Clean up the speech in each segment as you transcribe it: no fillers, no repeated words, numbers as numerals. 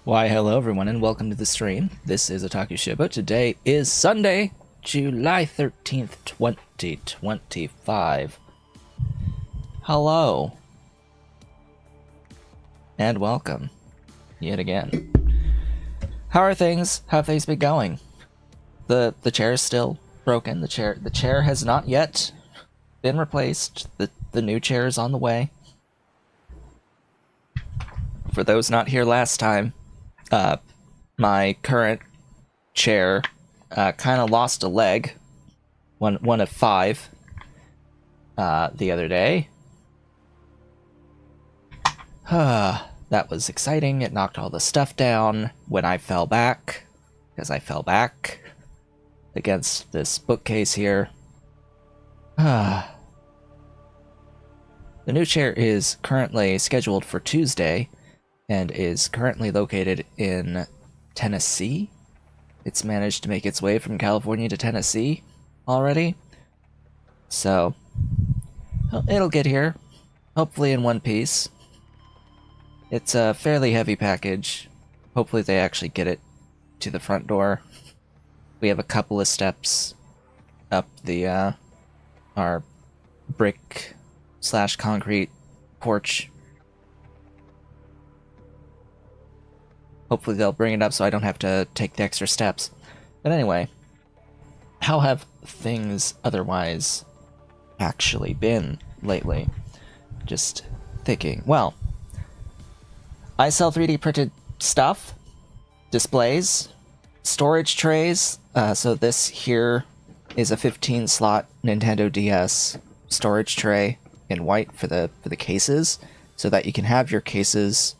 Why, hello everyone, and welcome to the stream. This is Otaku Shiba. Today is Sunday, July 13th, 2025. Hello. And welcome. Yet again. How are things? How have things been going? The chair is still broken. The chair has not yet been replaced. The new chair is on the way. For those not here last time, my current chair kind of lost a leg, one of 5, the other day. That was exciting. It knocked all the stuff down when I fell back, because I fell back against this bookcase here. The new chair is currently scheduled for Tuesday, and is currently located in Tennessee. It's managed to make its way from California to Tennessee already. So, it'll get here, hopefully in one piece. It's a fairly heavy package. Hopefully they actually get it to the front door. We have a couple of steps up the, our brick/concrete porch. Hopefully they'll bring it up so I don't have to take the extra steps. But anyway, how have things otherwise actually been lately? Just thinking. Well, I sell 3D printed stuff, displays, storage trays. So this here is a 15-slot Nintendo DS storage tray in white for the cases, so that you can have your cases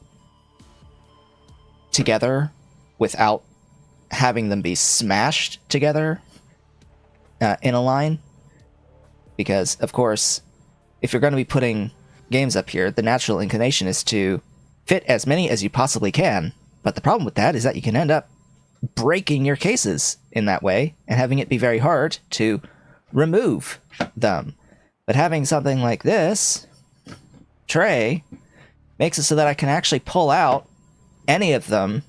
together without having them be smashed together in a line. Because, of course, if you're going to be putting games up here, the natural inclination is to fit as many as you possibly can. But the problem with that is that you can end up breaking your cases in that way and having it be very hard to remove them. But having something like this tray makes it so that I can actually pull out any of them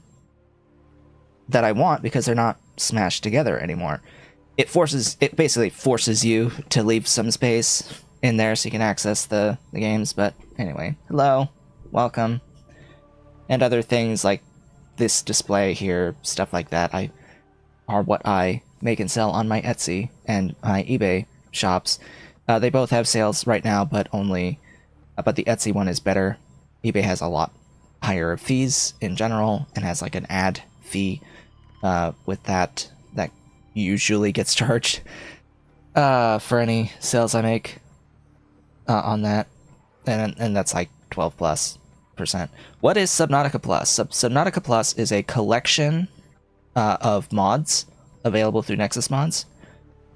that I want because they're not smashed together anymore. It basically forces you to leave some space in there so you can access the games. But anyway, hello, welcome. And other things like this display here, stuff like that, are what I make and sell on my Etsy and my eBay shops. They both have sales right now, but the Etsy one is better. eBay has a lot higher fees in general and has like an ad fee with that usually gets charged for any sales I make on that, and that's like 12+%. What is Subnautica Plus? Subnautica Plus is a collection of mods available through Nexus mods.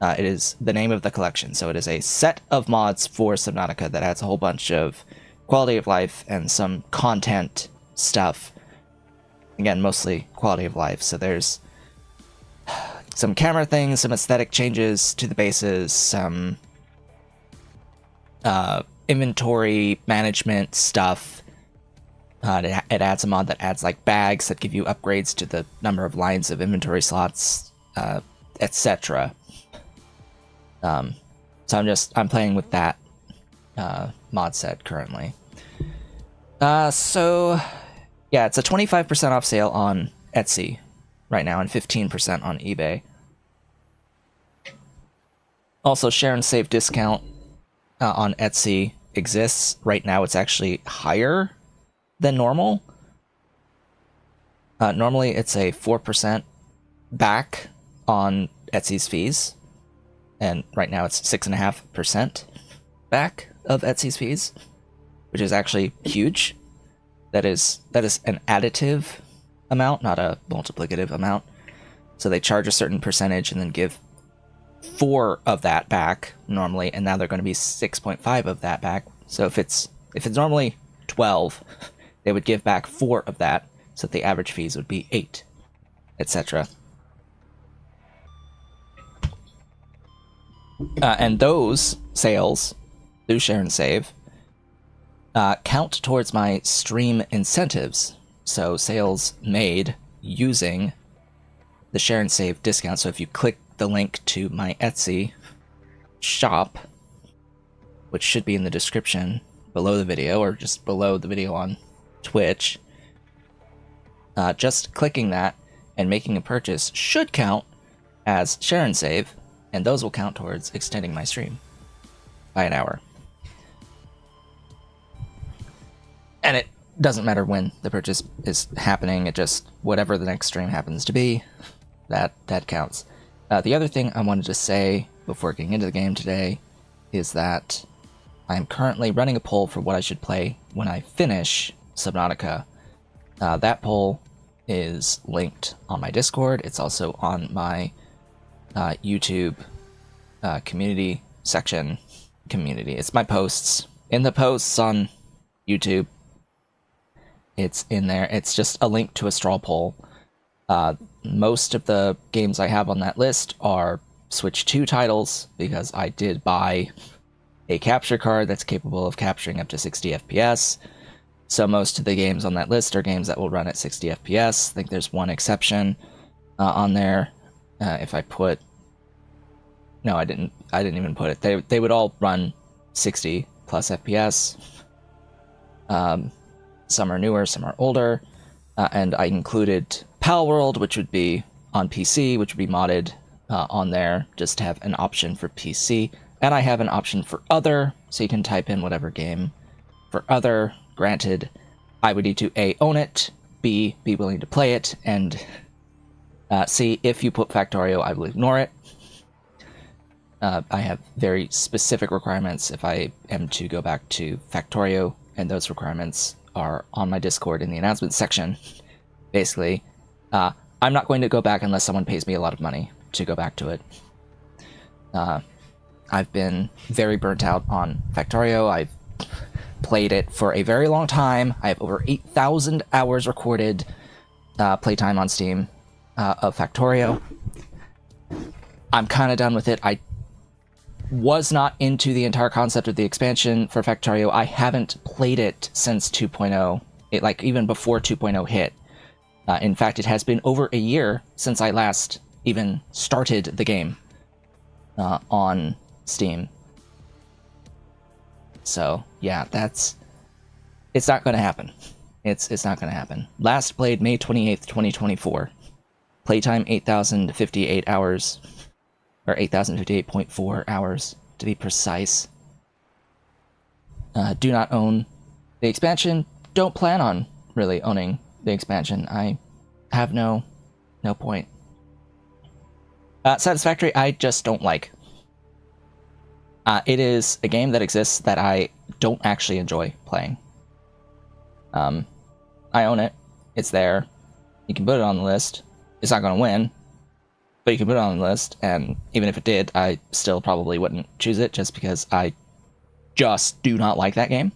It is the name of the collection, so it is a set of mods for Subnautica that adds a whole bunch of quality of life and some content stuff. Again, mostly quality of life. So there's some camera things, some aesthetic changes to the bases, some inventory management stuff. It adds a mod that adds like bags that give you upgrades to the number of lines of inventory slots, etc. So I'm playing with that mod set currently. So yeah, it's a 25% off sale on Etsy right now and 15% on eBay. Also, share and save discount on Etsy exists. Right now it's actually higher than normal. Normally it's a 4% back on Etsy's fees, and right now it's 6.5% back of Etsy's fees, which is actually huge. That is an additive amount, not a multiplicative amount. So they charge a certain percentage and then give 4 of that back normally, and now they're going to be 6.5 of that back. So if it's normally 12, they would give back 4 of that, so that the average fees would be 8, etc. And those sales, do share and save, count towards my stream incentives. So sales made using the share and save discount. So if you click the link to my Etsy shop, which should be in the description below the video or just below the video on Twitch, just clicking that and making a purchase should count as share and save, and those will count towards extending my stream by an hour. And it doesn't matter when the purchase is happening, it just, whatever the next stream happens to be, that counts. The other thing I wanted to say before getting into the game today is that I'm currently running a poll for what I should play when I finish Subnautica. That poll is linked on my Discord. It's also on my YouTube community section. It's my posts. In the posts on YouTube, it's in there. It's just a link to a straw poll. Most of the games I have on that list are Switch 2 titles, because I did buy a capture card that's capable of capturing up to 60 FPS. So most of the games on that list are games that will run at 60 FPS. I think there's one exception on there. If I put... No, I didn't even put it. They would all run 60 plus FPS. Some are newer, some are older. And I included Palworld, which would be on PC, which would be modded on there, just to have an option for PC. And I have an option for other, so you can type in whatever game for other. Granted, I would need to A, own it, B, be willing to play it, and C, if you put Factorio, I will ignore it. I have very specific requirements if I am to go back to Factorio, and those requirements are on my Discord in the announcements section. Basically, I'm not going to go back unless someone pays me a lot of money to go back to it. I've been very burnt out on Factorio. I've played it for a very long time. I have over 8,000 hours recorded playtime on Steam of Factorio. I'm kind of done with it. I was not into the entire concept of the expansion for Factorio. I haven't played it since 2.0, even before 2.0 hit. In fact, it has been over a year since I last even started the game on Steam. So, yeah, it's not going to happen. It's not going to happen. Last played May 28th, 2024. Playtime 8,058 hours, or 8,058.4 hours to be precise. Do not own the expansion. Don't plan on really owning the expansion. I have no point. Satisfactory, I just don't like. It is a game that exists that I don't actually enjoy playing. I own it. It's there. You can put it on the list. It's not going to win, but you can put it on the list, and even if it did, I still probably wouldn't choose it just because I just do not like that game.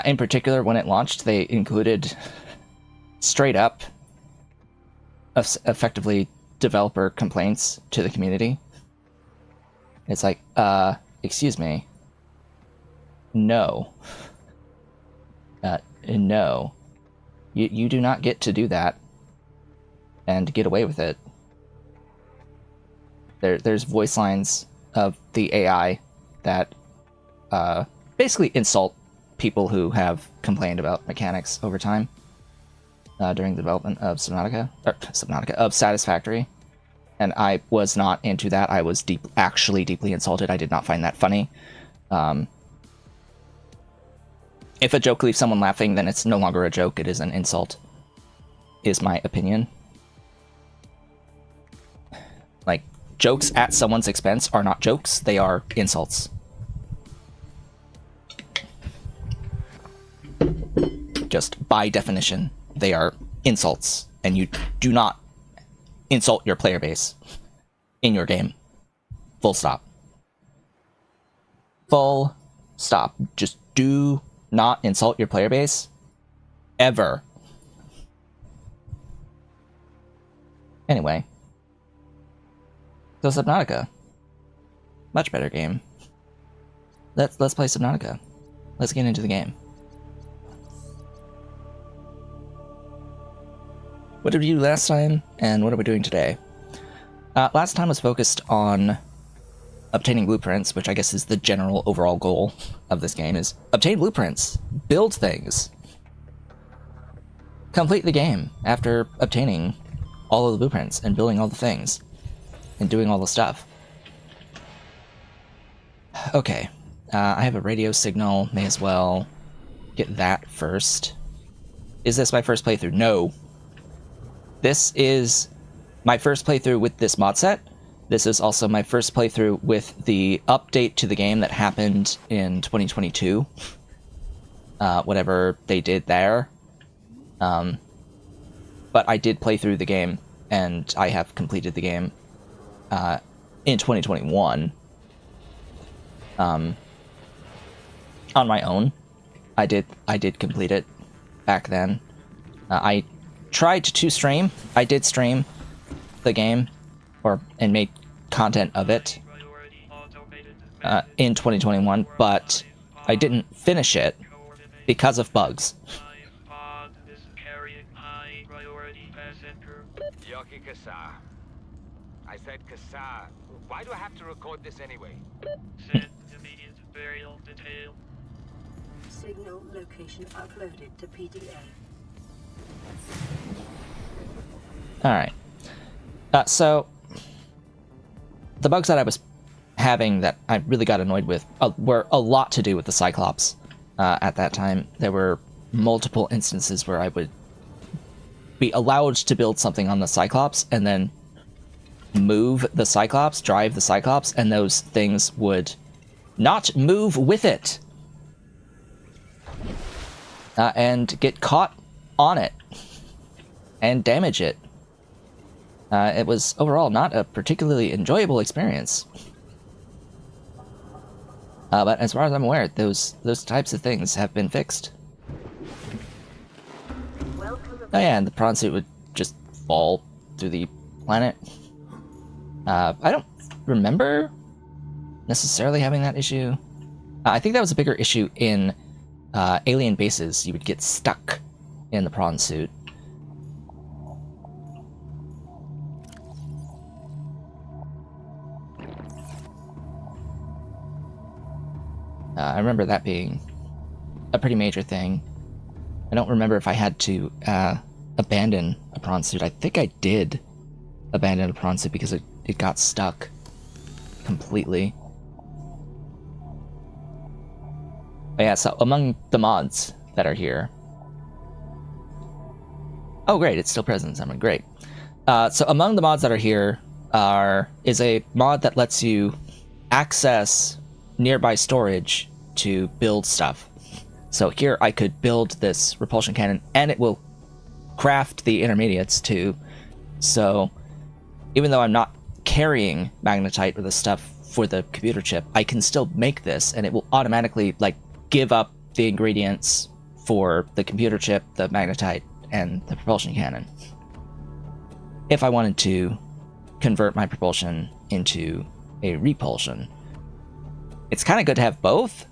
In particular, when it launched, they included straight up effectively developer complaints to the community. It's like, excuse me. No. No. You do not get to do that and get away with it. There's voice lines of the AI that basically insult people who have complained about mechanics over time during the development of of Satisfactory. And I was not into that. I was actually deeply insulted. I did not find that funny. If a joke leaves someone laughing, then it's no longer a joke. It is an insult, is my opinion. Like, jokes at someone's expense are not jokes. They are insults. Just by definition, they are insults. And you do not insult your player base in your game. Full stop. Full stop. Just do not insult your player base ever. Anyway, so Subnautica, much better game. Let's play Subnautica. let's get into the game. What did we do last time, and what are we doing today? Last time was focused on obtaining blueprints, which I guess is the general overall goal of this game, is obtain blueprints, build things, complete the game after obtaining all of the blueprints and building all the things and doing all the stuff. Okay, I have a radio signal, may as well get that first. Is this my first playthrough? No. This is my first playthrough with this mod set. This is also my first playthrough with the update to the game that happened in 2022. Whatever they did there. But I did play through the game, and I have completed the game in 2021. On my own. I did complete it back then. I tried to stream. I did stream the game, and made content of it in 2021, but I didn't finish it because of bugs. Yoki Kasa. I said Kasa. Why do I have to record this anyway? Send immediate burial detail. Signal location uploaded to PDA. Alright. So, the bugs that I was having that I really got annoyed with were a lot to do with the Cyclops at that time. There were multiple instances where I would be allowed to build something on the Cyclops and then move the Cyclops, drive the Cyclops, and those things would not move with it. And get caught on it and damage it. It was overall not a particularly enjoyable experience. But as far as I'm aware, those types of things have been fixed. Oh yeah, and the prawn suit would just fall through the planet. I don't remember necessarily having that issue. I think that was a bigger issue in alien bases. You would get stuck in the prawn suit. I remember that being a pretty major thing. I don't remember if I had to abandon a prawn suit. I think I did abandon a prawn suit because it got stuck completely. But yeah, so among the mods that are here... Oh great, it's still present in Summon, great. So among the mods that are here is a mod that lets you access nearby storage to build stuff. So here I could build this repulsion cannon, and it will craft the intermediates too. So even though I'm not carrying magnetite or the stuff for the computer chip, I can still make this, and it will automatically like give up the ingredients for the computer chip, the magnetite, and the propulsion cannon. If I wanted to convert my propulsion into a repulsion. It's kind of good to have both.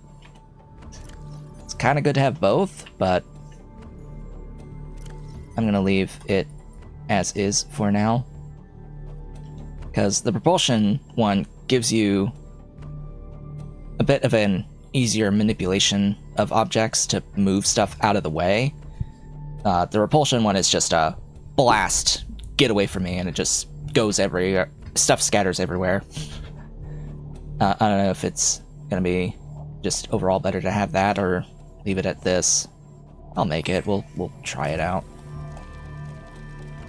But I'm going to leave it as is for now. Because the propulsion one gives you a bit of an easier manipulation of objects to move stuff out of the way. The repulsion one is just a blast, get away from me, and it just goes everywhere. Stuff scatters everywhere. I don't know if it's going to be just overall better to have that or leave it at this. I'll make it. We'll try it out.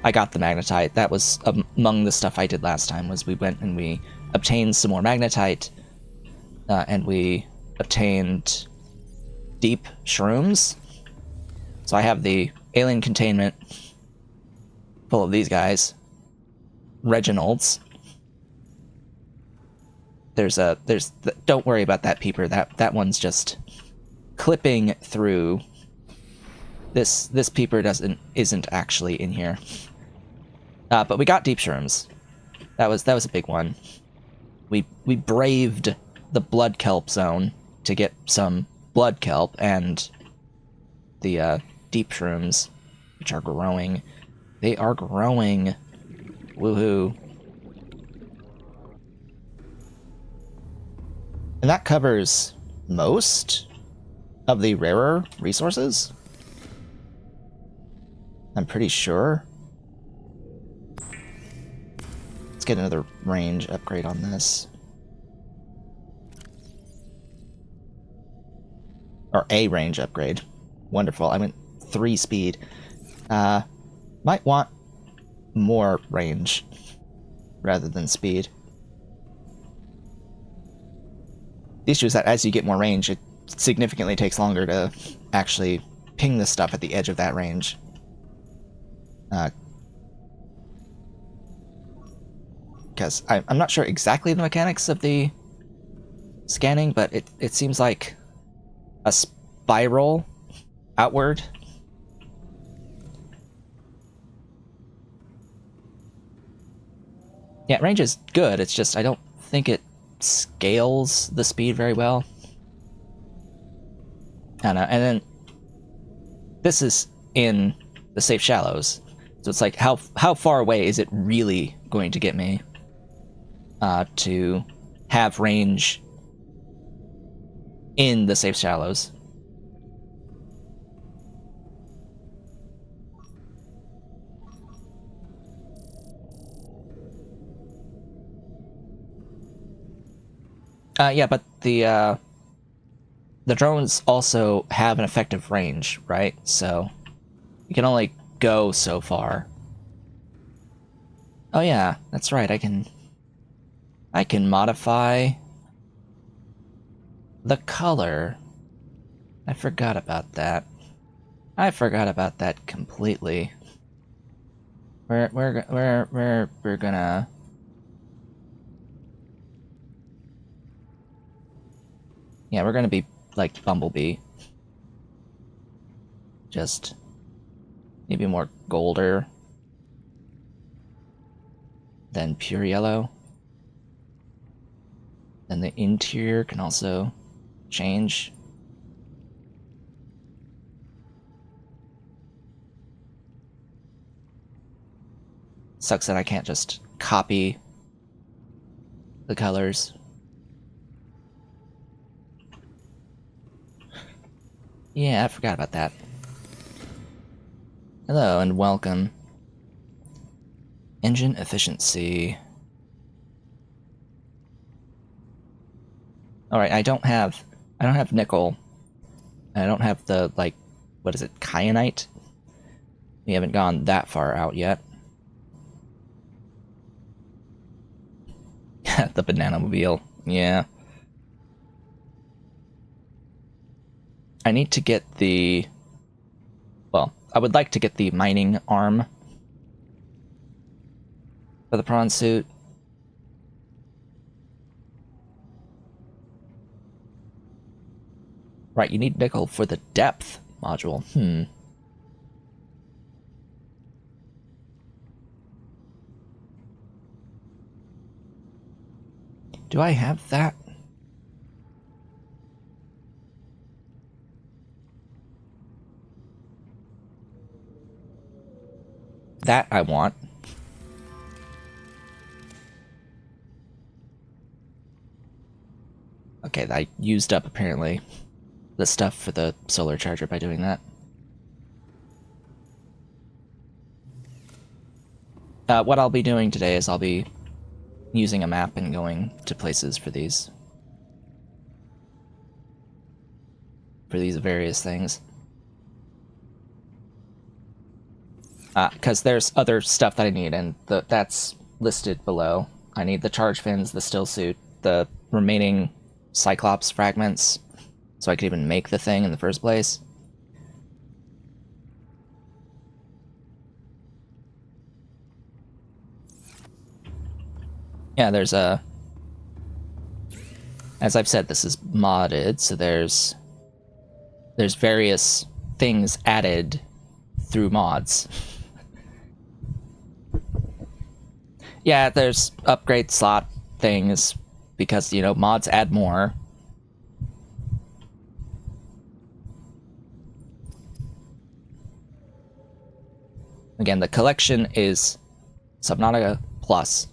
I got the magnetite. That was among the stuff I did last time, was we went and we obtained some more magnetite, and we obtained deep shrooms. So I have the alien containment full of these guys. Reginald's. Don't worry about that peeper. That one's just clipping through. This peeper isn't actually in here. But we got deep shrooms. That was a big one. We braved the blood kelp zone to get some blood kelp and the deep shrooms, which are growing. They are growing. Woohoo. And that covers most of the rarer resources. I'm pretty sure. Let's get another range upgrade on this. Or a range upgrade. Wonderful. I went 3 speed. Might want more range rather than speed. The issue is that as you get more range, it significantly takes longer to actually ping the stuff at the edge of that range. Because I'm not sure exactly the mechanics of the scanning, but it seems like a spiral outward. Yeah, range is good, it's just I don't think it scales the speed very well. I don't know, and then this is in the safe shallows, so it's like how far away is it really going to get me to have range in the safe shallows? Yeah, but the drones also have an effective range, right? So you can only go so far. Oh yeah, that's right. I can modify the color. I forgot about that. I forgot about that completely. We're gonna. Yeah, we're gonna be like Bumblebee. Just maybe more golder than pure yellow. And the interior can also change. Sucks that I can't just copy the colors. Yeah, I forgot about that. Hello and welcome. Engine efficiency. Alright, I don't have nickel. I don't have the, like, what is it, kyanite? We haven't gone that far out yet. The banana mobile, yeah. I need to get the... Well, I would like to get the mining arm for the prawn suit. Right, you need nickel for the depth module. Do I have that? That I want. Okay, I used up, apparently, the stuff for the solar charger by doing that. What I'll be doing today is I'll be using a map and going to places for these. For these various things. Because there's other stuff that I need, and that's listed below. I need the charge fins, the still suit, the remaining Cyclops fragments, so I could even make the thing in the first place. Yeah, there's a... As I've said, this is modded, so there's various things added through mods. Yeah, there's upgrade slot things, because, you know, mods add more. Again, the collection is Subnautica Plus.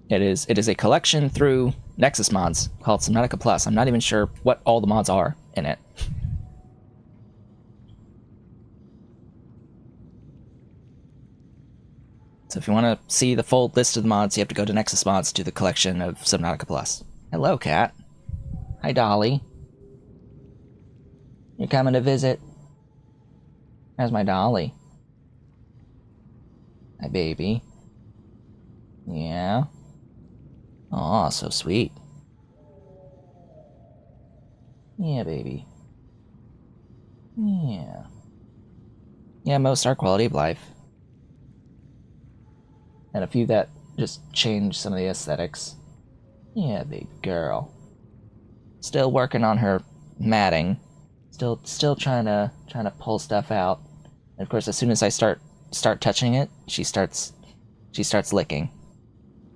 It is a collection through Nexus mods called Subnautica Plus. I'm not even sure what all the mods are in it. So if you want to see the full list of the mods, you have to go to Nexus Mods to the collection of Subnautica Plus. Hello, cat. Hi, Dolly. You're coming to visit? There's my Dolly. Hi, baby. Yeah? Aw, so sweet. Yeah, baby. Yeah. Yeah, most are quality of life. And a few that just change some of the aesthetics. Yeah, big girl. Still working on her matting. Still trying to pull stuff out. And of course, as soon as I start touching it, she starts licking.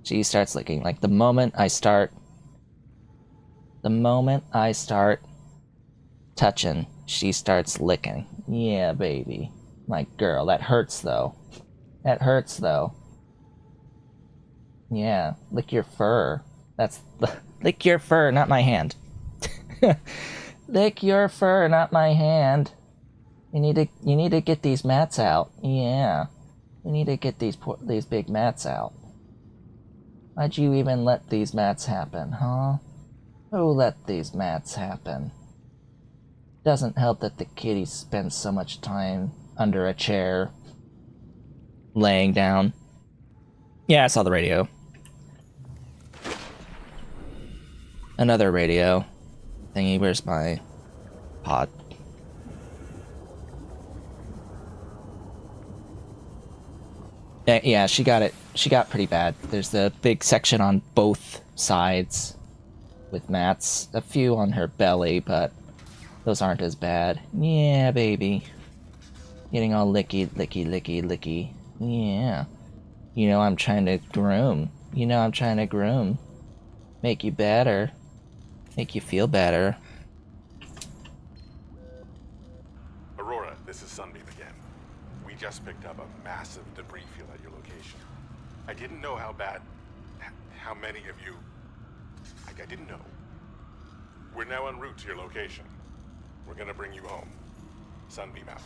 She starts licking. Like the moment I start touching, she starts licking. Yeah, baby. My girl. That hurts though. That hurts though. Yeah, lick your fur. That's lick your fur, not my hand. Lick your fur, not my hand. You need to get these mats out. Yeah, you need to get these big mats out. Why'd you even let these mats happen, huh? Who let these mats happen? Doesn't help that the kitty spends so much time under a chair, laying down. Yeah, I saw the radio. Another radio thingy. Where's my pod? Yeah, she got it. She got pretty bad. There's a big section on both sides with mats. A few on her belly, but those aren't as bad. Yeah, baby. Getting all licky, licky, licky, licky. Yeah. You know I'm trying to groom. You know I'm trying to groom. Make you better. Make you feel better. Aurora, this is Sunbeam again. We just picked up a massive debris field at your location. I didn't know how many of you... I didn't know. We're now en route to your location. We're gonna bring you home. Sunbeam out.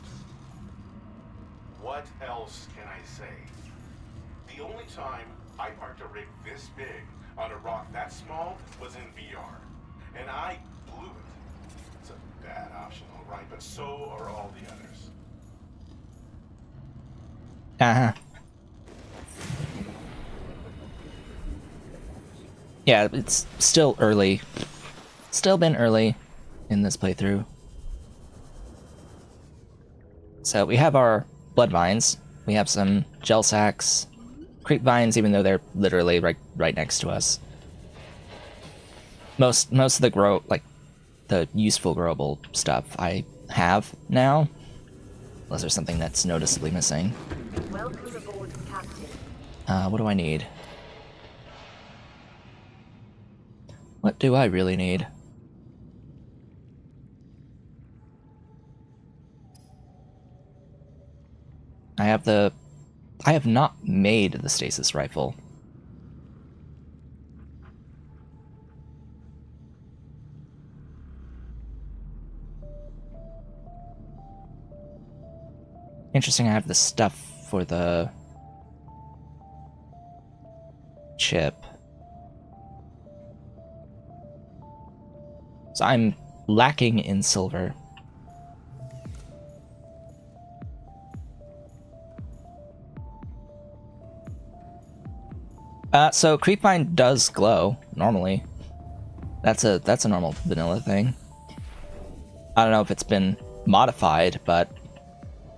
What else can I say? The only time I parked a rig this big on a rock that small was in VR. And I blew it. It's a bad option, all right, but so are all the others. Uh-huh. Yeah, it's still early. Still been early in this playthrough. So we have our blood vines. We have some gel sacks. Creep vines, even though they're literally right next to us. Most of the useful growable stuff I have now. Unless there's something that's noticeably missing. Welcome aboard, Captain. What do I need? What do I really need? I have not made the stasis rifle. Interesting, I have the stuff for the chip. So I'm lacking in silver. So Creepvine does glow normally. That's a normal vanilla thing. I don't know if it's been modified, but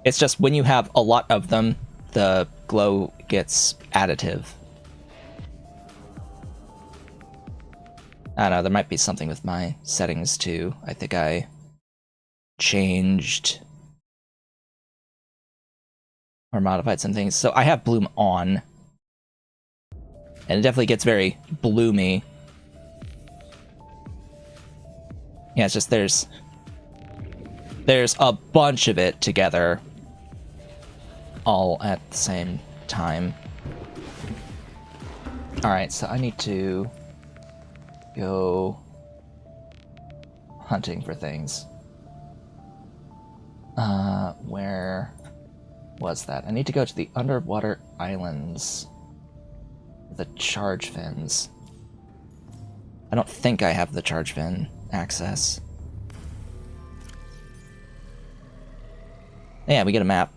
it's just when you have a lot of them, the glow gets additive. I don't know, there might be something with my settings too. I think I changed or modified some things. So I have bloom on. And it definitely gets very bloomy. Yeah, it's just there's there's a bunch of it together all at the same time. Alright, so I need to go hunting for things. Where was that? I need to go to the underwater islands. The charge fins. I don't think I have the charge fin access. Yeah, we get a map.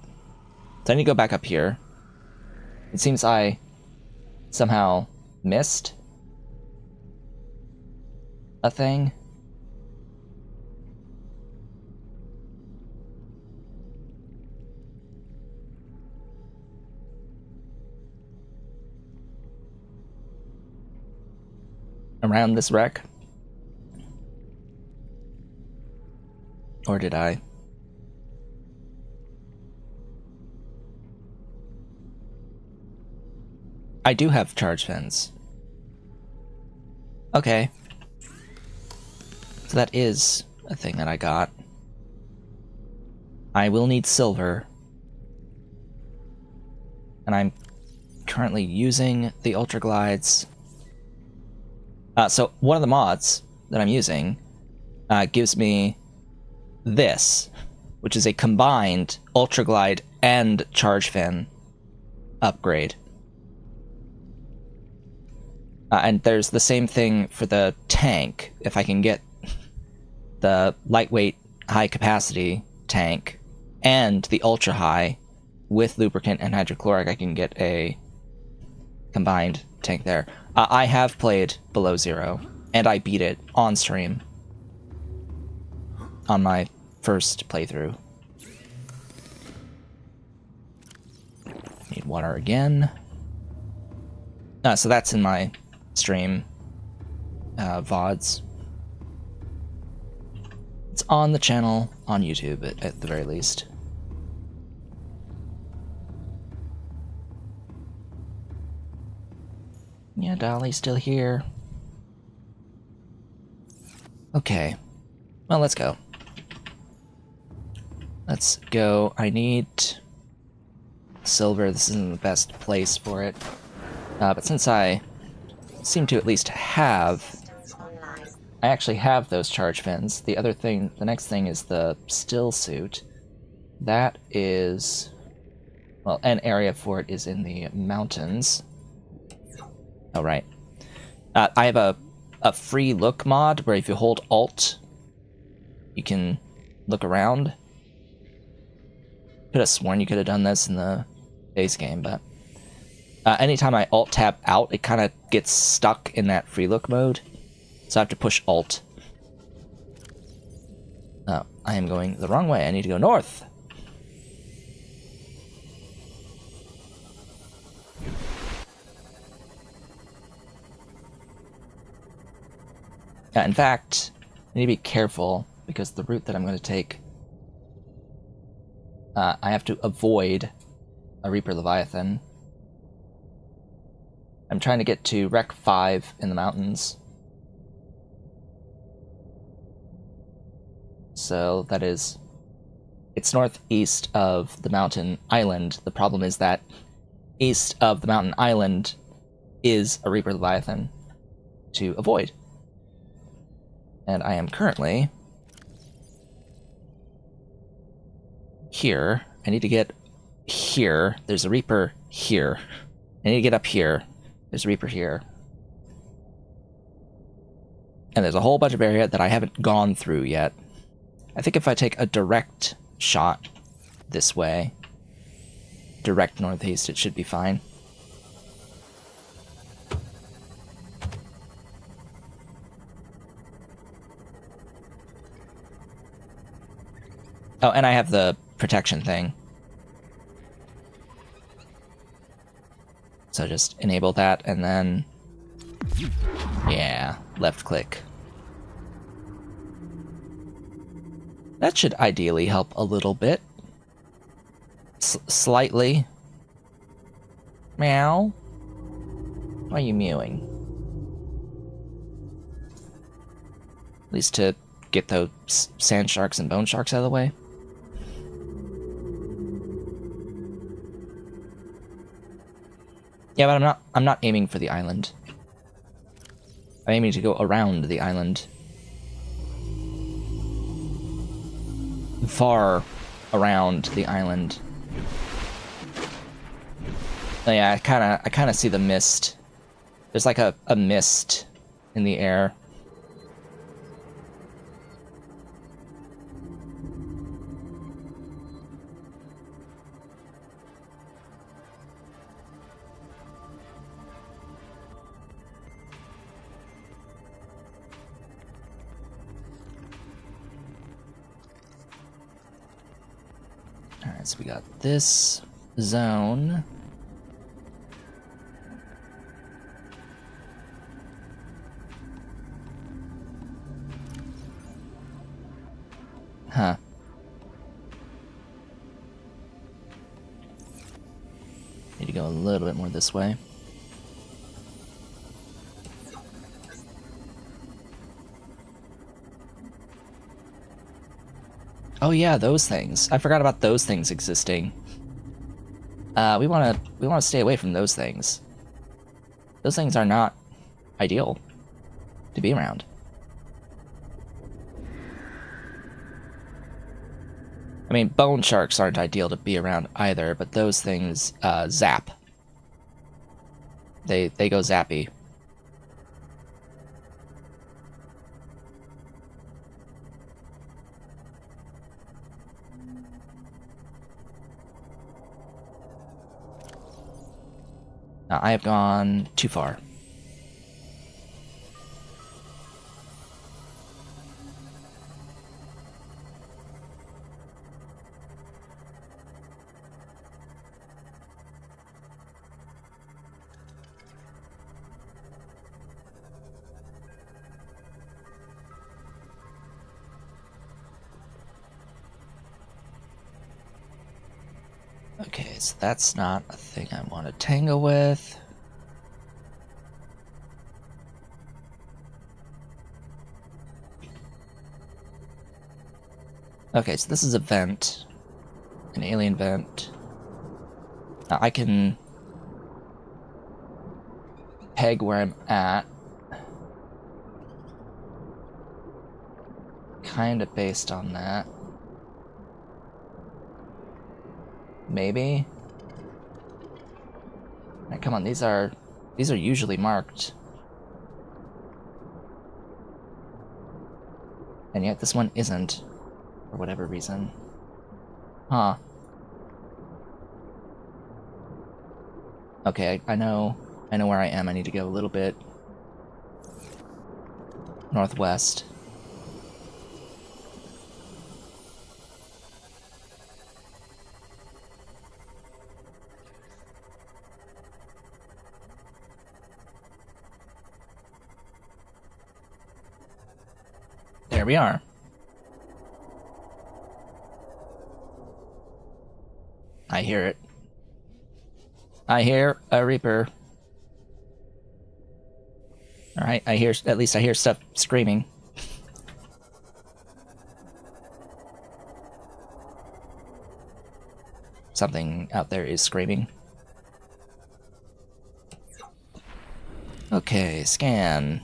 So I need to go back up here. It seems I somehow missed a thing. Around this wreck? Or did I? I do have charge fins. Okay. So that is a thing that I got. I will need silver. And I'm currently using the Ultra Glides. So one of the mods that I'm using gives me this, which is a combined Ultra Glide and Charge Fin upgrade. And there's the same thing for the tank. If I can get the lightweight, high-capacity tank and the ultra-high with lubricant and hydrochloric, I can get a combined tank there. I have played Below Zero, and I beat it on stream on my first playthrough. Need water again. So that's in my stream VODs. It's on the channel on YouTube at the very least. Yeah, Dolly's still here. Okay. Well, let's go. Let's go. I need silver. This isn't the best place for it. But since I seem to at least have... I actually have those charge fins. The other thing, the next thing is the still suit. That is... Well, an area for it is in the mountains. Oh, right. I have a free look mod where if you hold Alt, you can look around. Could have sworn you could have done this in the base game, but anytime I Alt tab out, it kind of gets stuck in that free look mode. So I have to push Alt. Oh, I am going the wrong way. I need to go north. In fact, I need to be careful because the route that I'm going to take, I have to avoid a Reaper Leviathan. I'm trying to get to Rec 5 in the mountains. So that is... It's northeast of the mountain island. The problem is that east of the mountain island is a Reaper Leviathan to avoid. And I am currently here. I need to get here. There's a Reaper here. I need to get up here. There's a Reaper here. And there's a whole bunch of area that I haven't gone through yet. I think if I take a direct shot this way, direct northeast, it should be fine. Oh, and I have the protection thing. So just enable that, and then... Yeah, left click. That should ideally help a little bit. Slightly. Meow. Why are you mewing? At least to get those sand sharks and bone sharks out of the way. Yeah, but I'm not aiming for the island. I'm aiming to go around the island. Far around the island. Oh, yeah, I kinda see the mist. There's like a mist in the air. Alright, so we got this zone. Huh. Need to go a little bit more this way. Oh yeah, those things. I forgot about those things existing. We wanna stay away from those things. Those things are not ideal to be around. I mean, bone sharks aren't ideal to be around either, but those things zap. They go zappy. Now, I have gone too far. Okay, so that's not a thing I want to tangle with. Okay, so this is a vent. An alien vent. Now I can peg where I'm at. Kind of based on that. Maybe? Now, come on, these are usually marked. And yet this one isn't, for whatever reason. Huh. Okay, I know where I am. I need to go a little bit northwest. There we are. I hear it. I hear a Reaper. Alright, at least I hear stuff screaming. Something out there is screaming. Okay, scan.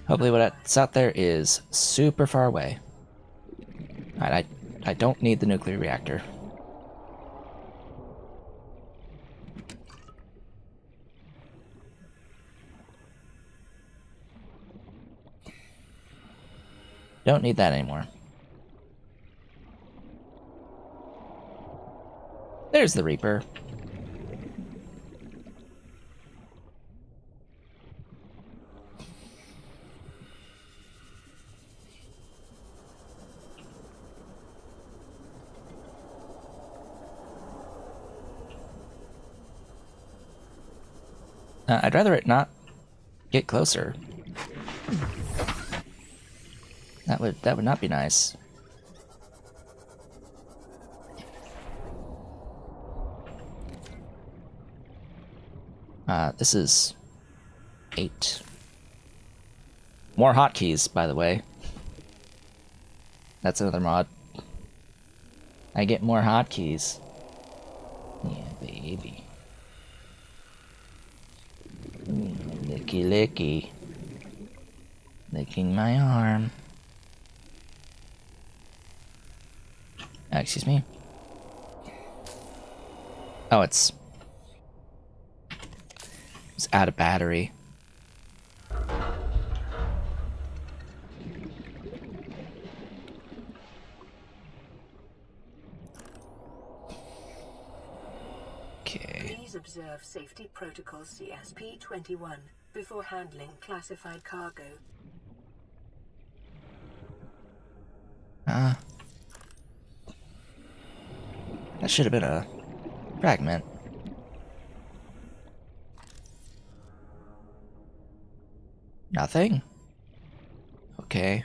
Hopefully what's out there is super far away. Alright, I don't need the nuclear reactor. Don't need that anymore. There's the Reaper. I'd rather it not get closer. That would not be nice. This is 8. More hotkeys, by the way. That's another mod. I get more hotkeys. Yeah, baby. Licky licky. Licking my arm. Excuse me. Oh, it's out of battery. Okay. Please observe Safety Protocol CSP-21 before handling classified cargo. That should have been a fragment. Nothing? Okay.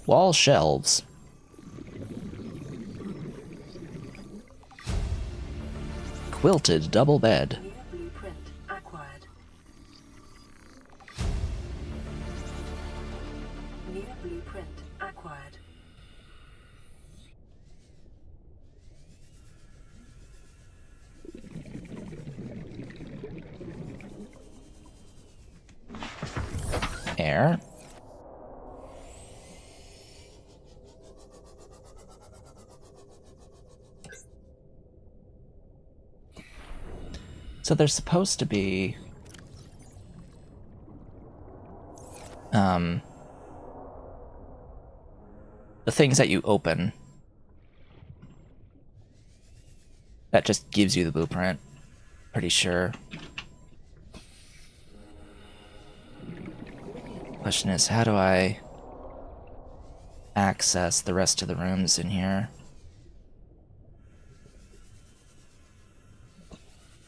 Wall shelves. Quilted double bed. New blueprint acquired. New blueprint acquired. Air. So there's supposed to be the things that you open that just gives you the blueprint. Pretty sure. Question is, how do I access the rest of the rooms in here?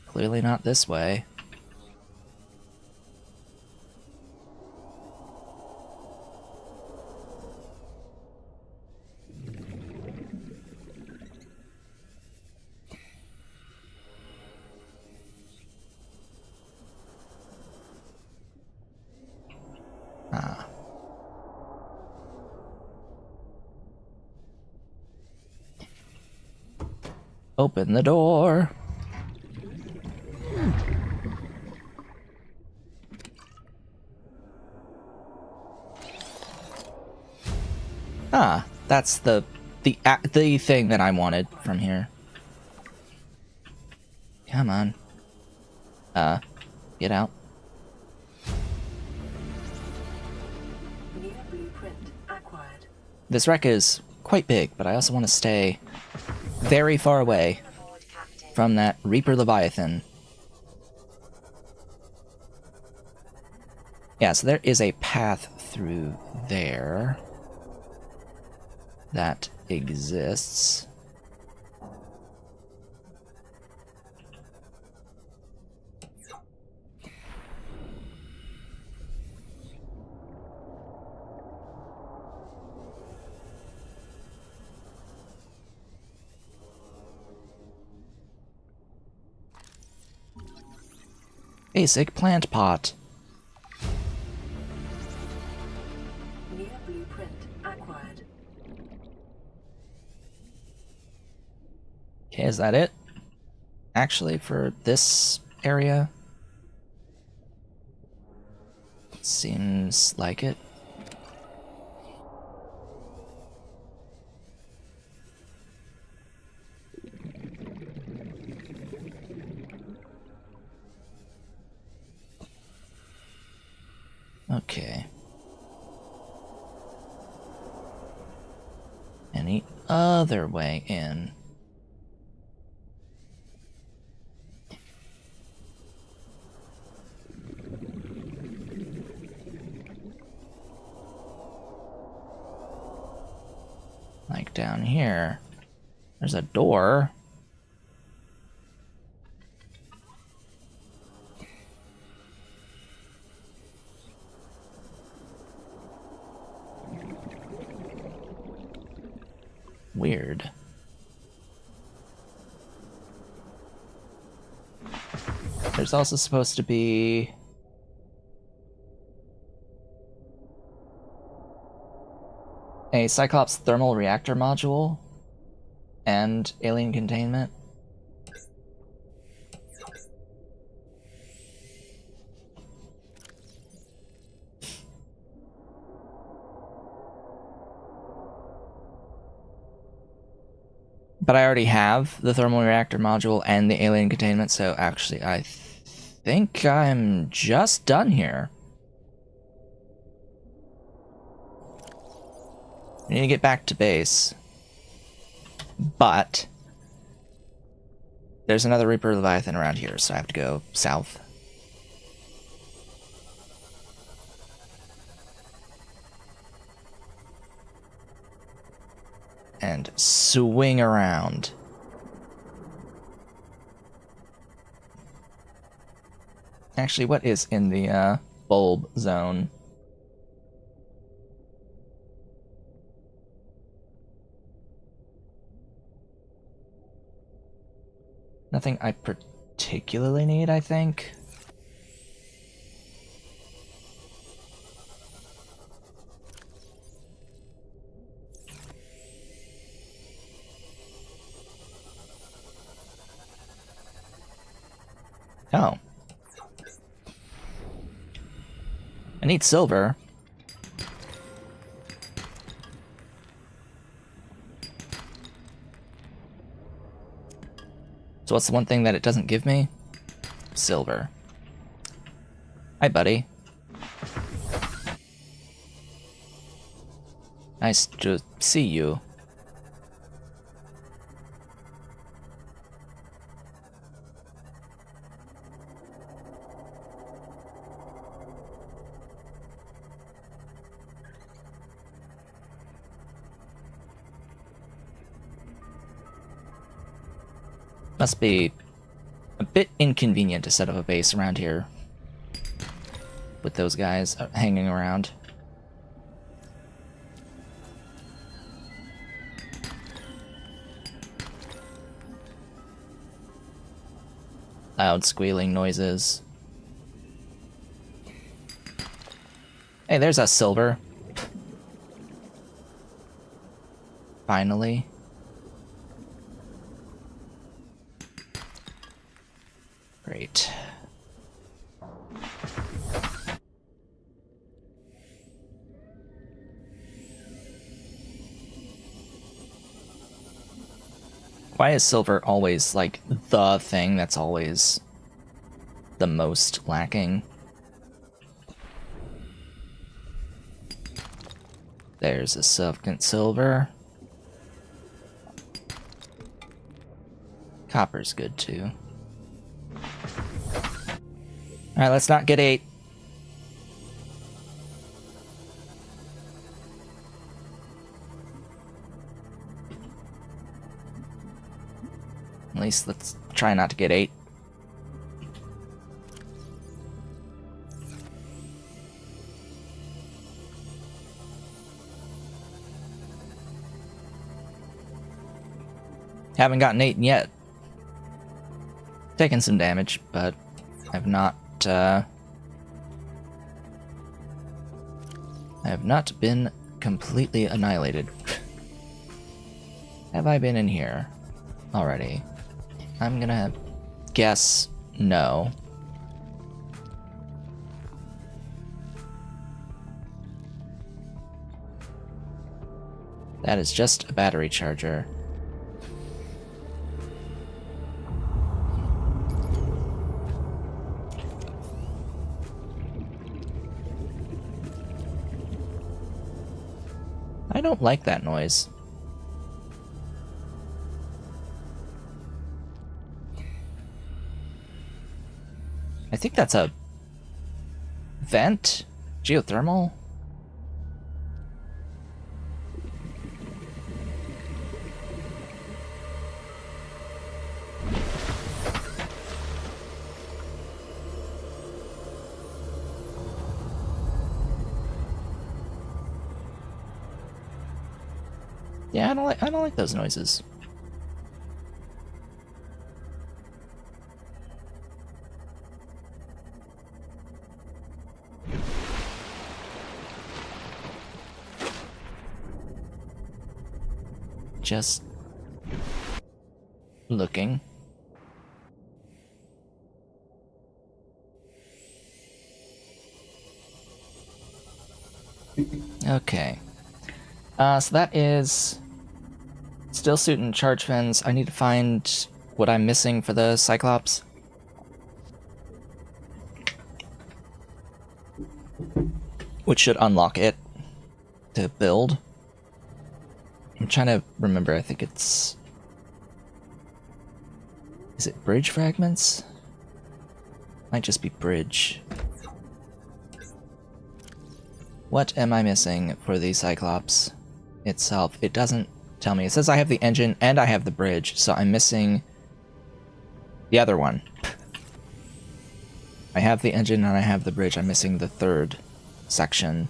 Clearly not this way. Ah. Open the door. Ah, that's the thing that I wanted from here. Come on. Get out. New blueprint acquired. This wreck is quite big, but I also want to stay very far away from that Reaper Leviathan. Yeah, so there is a path through there that exists. Basic plant pot. New blueprint acquired. Okay, is that it? Actually, for this area? Seems like it. Okay. Any other way in? Like down here. There's a door. Weird. There's also supposed to be... a Cyclops thermal reactor module and alien containment. But I already have the thermal reactor module and the alien containment, so actually I think I'm just done here. I need to get back to base. But there's another Reaper Leviathan around here, so I have to go south. And swing around. Actually, what is in the bulb zone? Nothing I particularly need, I think. Oh. I need silver. So what's the one thing that it doesn't give me? Silver. Hi, buddy. Nice to see you. Must be a bit inconvenient to set up a base around here with those guys hanging around. Loud squealing noises. Hey, there's a silver. Finally. Great. Why is silver always, like, the thing that's always the most lacking? There's a second silver. Copper's good, too. Alright, let's not get 8. At least let's try not to get 8. Haven't gotten 8 yet. Taken some damage, but I've not I have not been completely annihilated. Have I been in here already? I'm gonna guess no. That is just a battery charger. I don't like that noise. I think that's a vent? Geothermal? Yeah, I don't like those noises. Just looking. Okay. So that is still suit and charge fins. I need to find what I'm missing for the Cyclops. Which should unlock it to build. I'm trying to remember, I think it's... Is it bridge fragments? Might just be bridge. What am I missing for the Cyclops itself? It doesn't tell me. It says I have the engine and I have the bridge, so I'm missing the other one. I have the engine and I have the bridge. I'm missing the third section.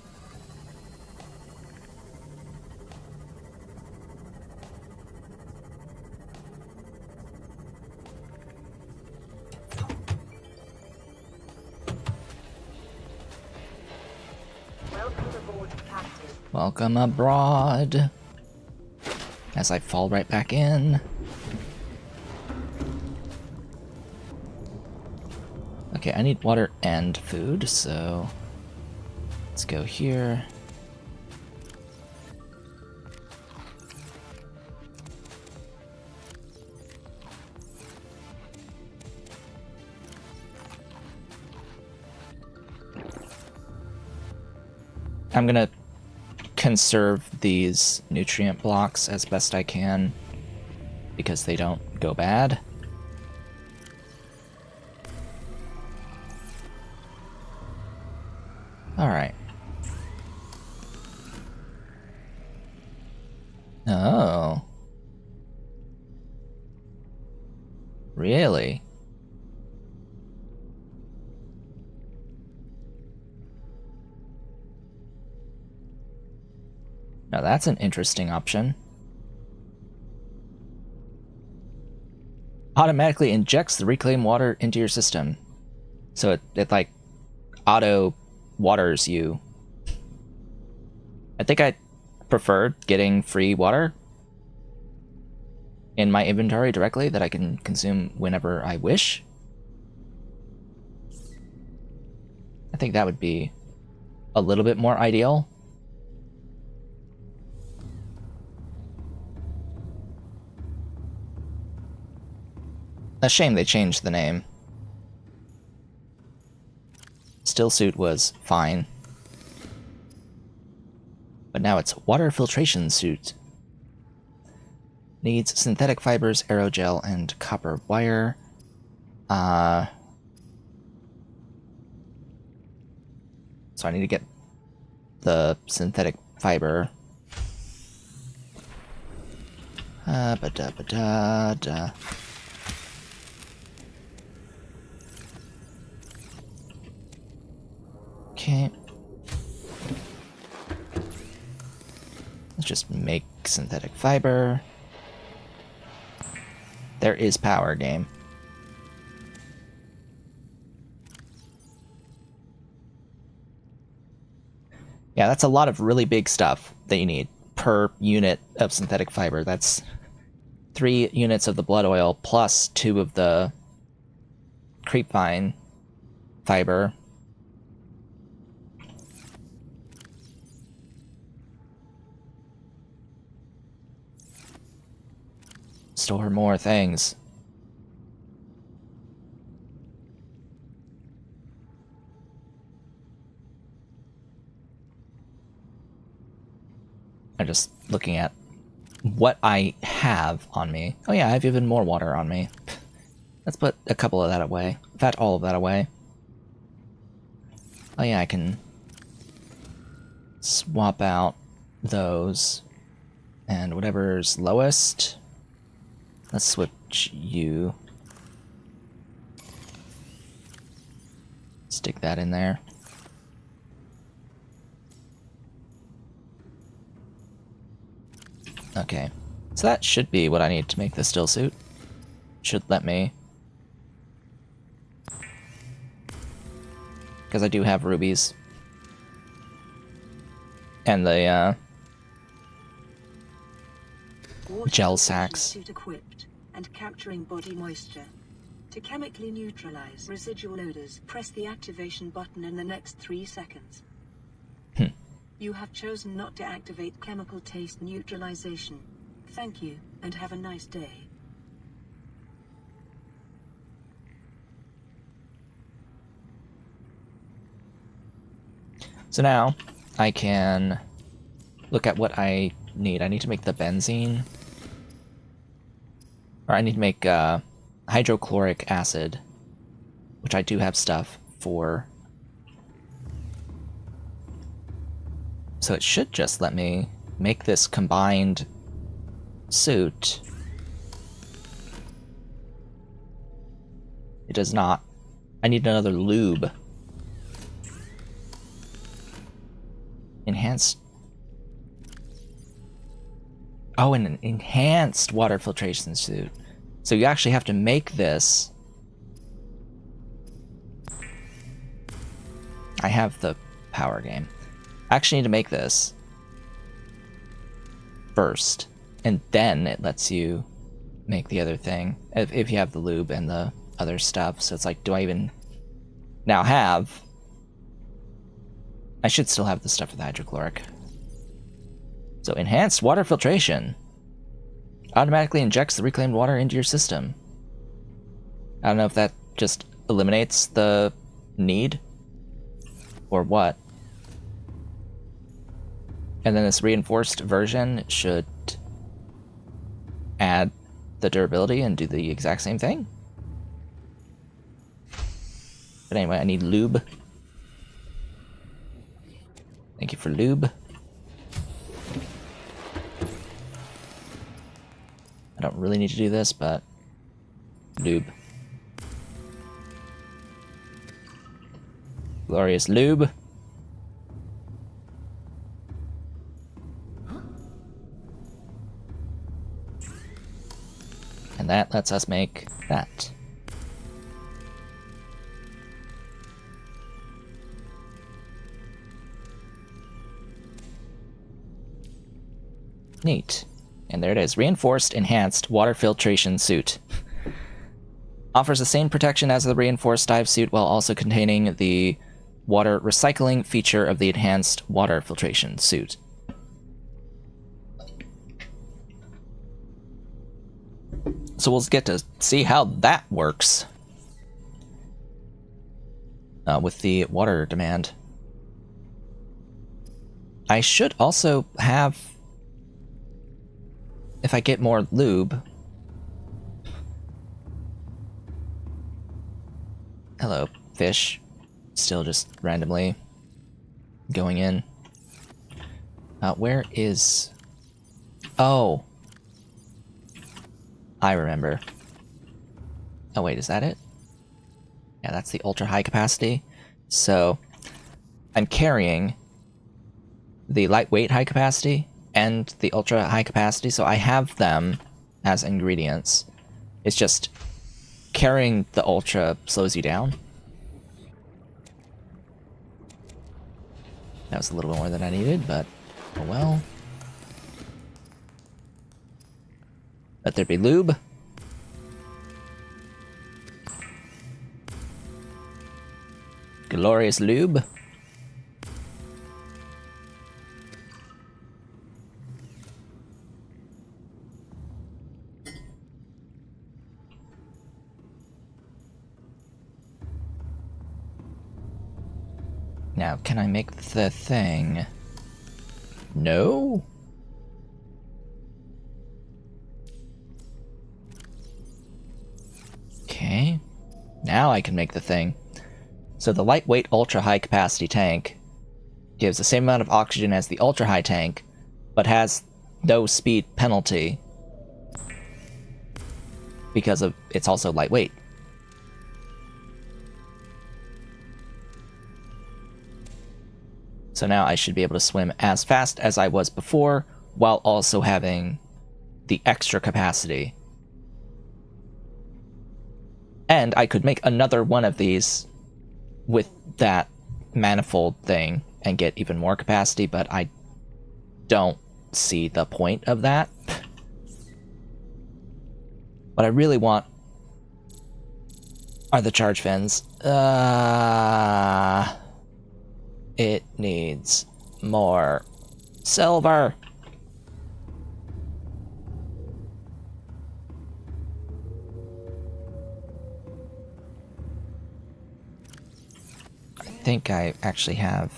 Welcome abroad. As I fall right back in. Okay, I need water and food, so let's go here. I'm gonna conserve these nutrient blocks as best I can because they don't go bad. Alright. Oh. Really? Now that's an interesting option. Automatically injects the reclaimed water into your system. So it like auto waters you. I think I preferred getting free water in my inventory directly that I can consume whenever I wish. I think that would be a little bit more ideal. A shame they changed the name. Still suit was fine. But now it's water filtration suit. Needs synthetic fibers, aerogel, and copper wire. So I need to get the synthetic fiber. Ba-da-ba-da-da. Okay. Let's just make synthetic fiber. There is power, game. Yeah, that's a lot of really big stuff that you need per unit of synthetic fiber. That's 3 units of the blood oil plus 2 of the creepvine fiber. Store more things. I'm just looking at what I have on me. Oh yeah, I have even more water on me. Let's put a couple of that away. In fact, all of that away. Oh yeah, I can swap out those. And whatever's lowest... Let's switch you. Stick that in there. Okay. So that should be what I need to make the still suit. Should let me. Because I do have rubies. And the Gel filtration sacks. suit equipped and capturing body moisture. To chemically neutralize residual odors, press the activation button in the next 3 seconds. You have chosen not to activate chemical taste neutralization. Thank you, and have a nice day. So now I can look at what I need. I need to make the benzene. Or I need to make hydrochloric acid, which I do have stuff for. So it should just let me make this combined suit. It does not. I need another lube. Enhanced. Oh, and an enhanced water filtration suit. So you actually have to make this. I have the power game. I actually need to make this first, and then it lets you make the other thing if you have the lube and the other stuff. So it's like, do I even now have? I should still have the stuff for the hydrochloric. So enhanced water filtration automatically injects the reclaimed water into your system. I don't know if that just eliminates the need or what. And then this reinforced version should add the durability and do the exact same thing. But anyway, I need lube. Thank you for lube. I don't really need to do this, but lube. Glorious lube. And that lets us make that. Neat. And there it is. Reinforced Enhanced Water Filtration Suit. Offers the same protection as the Reinforced Dive Suit while also containing the water recycling feature of the Enhanced Water Filtration Suit. So we'll get to see how that works with the water demand. I should also have, if I get more lube. Hello, fish. Still just randomly going in. Where is... Oh. I remember. Oh wait, is that it? Yeah, that's the ultra high capacity. So, I'm carrying the lightweight high capacity and the ultra high capacity, so I have them as ingredients. It's just carrying the ultra slows you down. That was a little more than I needed, but oh well. Let there be lube. Glorious lube. Now, can I make the thing? No? Okay. Now I can make the thing. So the lightweight ultra-high capacity tank gives the same amount of oxygen as the ultra-high tank, but has no speed penalty because of it's also lightweight. So now I should be able to swim as fast as I was before, while also having the extra capacity. And I could make another one of these with that manifold thing and get even more capacity, but I don't see the point of that. What I really want are the charge fins. It needs more silver. I think I actually have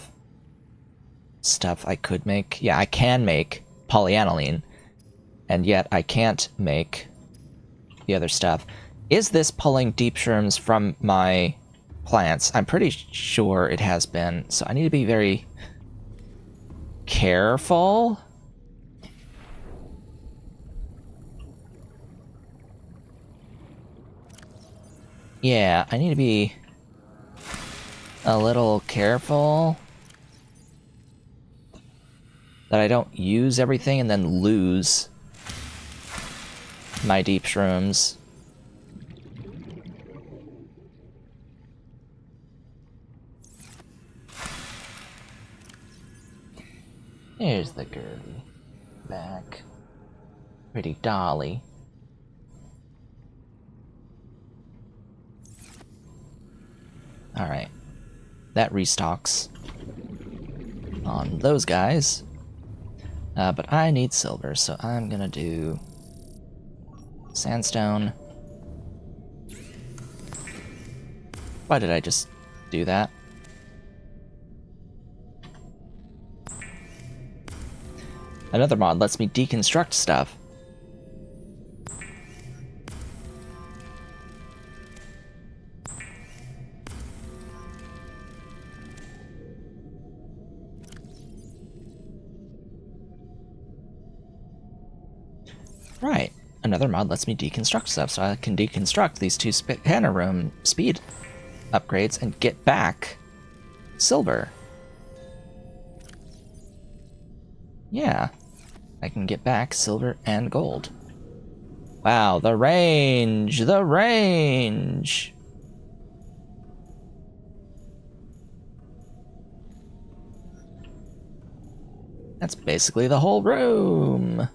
stuff I could make. Yeah, I can make polyaniline, and yet I can't make the other stuff. Is this pulling deep shrooms from my plants? I'm pretty sure it has been, so I need to be very careful. Yeah, I need to be a little careful that I don't use everything and then lose my deep shrooms. Here's the girly back. Pretty dolly. Alright. That restocks on those guys. But I need silver, so I'm gonna do sandstone. Why did I just do that? Another mod lets me deconstruct stuff. Right. Another mod lets me deconstruct stuff, so I can deconstruct these two spanner room speed upgrades and get back silver. Yeah. I can get back silver and gold. Wow, the range! The range! That's basically the whole room!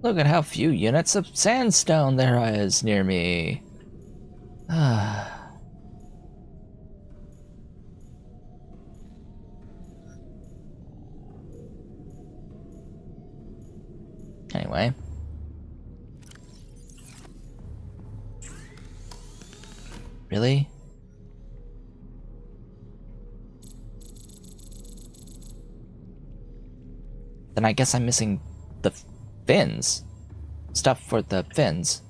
Look at how few units of sandstone there is near me. Anyway. Really? Then I guess I'm missing the fins. Stuff for the fins.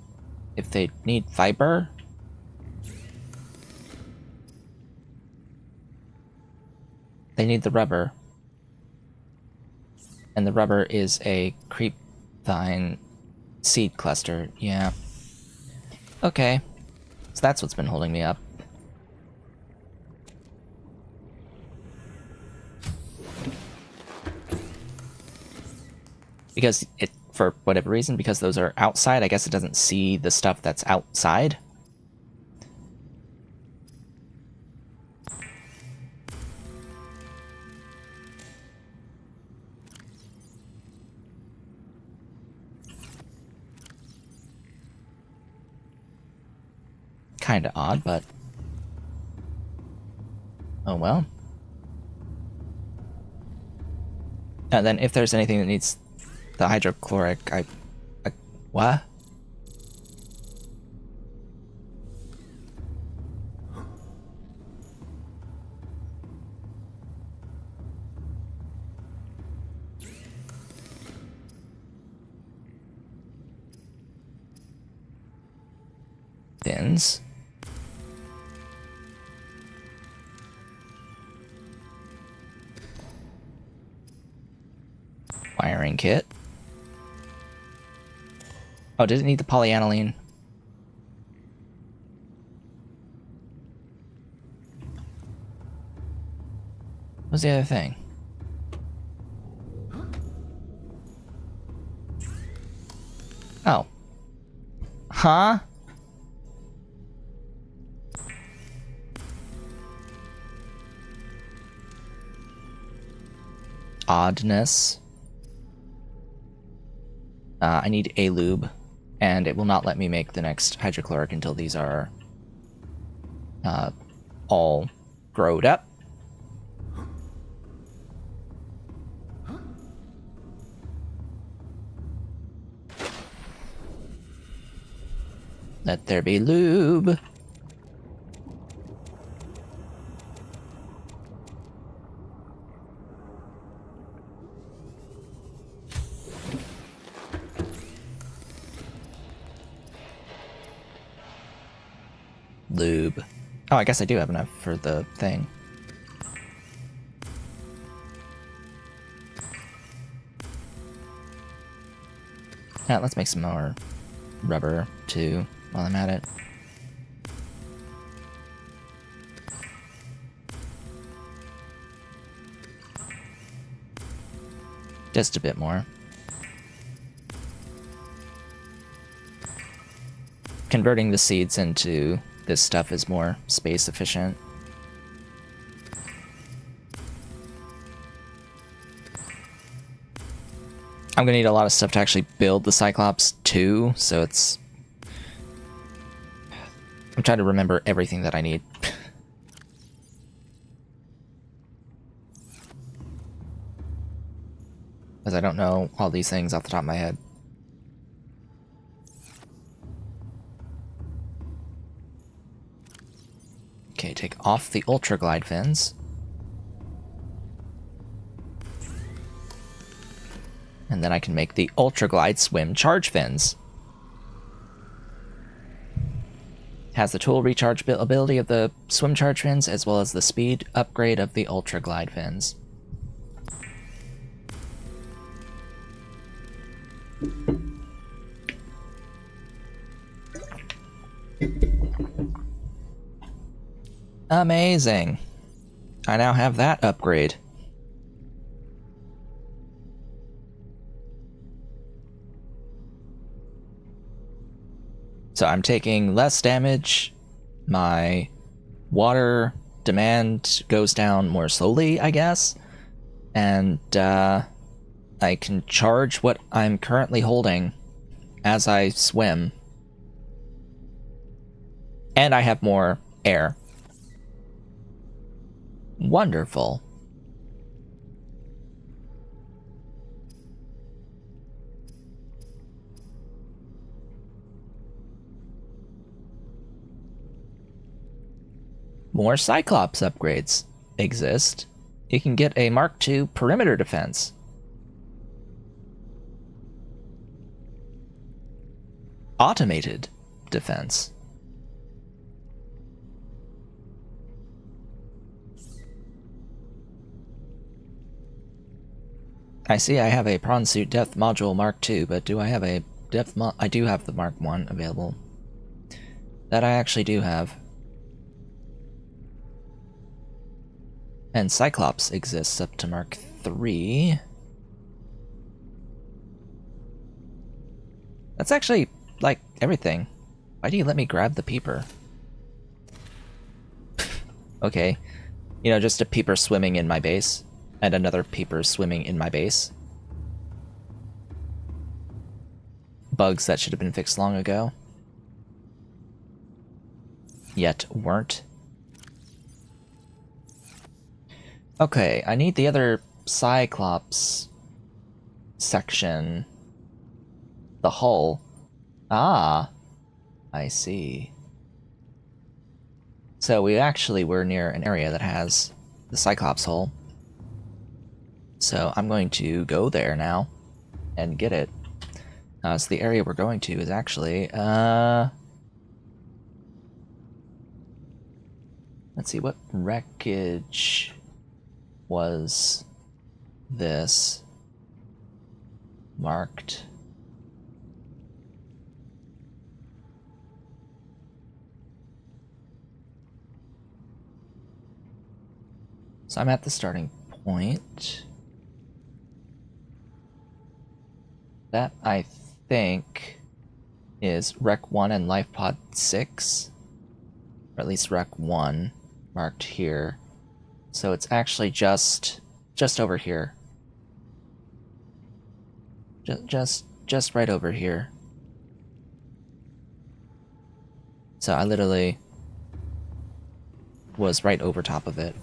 If they need fiber. They need the rubber. And the rubber is a creep vine seed cluster. Yeah. Okay. So that's what's been holding me up. Because it, for whatever reason, because those are outside, I guess it doesn't see the stuff that's outside. Kinda odd, but oh well. And then if there's anything that needs the hydrochloric, I what? Fins. Wiring kit. Oh, did it need the polyaniline? What's the other thing? Oh. Huh? oddness. I need a lube, and it will not let me make the next hydrochloric until these are all growed up. Let there be lube. Lube. Oh, I guess I do have enough for the thing. Yeah, let's make some more rubber too while I'm at it. Just a bit more. Converting the seeds into this stuff is more space efficient. I'm gonna need a lot of stuff to actually build the Cyclops too, so it's... I'm trying to remember everything that I need. Because I don't know all these things off the top of my head. Okay, take off the Ultra Glide fins. And then I can make the Ultra Glide Swim Charge Fins. Has the tool recharge ability of the Swim Charge Fins, as well as the speed upgrade of the Ultra Glide Fins. Amazing. I now have that upgrade. So I'm taking less damage, my water demand goes down more slowly, I guess, and I can charge what I'm currently holding as I swim. And I have more air. Wonderful. More Cyclops upgrades exist. You can get a Mark II perimeter defense. Automated defense. I see I have a Prawn Suit Depth Module Mark II, but do I have a Depth Mod? I do have the Mark I available. That I actually do have. And Cyclops exists up to Mark III. That's actually, like, everything. Why do you let me grab the peeper? Okay. You know, just a peeper swimming in my base. And another peeper swimming in my base. Bugs that should have been fixed long ago. Yet weren't. Okay, I need the other Cyclops section. The hull. Ah, I see. So we actually were near an area that has the Cyclops hull. So I'm going to go there now and get it. So the area we're going to is actually, let's see, what wreckage was this marked? So I'm at the starting point. That, I think, is Rec 1 and Life Pod 6. Or at least Rec 1 marked here. So it's actually just over here. Just right over here. So I literally was right over top of it.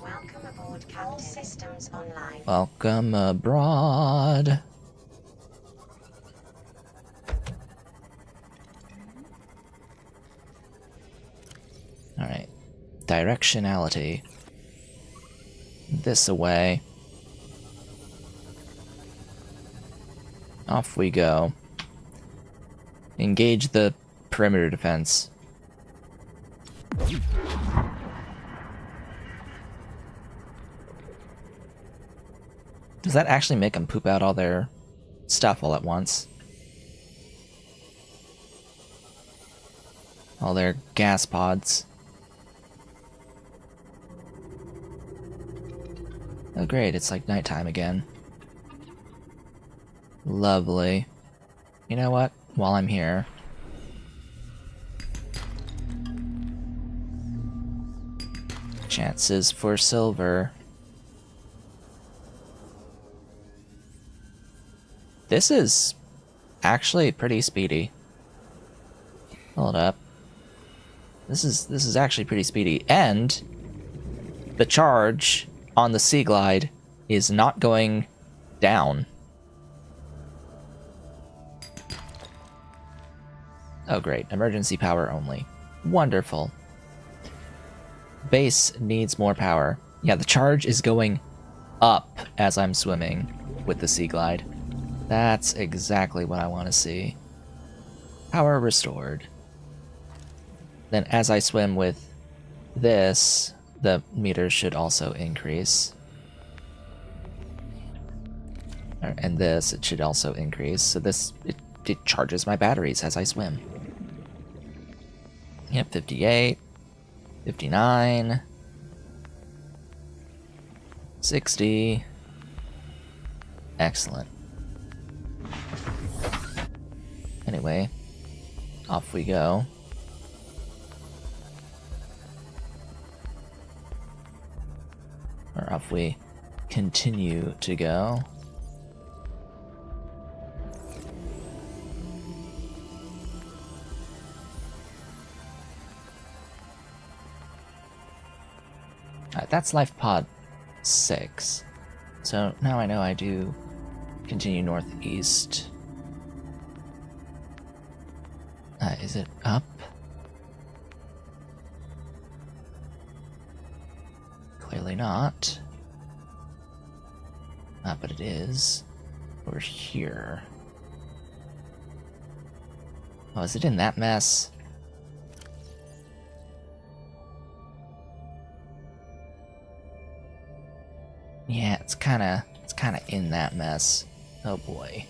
Welcome aboard, Captain. Systems online. Welcome abroad. Alright. Directionality. This away. Off we go. Engage the perimeter defense. Does that actually make them poop out all their stuff all at once? All their gas pods. Oh great, it's like nighttime again. Lovely. You know what? While I'm here... chances for silver. This is actually pretty speedy. Hold up. This is actually pretty speedy, and the charge on the Sea Glide is not going down. Oh great, emergency power only. Wonderful. Base needs more power. Yeah, the charge is going up as I'm swimming with the Sea Glide. That's exactly what I want to see. Power restored. Then as I swim with this, the meters should also increase. And this, it should also increase. So this, it charges my batteries as I swim. Yep, 58, 59, 60. Excellent. Anyway, off we go. Or off we continue to go. That's life pod 6. So now I know I do continue northeast. Is it up? Clearly not. But it is. We're here. Oh, is it in that mess? Yeah, it's kinda in that mess. Oh boy.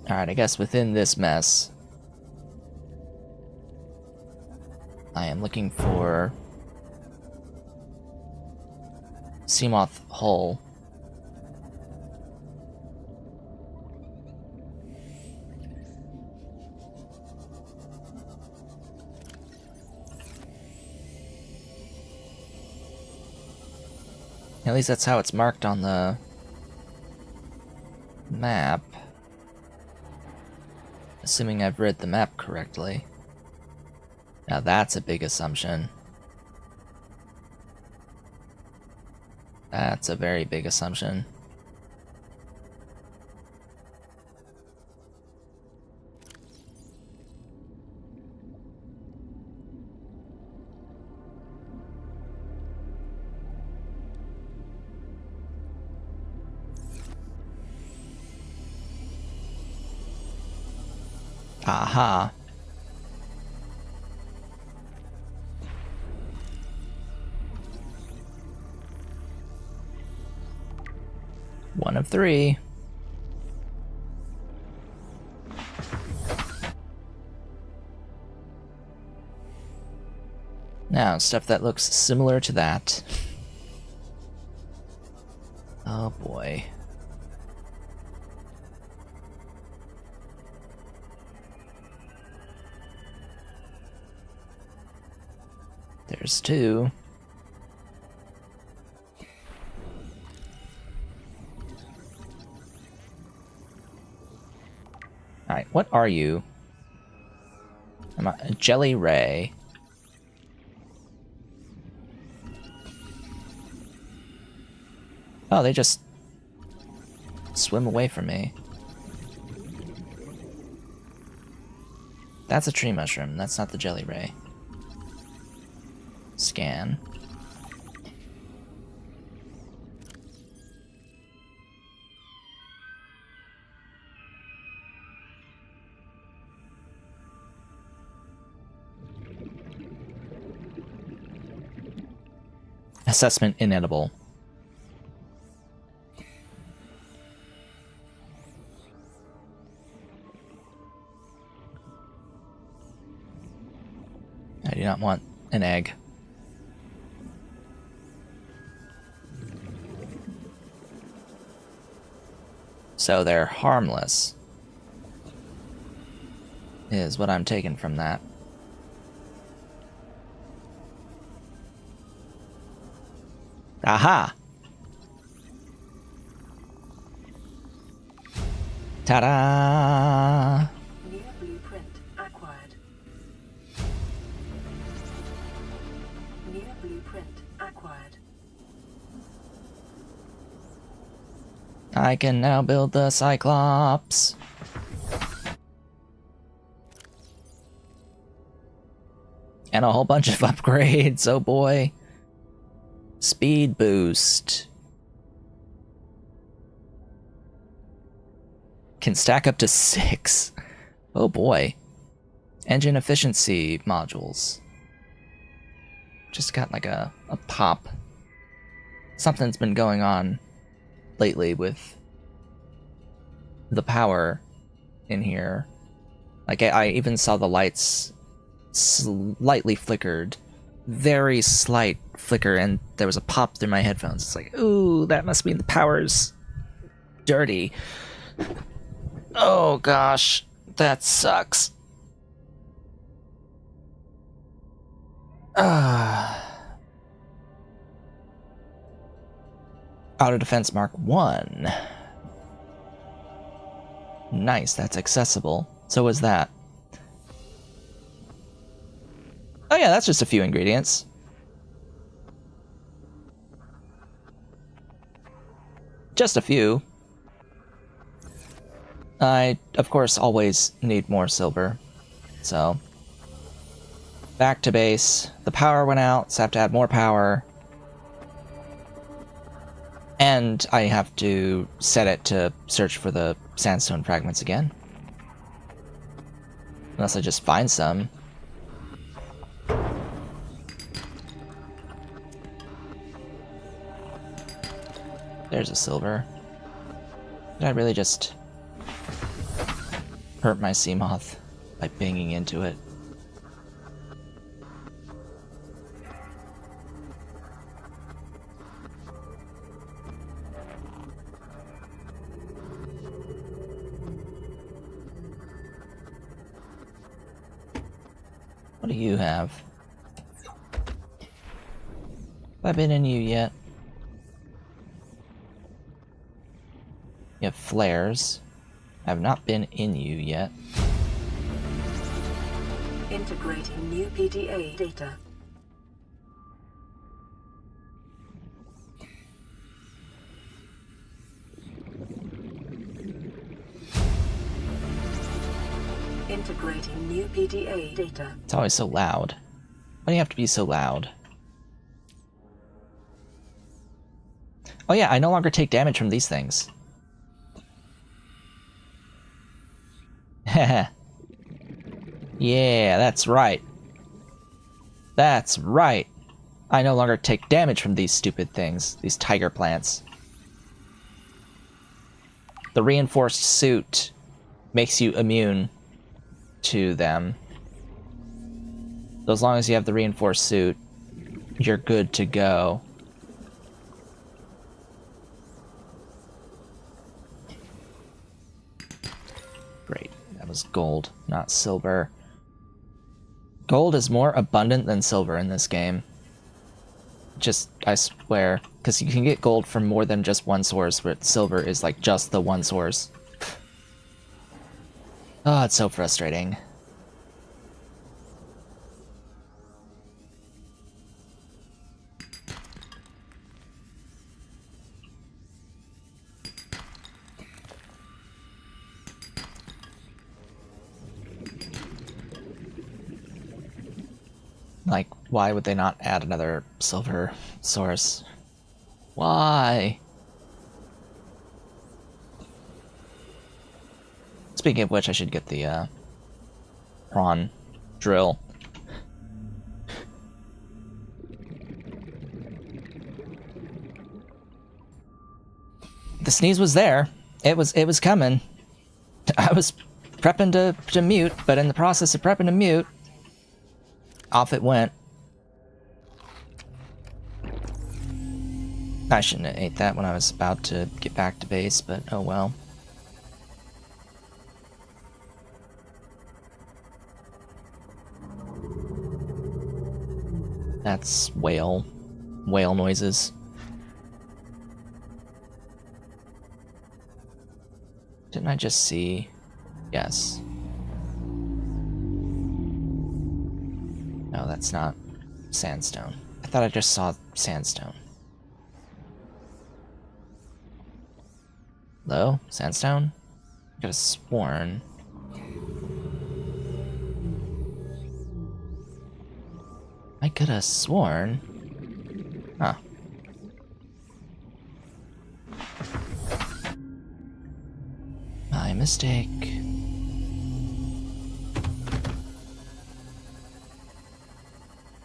Alright, I guess within this mess, I am looking for Seamoth Hull. At least that's how it's marked on the map. Assuming I've read the map correctly. Now that's a big assumption. That's a very big assumption. Aha. One of 3. Now, stuff that looks similar to that. Oh boy. There's two. Alright, what are you? I'm a jelly ray. Oh, they just swim away from me. That's a tree mushroom. That's not the jelly ray. Scan. Assessment inedible. I do not want an egg. So they're harmless, is what I'm taking from that. Aha! Ta-da! New blueprint acquired. New blueprint acquired. I can now build the Cyclops. And a whole bunch of upgrades, oh boy. Speed boost. Can stack up to 6. Oh boy. Engine efficiency modules. Just got like a pop. Something's been going on lately with the power in here. Like I even saw the lights slightly flickered. Very slight flicker, and there was a pop through my headphones. It's like, ooh, that must mean the power's dirty. Oh gosh, that sucks. Auto Defense Mark 1. Nice, that's accessible. So is that. Oh yeah, that's just a few ingredients. Just a few. I, of course, always need more silver. So, back to base. The power went out, so I have to add more power. And I have to set it to search for the sandstone fragments again. Unless I just find some. There's a silver. Did I really just hurt my sea moth by banging into it? What do you have? Have I been in you yet? You have flares. I have not been in you yet. Integrating new PDA data. Integrating new PDA data. It's always so loud. Why do you have to be so loud? Oh yeah, I no longer take damage from these things. Yeah, that's right. That's right. I no longer take damage from these stupid things, these tiger plants. The reinforced suit makes you immune to them. So as long as you have the reinforced suit, you're good to go. Great. That was gold, not silver. Gold is more abundant than silver in this game. Just, I swear. Because you can get gold from more than just one source, but silver is like just the one source. Oh, it's so frustrating. Like, why would they not add another silver source? Why? Speaking of which, I should get the prawn drill. The sneeze was there. It was coming. I was prepping to mute, but in the process of prepping to mute, off it went. I shouldn't have ate that when I was about to get back to base, but oh well. That's whale noises. Didn't I just see? Yes. No, that's not sandstone. I thought I just saw sandstone. Hello? Sandstone? I could have sworn. I could have sworn. Huh. My mistake.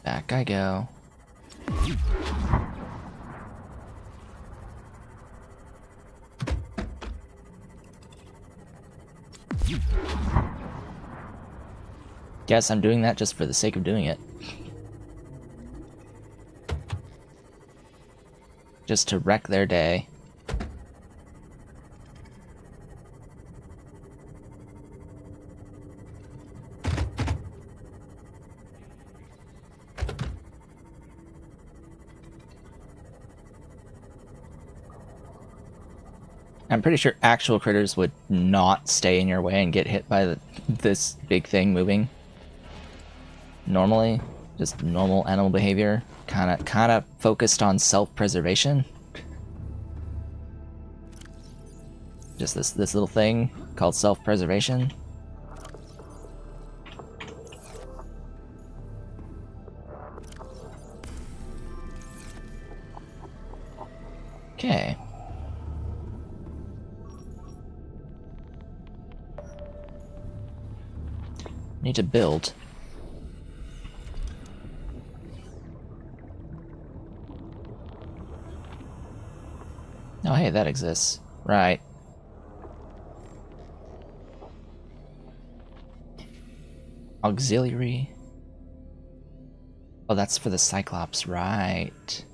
Back I go. Guess I'm doing that just for the sake of doing it. Just to wreck their day. I'm pretty sure actual critters would not stay in your way and get hit by this big thing moving. Normally, just normal animal behavior, kind of focused on self-preservation. Just this little thing called self-preservation. Okay. Need to build. Oh, hey, that exists. Right. Auxiliary. Oh, that's for the Cyclops, right.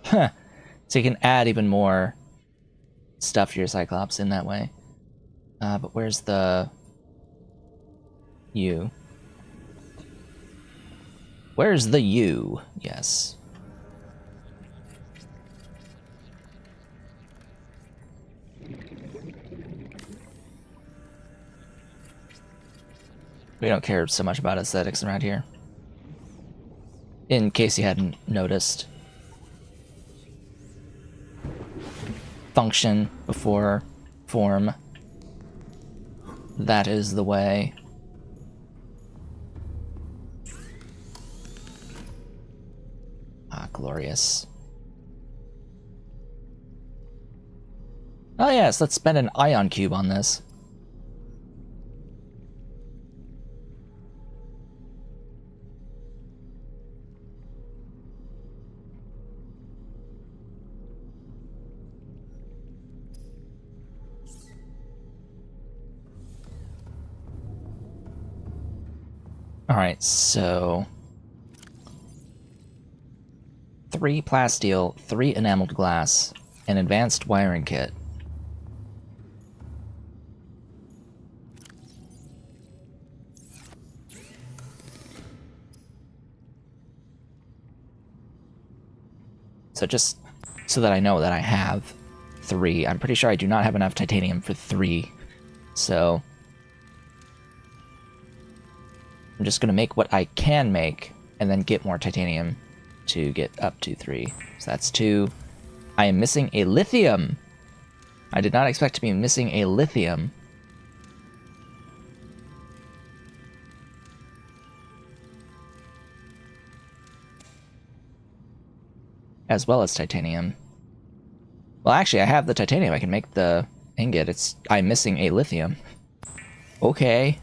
Huh. So you can add even more stuff to your Cyclops in that way. But where's the U? Where's the U? Yes. We don't care so much about aesthetics around here. In case you hadn't noticed. Function before form. That is the way. Ah, glorious. Oh yes, let's spend an ion cube on this. Alright, so 3 plasteel, 3 enameled glass, an advanced wiring kit. So just so that I know that I have 3. I'm pretty sure I do not have enough titanium for 3. So I'm just going to make what I can make and then get more titanium to get up to 3. So that's 2. I am missing a lithium. I did not expect to be missing a lithium. As well as titanium. Well, actually, I have the titanium. I can make the ingot. I'm missing a lithium. Okay.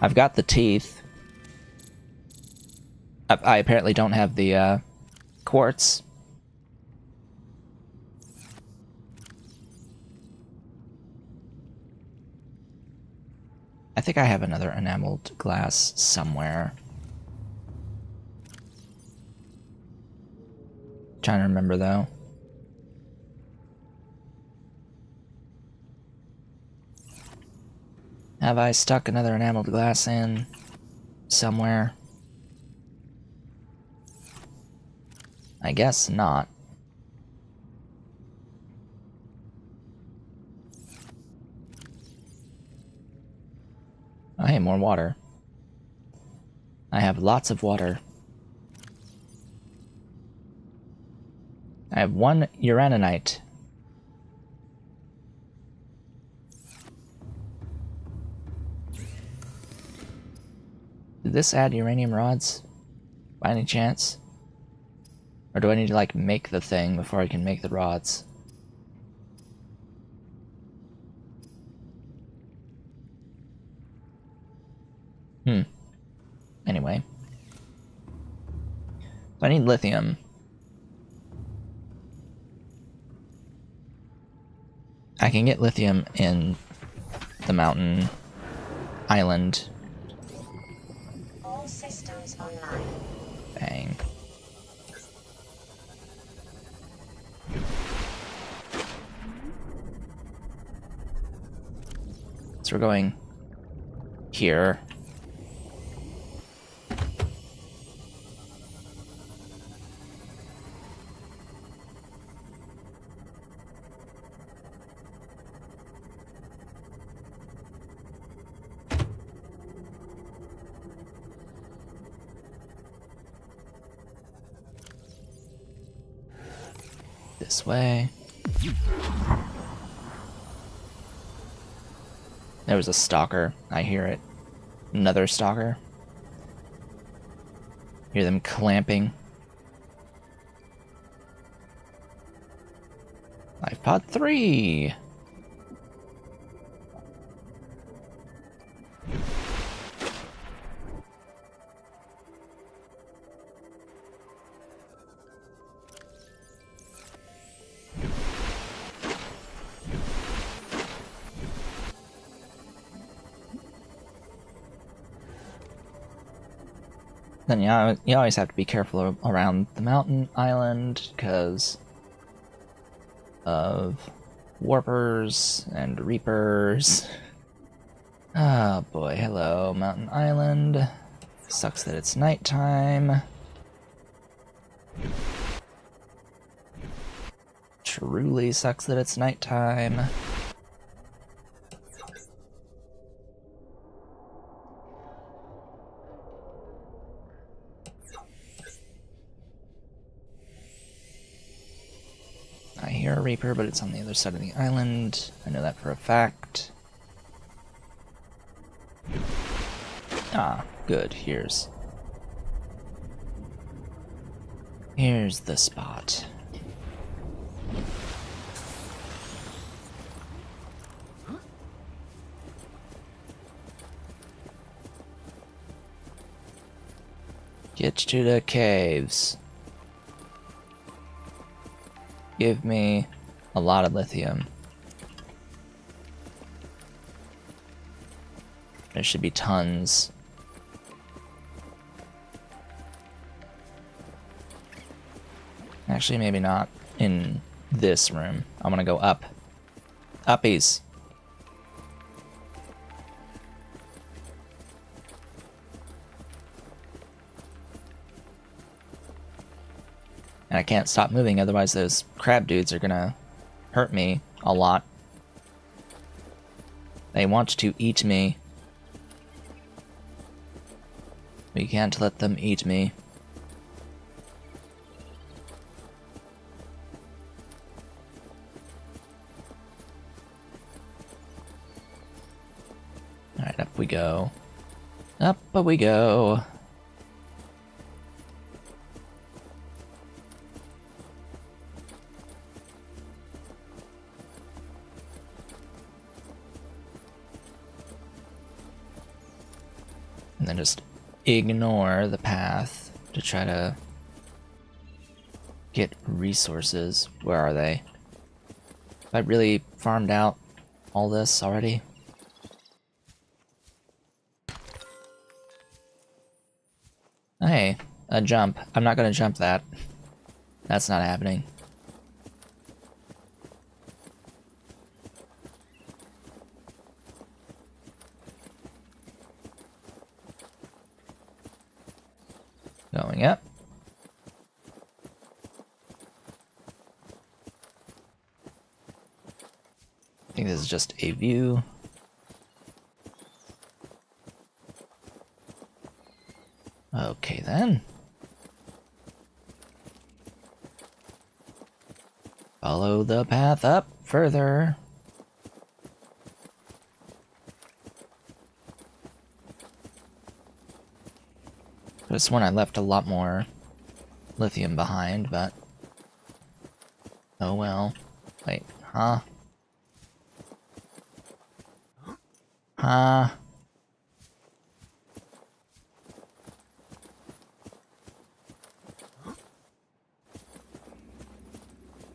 I've got the teeth. I apparently don't have the quartz. I think I have another enameled glass somewhere. Trying to remember though. Have I stuck another enameled glass in somewhere? I guess not. Oh, hey, more water. I have lots of water. I have 1 uraninite. Did this add uranium rods? By any chance? Or do I need to, like, make the thing before I can make the rods? Anyway. So I need lithium. I can get lithium in the mountain island. All systems online. Bang. So we're going here. This way. There was a stalker. I hear it. Another stalker. Hear them clamping. Life pod 3. Then you always have to be careful around the mountain island because of warpers and reapers. Oh boy, hello, mountain island. Sucks that it's nighttime. Truly sucks that it's nighttime. I hear a reaper, but it's on the other side of the island. I know that for a fact. Ah, good. Here's the spot. Get to the caves. Give me a lot of lithium. There should be tons. Actually, maybe not in this room. I'm gonna go up. Uppies. And I can't stop moving, otherwise those crab dudes are gonna hurt me a lot. They want to eat me. We can't let them eat me. Alright, up we go. Up we go. And then just ignore the path to try to get resources. Where are they? Have I really farmed out all this already? Hey, a jump. I'm not gonna jump that. That's not happening. Going up. I think this is just a view. Okay then. Follow the path up further. This one I left a lot more lithium behind, but oh well. Wait, huh? Huh?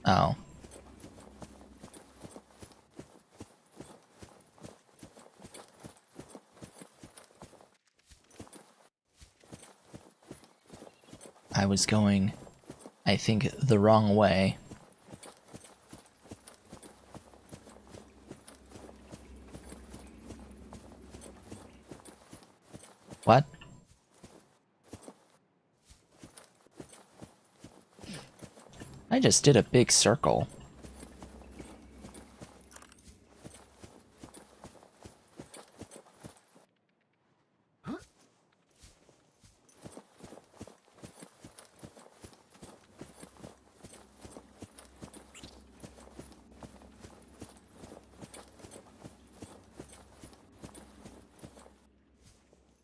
Oh. I was going, I think, the wrong way. What? I just did a big circle.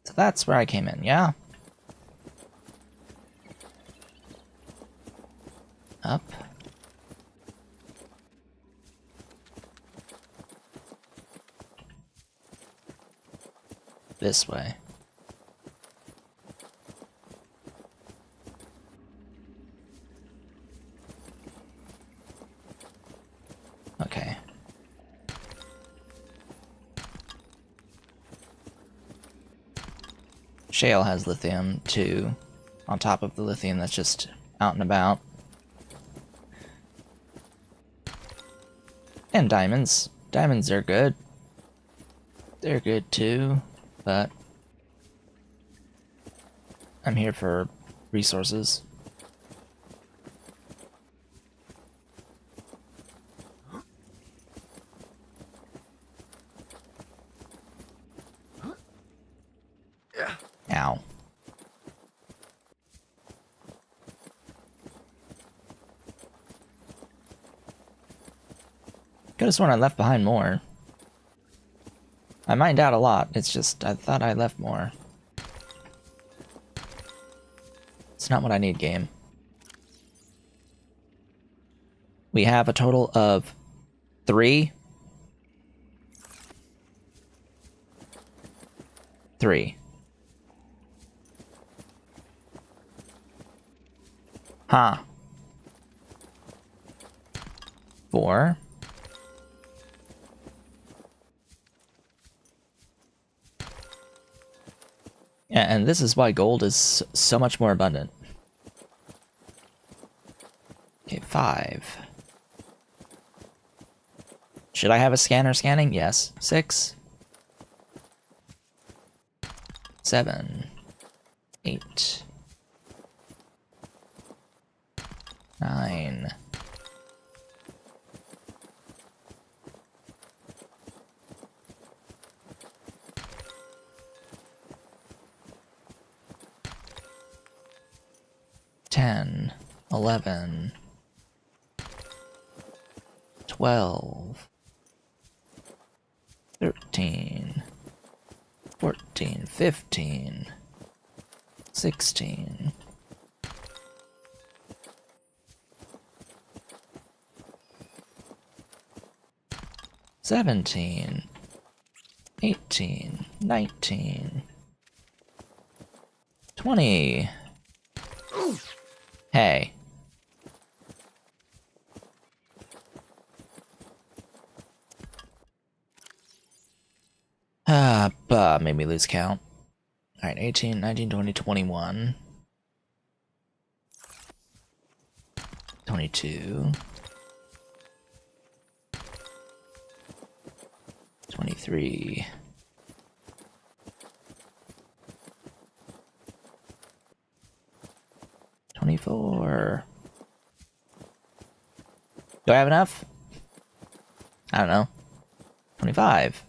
So that's where I came in, yeah? Up. This way. Okay. Shale has lithium too, on top of the lithium that's just out and about. And diamonds. Diamonds are good. They're good too, but I'm here for resources. Ow. Could have sworn I left behind more. I mined out a lot, it's just I thought I left more. It's not what I need, game. We have a total of 3. 3. Huh. 4. Yeah, and this is why gold is so much more abundant. Okay, 5. Should I have a scanner scanning? Yes. 6. 7. 8. 10, 11, 12, 13, 14, 15, 16, 17, 18, 19, 20. Hey. Made me lose count. Alright, 18, 19, 20, 21. 22. 23. 24. Do I have enough? I don't know. 25.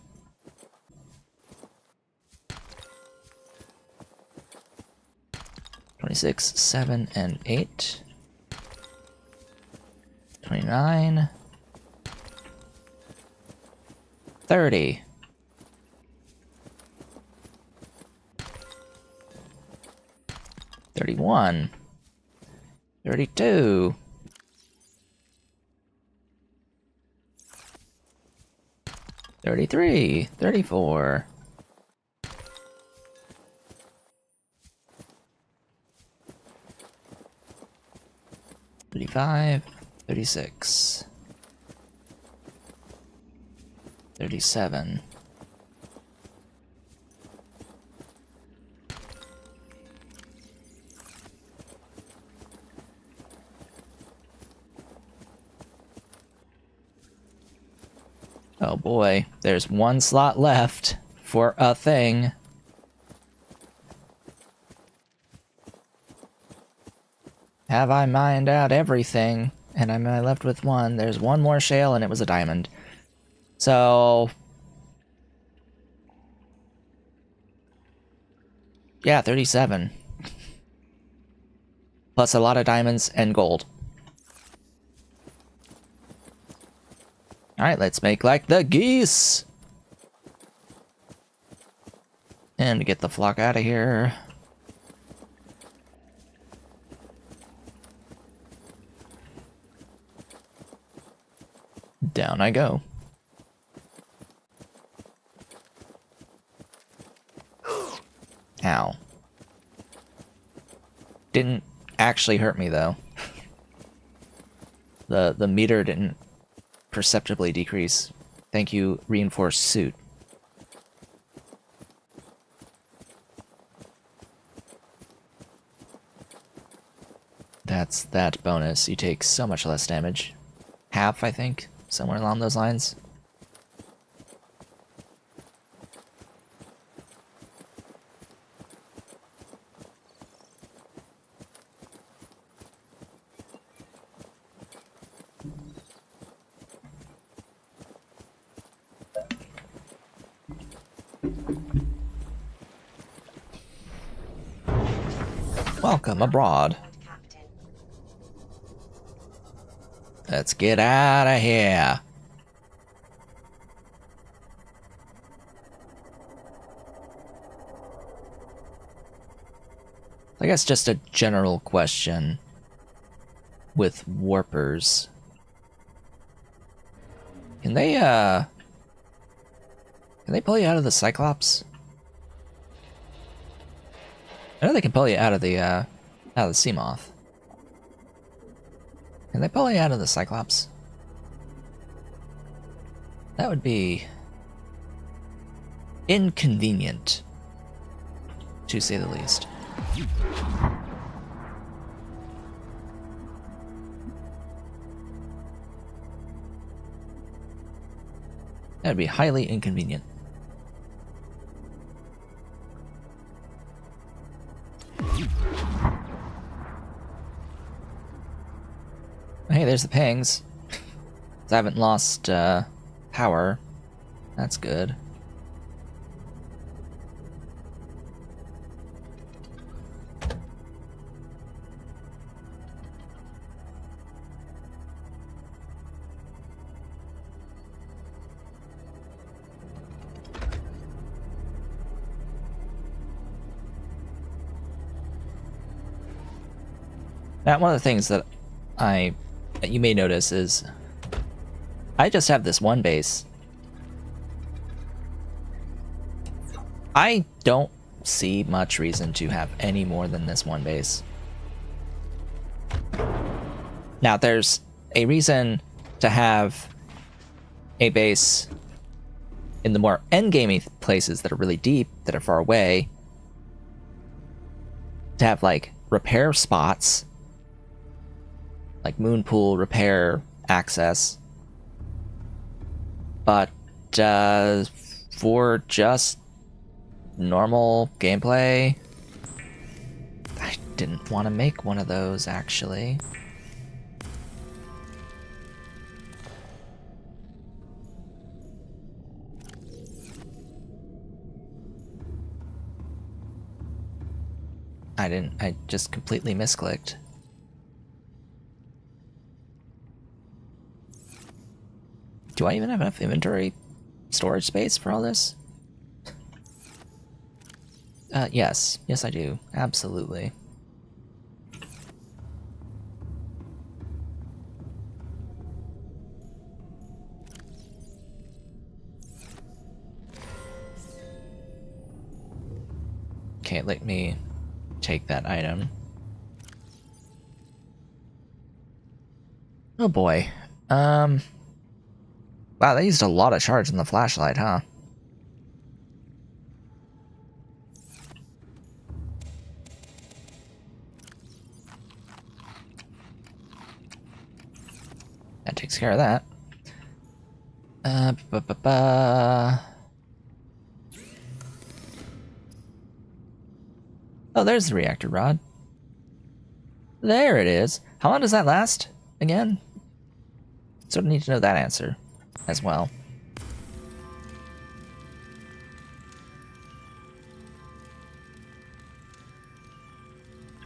26, 7, and 8. 29. 30. 31. 32. 33. 34. 35. 36. 37. 'Oh boy, there's one slot left for a thing. Have I mined out everything? And am I left with one? There's one more shale and it was a diamond. So... yeah, 37. Plus a lot of diamonds and gold. Alright, let's make like the geese! And get the flock out of here. Down I go. Ow. Didn't actually hurt me though. The meter didn't perceptibly decrease. Thank you, reinforced suit. That's that bonus. You take so much less damage. Half, I think. Somewhere along those lines. Welcome abroad. Captain. Let's get out of here. I guess just a general question with warpers. Can they pull you out of the Cyclops? I know they can pull you out of the Seamoth. Can they pull you out of the Cyclops? That would be inconvenient, to say the least. That would be highly inconvenient. Hey, there's the pings. I haven't lost power. That's good. Now, one of the things that you may notice is I just have this one base. I don't see much reason to have any more than this one base. Now, there's a reason to have a base in the more endgamey places that are really deep, that are far away, to have like repair spots, like moon pool repair access. But for just normal gameplay, I didn't want to make one of those, actually. I just completely misclicked. Do I even have enough inventory storage space for all this? Yes. Yes, I do. Absolutely. Okay, let me take that item. Oh boy. Wow, they used a lot of charge in the flashlight, huh? That takes care of that. Oh, there's the reactor rod. There it is. How long does that last again? Sort of need to know that answer as well.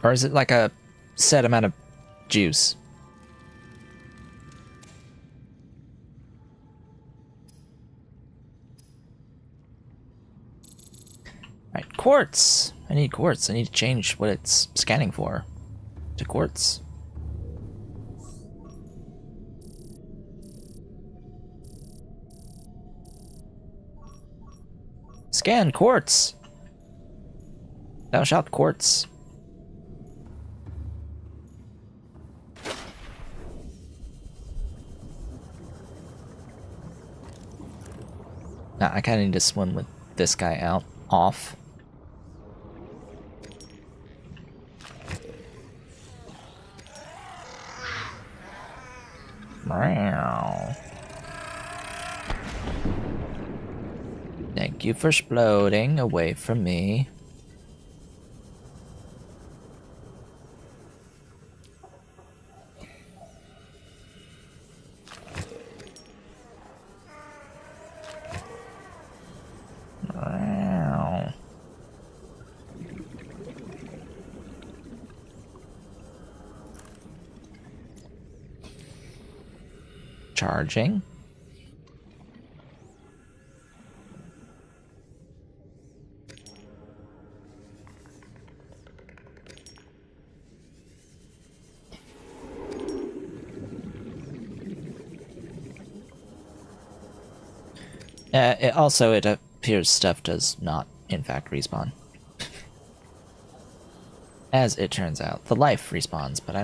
Or is it like a set amount of juice? Right, quartz. I need quartz. I need to change what it's scanning for to quartz. Scan quartz. Thou shalt quartz. Nah, I kind of need to swim with this guy off. Thank you for exploding away from me. Charging. It appears stuff does not, in fact, respawn. As it turns out, the life respawns, but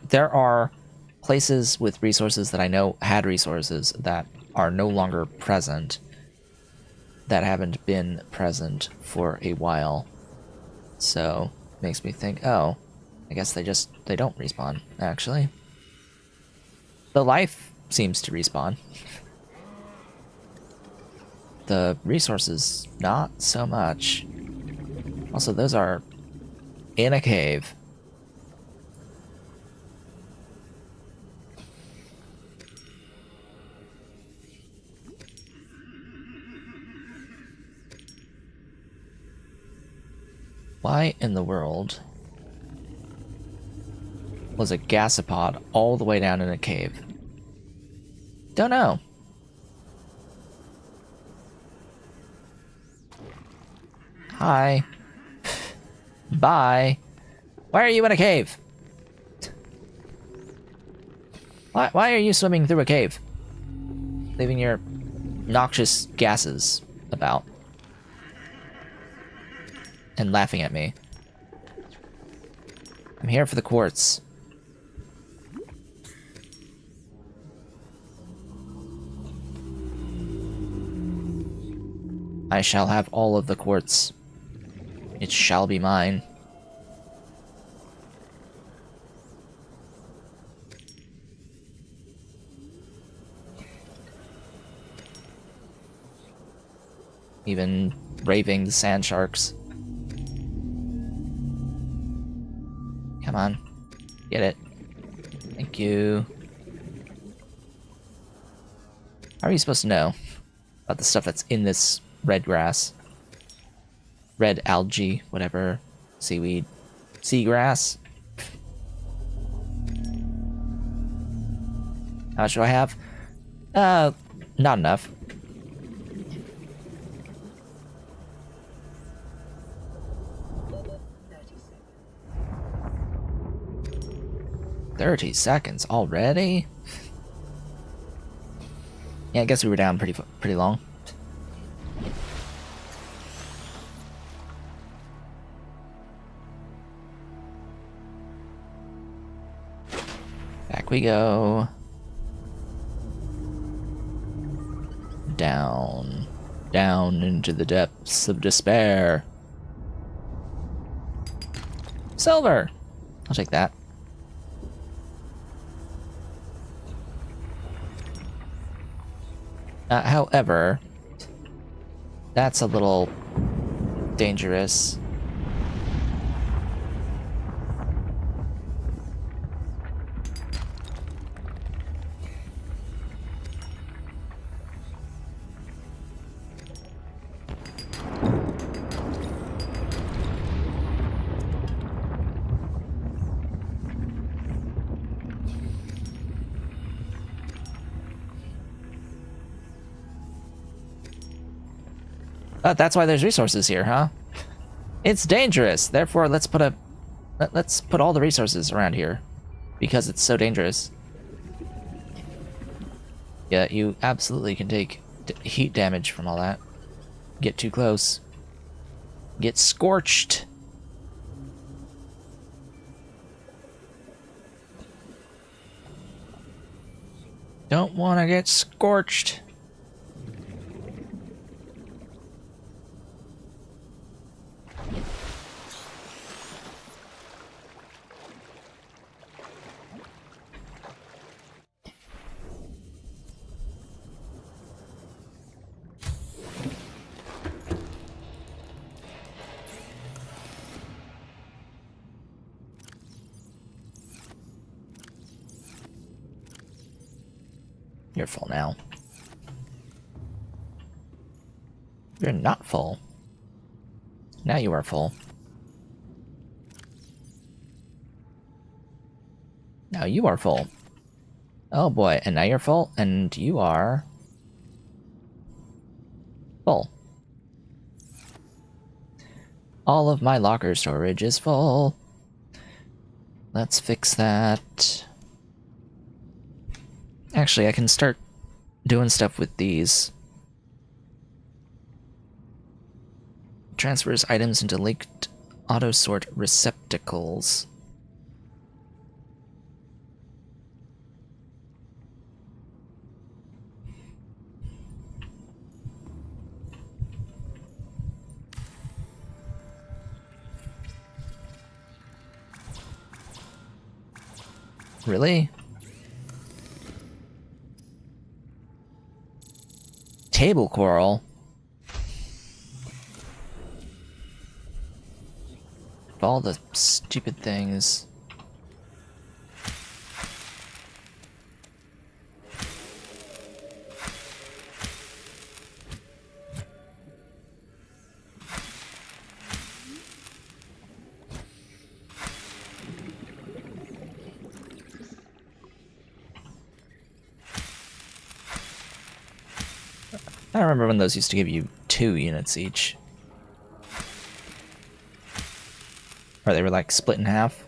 there are places with resources that I know had resources that are no longer present, that haven't been present for a while. So, makes me think, oh, I guess they don't respawn, actually. The life seems to respawn. The resources, not so much. Also, those are in a cave. Why in the world was a gasopod all the way down in a cave? Don't know. Hi. Bye. Why are you in a cave? Why are you swimming through a cave? Leaving your noxious gases about. And laughing at me. I'm here for the quartz. I shall have all of the quartz. It shall be mine. Even braving the sand sharks. Come on. Get it. Thank you. How are you supposed to know about the stuff that's in this red grass? Red algae, whatever. Seaweed. Seagrass. How much do I have? Not enough. "30 seconds already?" Yeah, I guess we were down pretty long. Back we go. Down. Down into the depths of despair. Silver! I'll take that. However, that's a little dangerous. That's why there's resources here, huh? It's dangerous. Therefore, let's put all the resources around here because it's so dangerous. Yeah, you absolutely can take heat damage from all that. Get too close. Get scorched. Don't want to get scorched. You're full now. You're not full. Now you are full. Now you are full. Oh boy, and now you're full, and you are full. All of my locker storage is full. Let's fix that. Actually, I can start doing stuff with these. Transfers items into linked auto-sort receptacles. Really? Table coral? All the stupid things. I remember when those used to give you 2 units each. Or they were like split in half.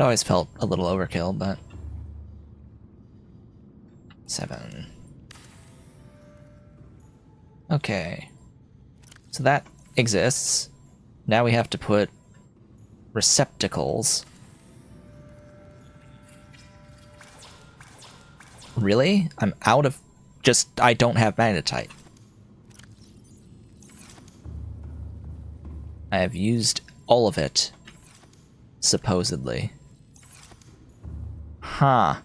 always felt a little overkill, but 7. Okay. So that exists. Now we have to put receptacles. Really? I'm out of... I don't have magnetite. I have used all of it, supposedly. Huh.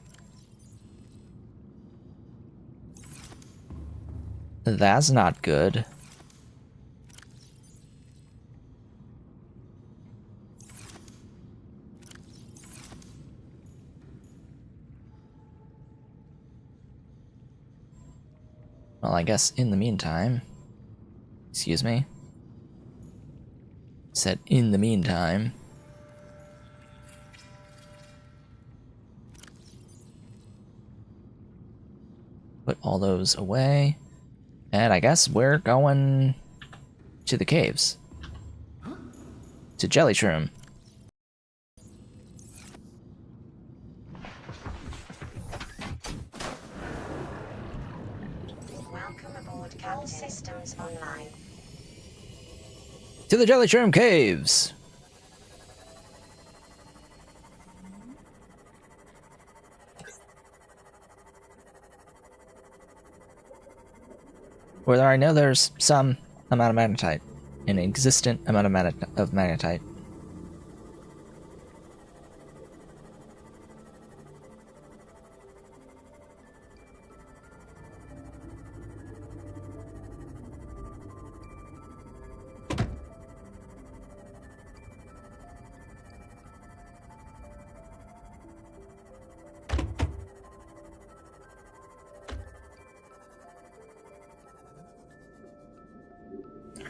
That's not good. Well, I guess in the meantime... Excuse me? Said in the meantime... Put all those away. And I guess we're going to the caves. To Jelly Shroom. Welcome aboard, Captain. All systems online. To the Jelly Shroom Caves! Where I know there's some amount of magnetite. An existent amount of magnetite.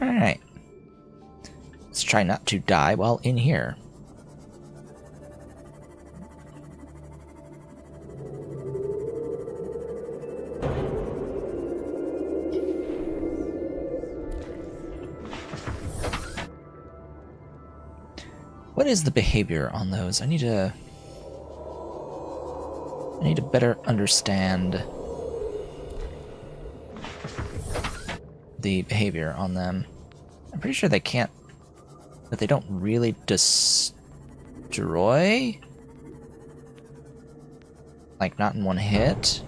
Alright. Let's try not to die while in here. What is the behavior on those? I need to better understand the behavior on them. I'm pretty sure they can't, that they don't really destroy? Like, not in one hit?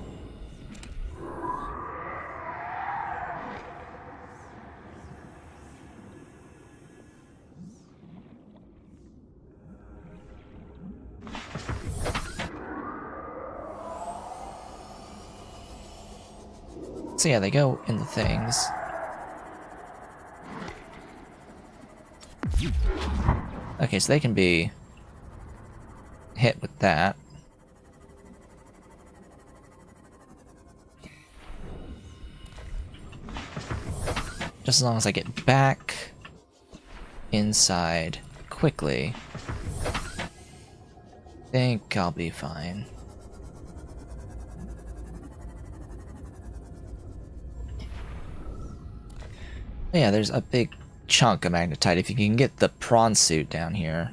So yeah, they go in the things. Okay, so they can be hit with that. Just as long as I get back inside quickly, I think I'll be fine. Yeah, there's a big chunk of magnetite. If you can get the prawn suit down here.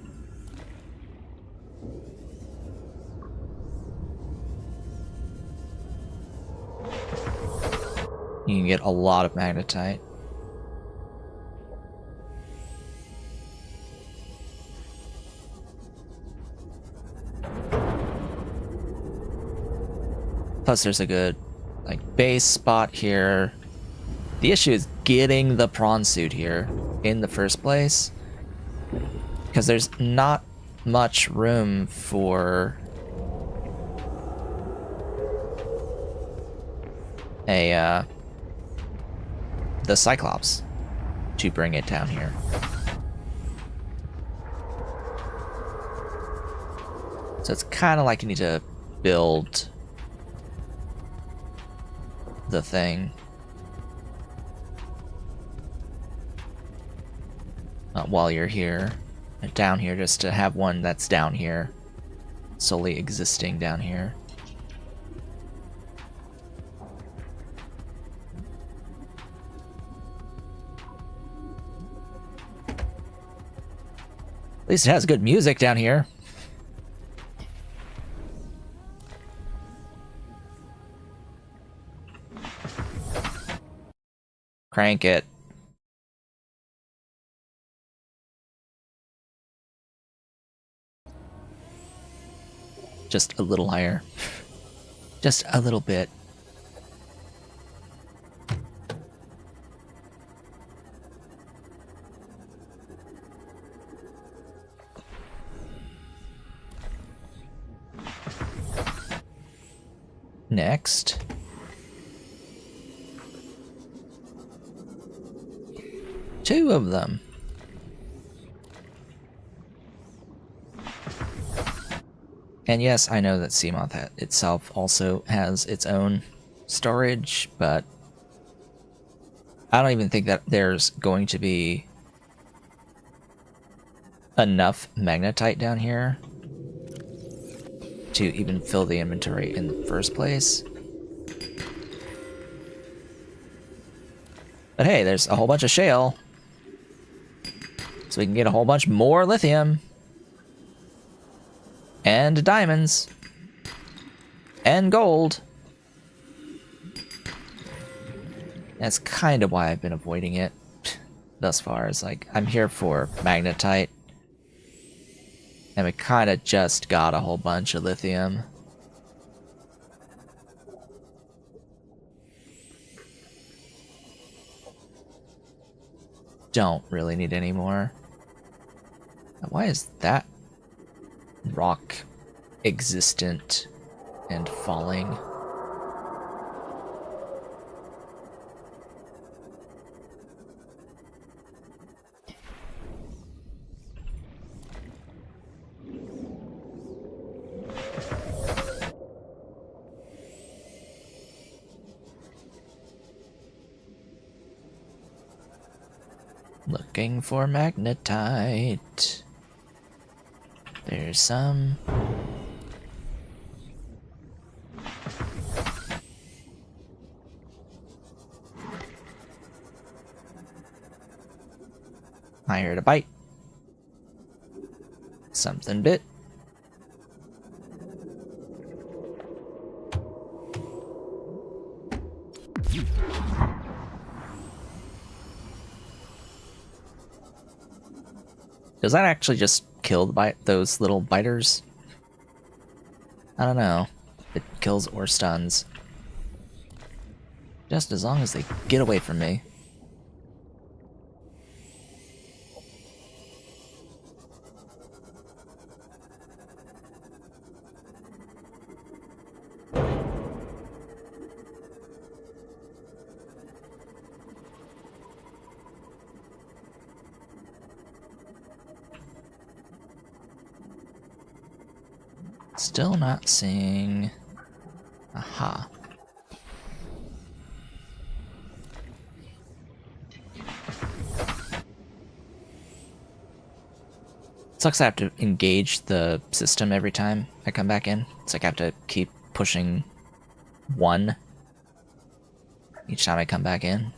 You can get a lot of magnetite. Plus there's a good, like, base spot here. The issue is getting the prawn suit here in the first place, because there's not much room for the Cyclops to bring it down here. So it's kind of like you need to build the thing. While you're here, down here, just to have one that's down here, solely existing down here. At least it has good music down here. Crank it. Just a little higher. Just a little bit. Next. Two of them. And yes, I know that Seamoth itself also has its own storage, but I don't even think that there's going to be enough magnetite down here to even fill the inventory in the first place. But hey, there's a whole bunch of shale, so we can get a whole bunch more lithium and diamonds and gold. That's kind of why I've been avoiding it thus far. Is like, I'm here for magnetite, and we kind of just got a whole bunch of lithium. Don't really need any more. Why is that rock existent and falling? Looking for magnetite. There's some. I heard a bite. Something bit. Does that actually just kill those little biters? I don't know. It kills or stuns. Just as long as they get away from me. Still not seeing. Aha. Sucks I have to engage the system every time I come back in. It's like I have to keep pushing 1 each time I come back in.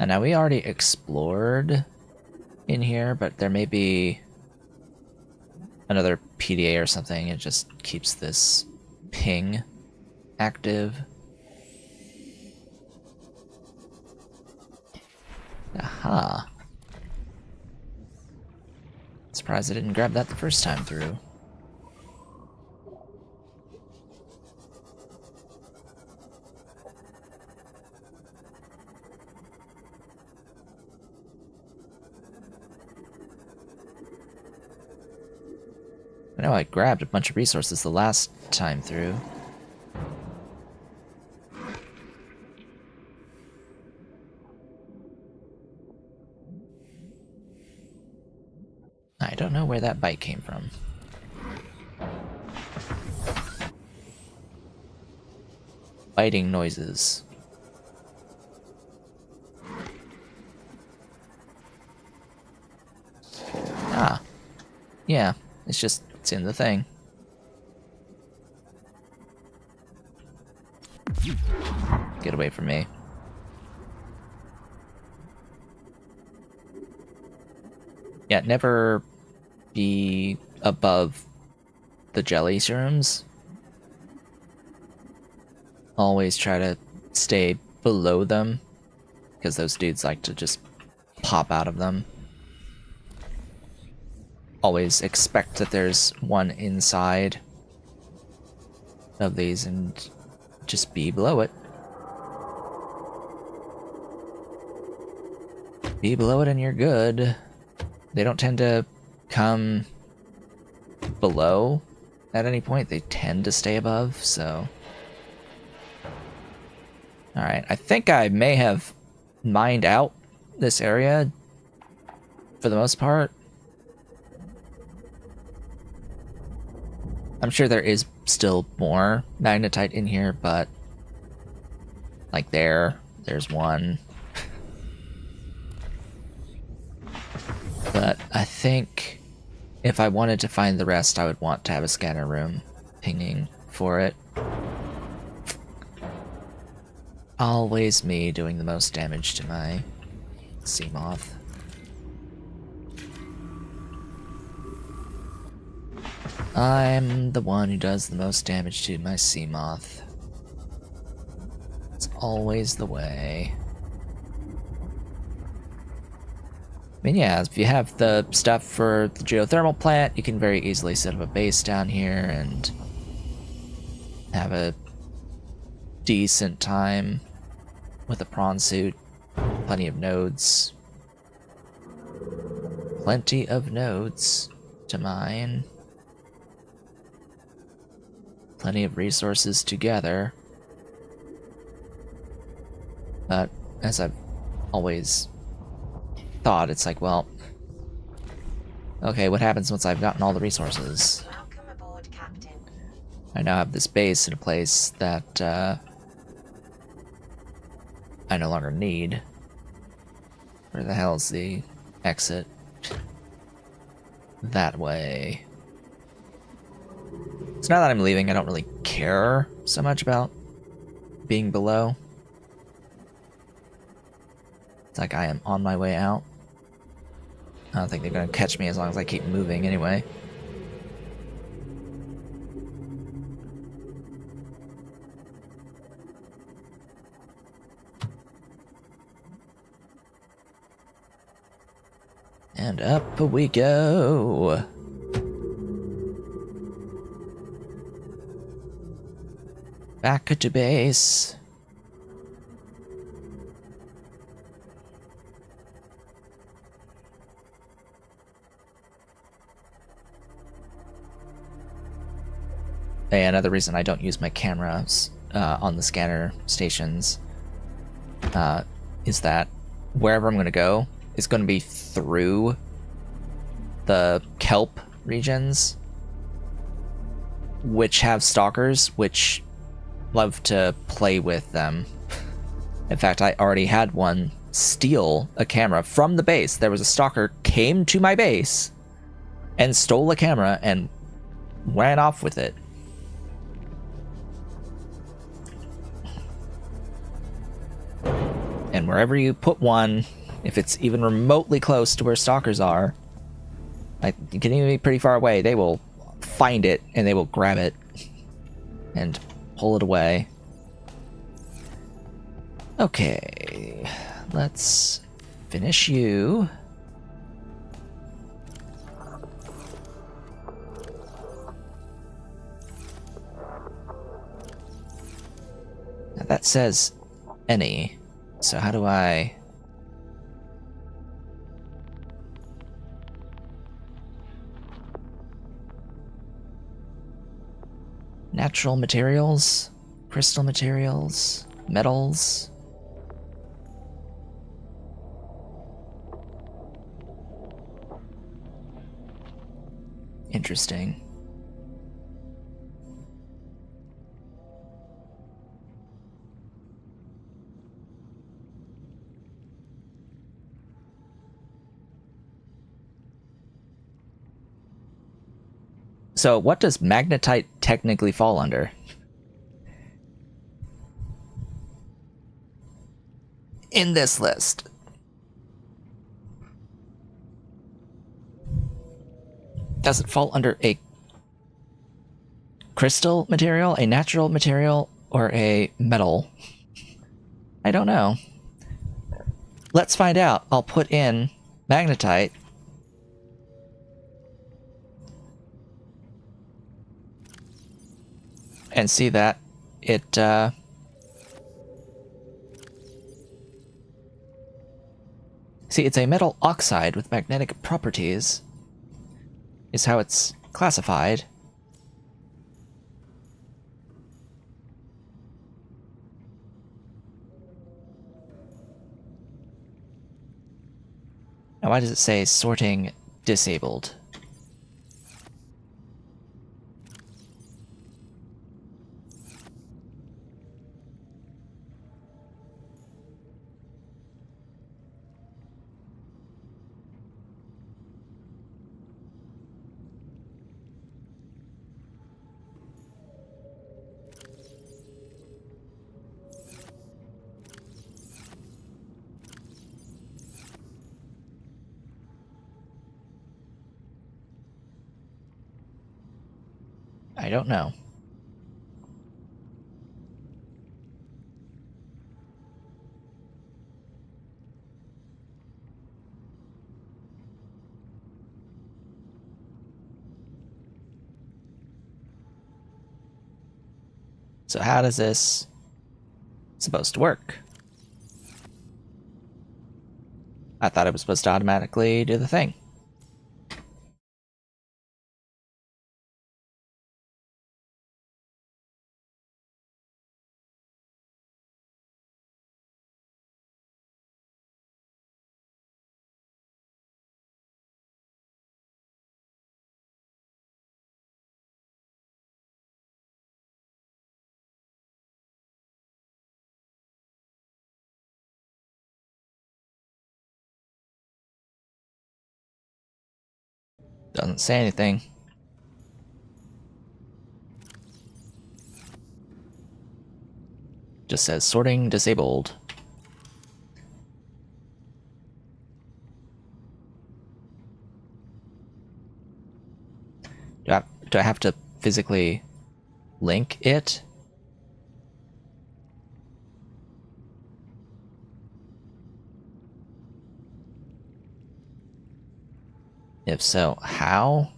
And now we already explored in here, but there may be another PDA or something. It just keeps this ping active. Aha. Surprised I didn't grab that the first time through. I know I grabbed a bunch of resources the last time through. I don't know where that bite came from. Biting noises. Ah. Yeah, it's just, it's in the thing. Get away from me. Yeah, never be above the jelly shrooms. Always try to stay below them, because those dudes like to just pop out of them. Always expect that there's one inside of these and just be below it. Be below it and you're good. They don't tend to come below at any point. They tend to stay above, so... Alright, I think I may have mined out this area for the most part. I'm sure there is still more magnetite in here, but like there's one. But I think if I wanted to find the rest, I would want to have a scanner room pinging for it. Always me doing the most damage to my sea moth. I'm the one who does the most damage to my sea moth. It's always the way. I mean, yeah, if you have the stuff for the geothermal plant, you can very easily set up a base down here and have a decent time with a prawn suit. Plenty of nodes. Plenty of nodes to mine. Plenty of resources to gather. But as I've always thought, it's like, well, okay, what happens once I've gotten all the resources? Welcome aboard, Captain. I now have this base in a place that I no longer need. Where the hell's the exit? That way. So now that I'm leaving, I don't really care so much about being below. It's like I am on my way out. I don't think they're gonna catch me as long as I keep moving anyway. And up we go. Back to base. Hey, another reason I don't use my cameras on the scanner stations is that wherever I'm going to go is going to be through the kelp regions, which have stalkers, which love to play with them. In fact, I already had one steal a camera from the base. There was a stalker came to my base and stole a camera and ran off with it. And wherever you put one, if it's even remotely close to where stalkers are, like, you can even be pretty far away, they will find it and they will grab it and pull it away. Okay, let's finish you. Now that says any, so how do I... Natural materials, crystal materials, metals. Interesting. So what does magnetite technically fall under? In this list. Does it fall under a crystal material, a natural material, or a metal? I don't know. Let's find out. I'll put in magnetite. And see that it, see, it's a metal oxide with magnetic properties, is how it's classified. Now, why does it say sorting disabled? I don't know. So how does this supposed to work? I thought it was supposed to automatically do the thing. Doesn't say anything. Just says sorting disabled. Do I have to physically link it? If so, how?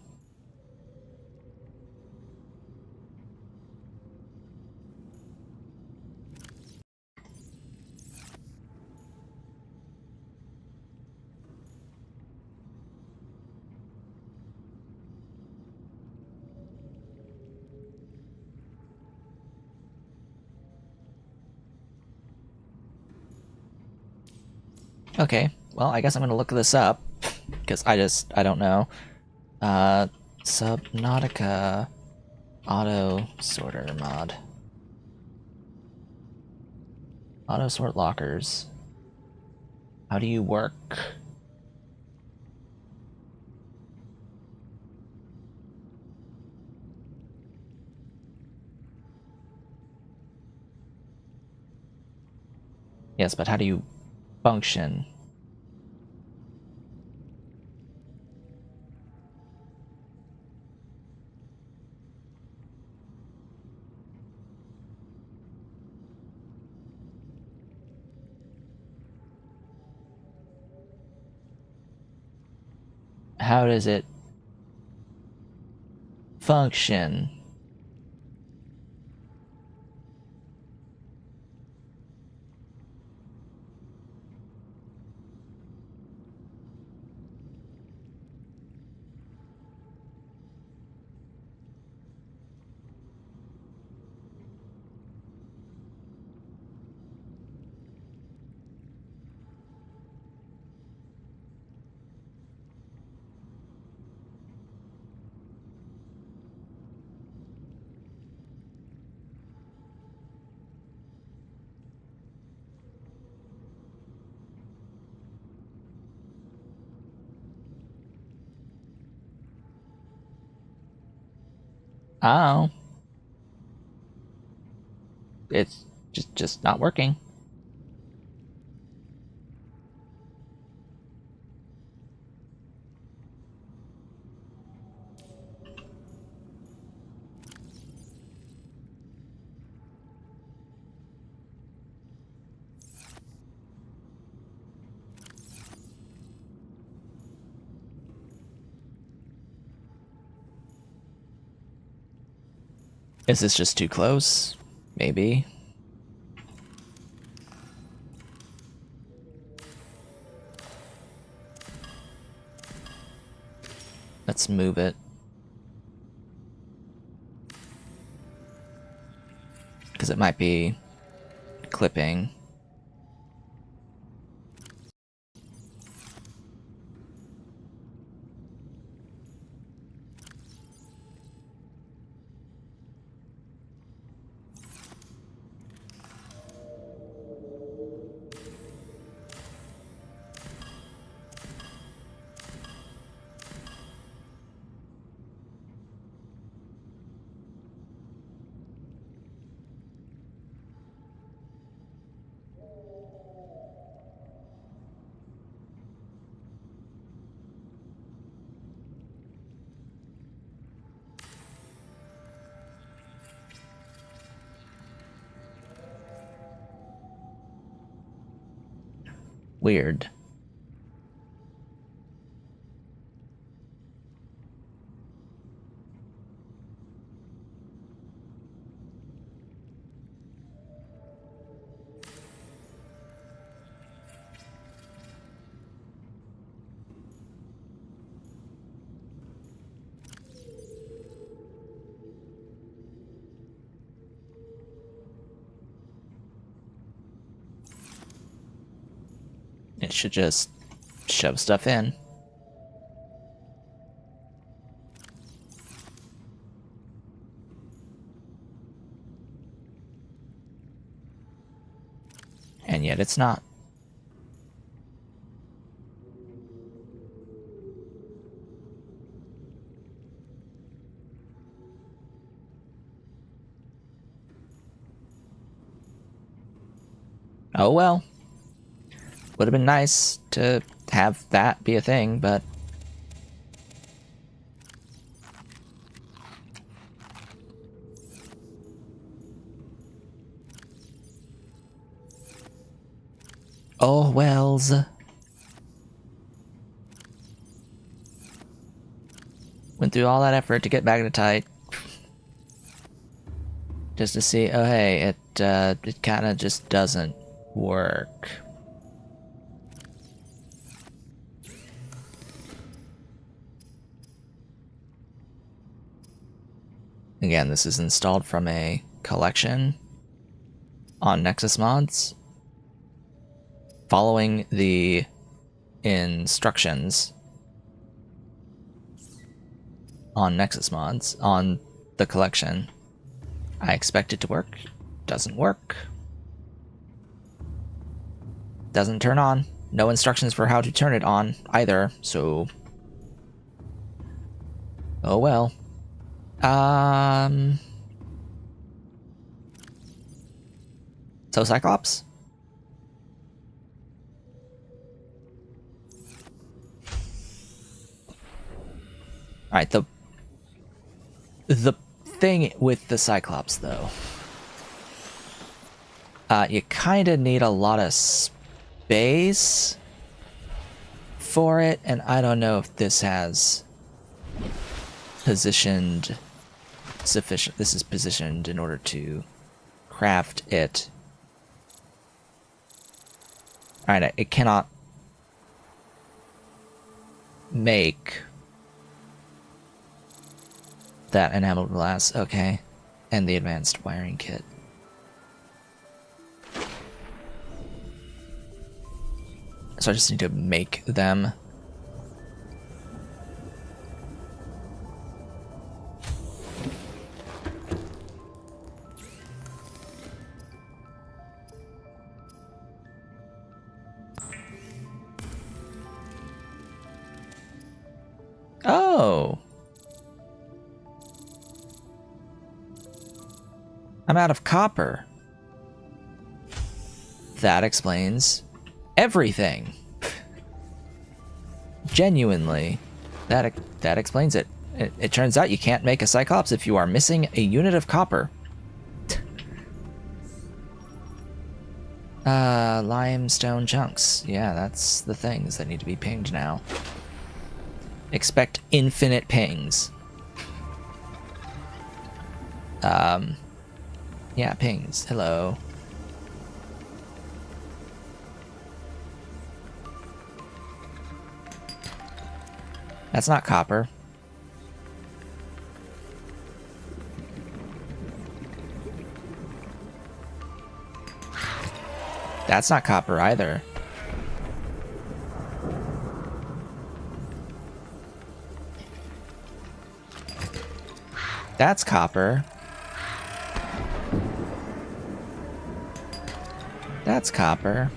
Okay, well, I guess I'm gonna look this up, because I don't know. Subnautica auto sorter mod. Auto sort lockers. How do you work? Yes, but how do you function? How does it function? Oh. It's just not working. Is this just too close? Maybe. Let's move it. Because it might be clipping. Weird. It should just shove stuff in. And yet it's not. Oh well. Would have been nice to have that be a thing, but oh wells. Went through all that effort to get magnetite. Just to see, oh hey, it kinda just doesn't work. Again, this is installed from a collection on Nexus mods, following the instructions on Nexus mods on the collection. I expect it to work. Doesn't work. Doesn't turn on. No instructions for how to turn it on either, so oh well. So Cyclops? Alright, the thing with the Cyclops, though, you kinda need a lot of space for it, and I don't know if this has positioned sufficient. This is positioned in order to craft it. Alright, it cannot make that enameled glass. Okay. And the advanced wiring kit. So I just need to make them. Oh. I'm out of copper. That explains everything. Genuinely. That explains it. It turns out you can't make a Cyclops if you are missing a unit of copper. Limestone chunks. Yeah, that's the things that need to be pinged now. Expect infinite pings. Yeah, pings. Hello. That's not copper. That's not copper either. That's copper. That's copper.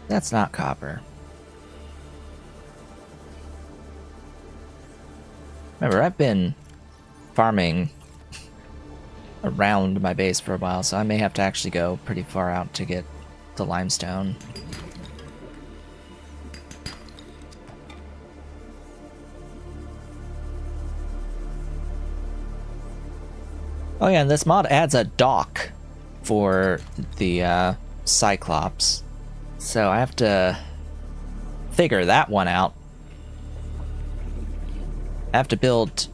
That's not copper. Remember, I've been farming around my base for a while, so I may have to actually go pretty far out to get the limestone. Oh yeah, and this mod adds a dock for the Cyclops. So I have to figure that one out. I have to build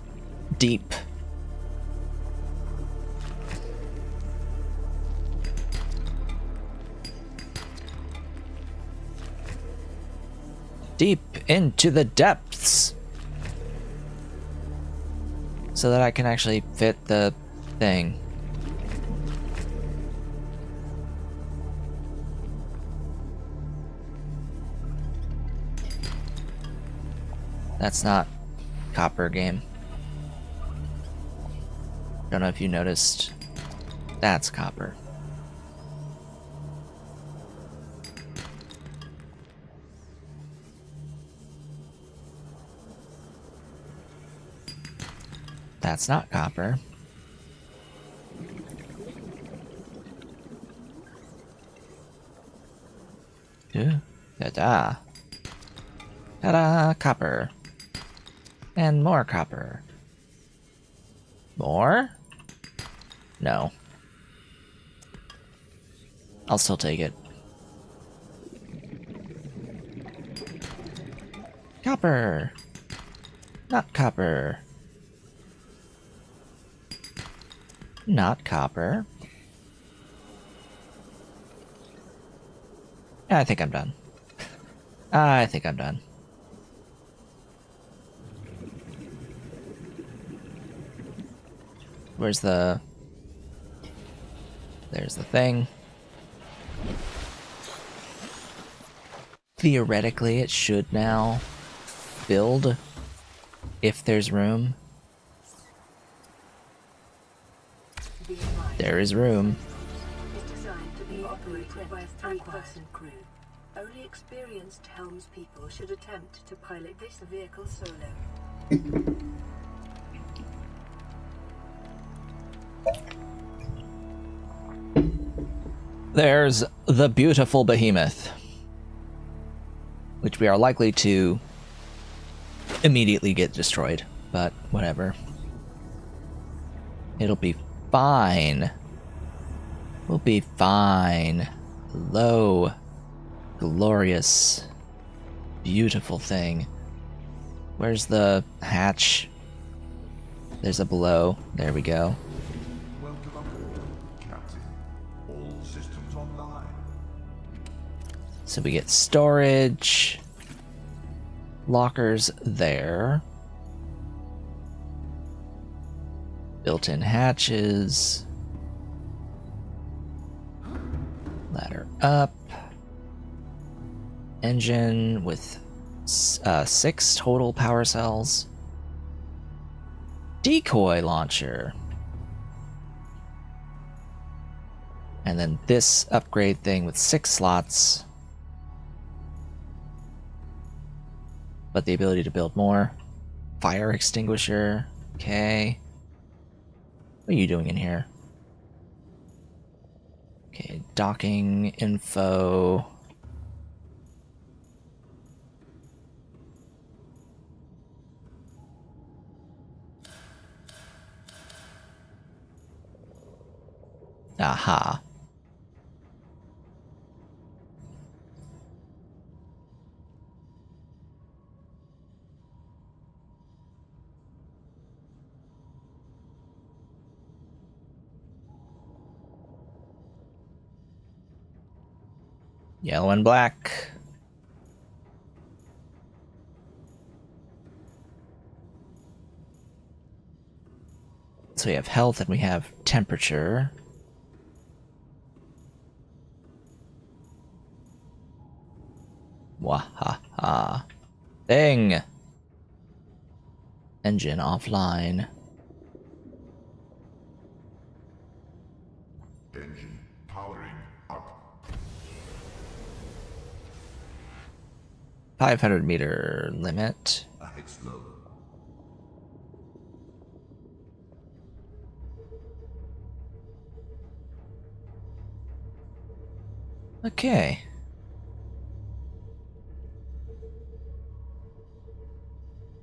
deep. Deep into the depths. So that I can actually fit the thing. That's not copper, game. Don't know if you noticed. That's copper. That's not copper. Ooh, ta-da. Ta-da, copper. And more copper. More? No. I'll still take it. Copper! Not copper. Not copper. I think I'm done. I think I'm done. Where's the... There's the thing. Theoretically, it should now build if there's room. There is room. Is designed to be operated by a three-person crew. Only experienced helmspeople should attempt to pilot this vehicle solo. There's the beautiful behemoth, which we are likely to immediately get destroyed, but whatever. It'll be fine. We'll be fine. Hello, glorious, beautiful thing. Where's the hatch? There's a below. There we go. Welcome aboard, Captain. All systems online. So we get storage. Lockers there. Built-in hatches. Ladder up. Engine with 6 total power cells. Decoy launcher. And then this upgrade thing with 6 slots. But the ability to build more. Fire extinguisher. Okay. What are you doing in here? Okay, docking info. Aha. Yellow and black. So we have health and we have temperature. Wahaha. Dang! Engine offline. Engine powering up. 500-meter limit. Ahead slow. Okay.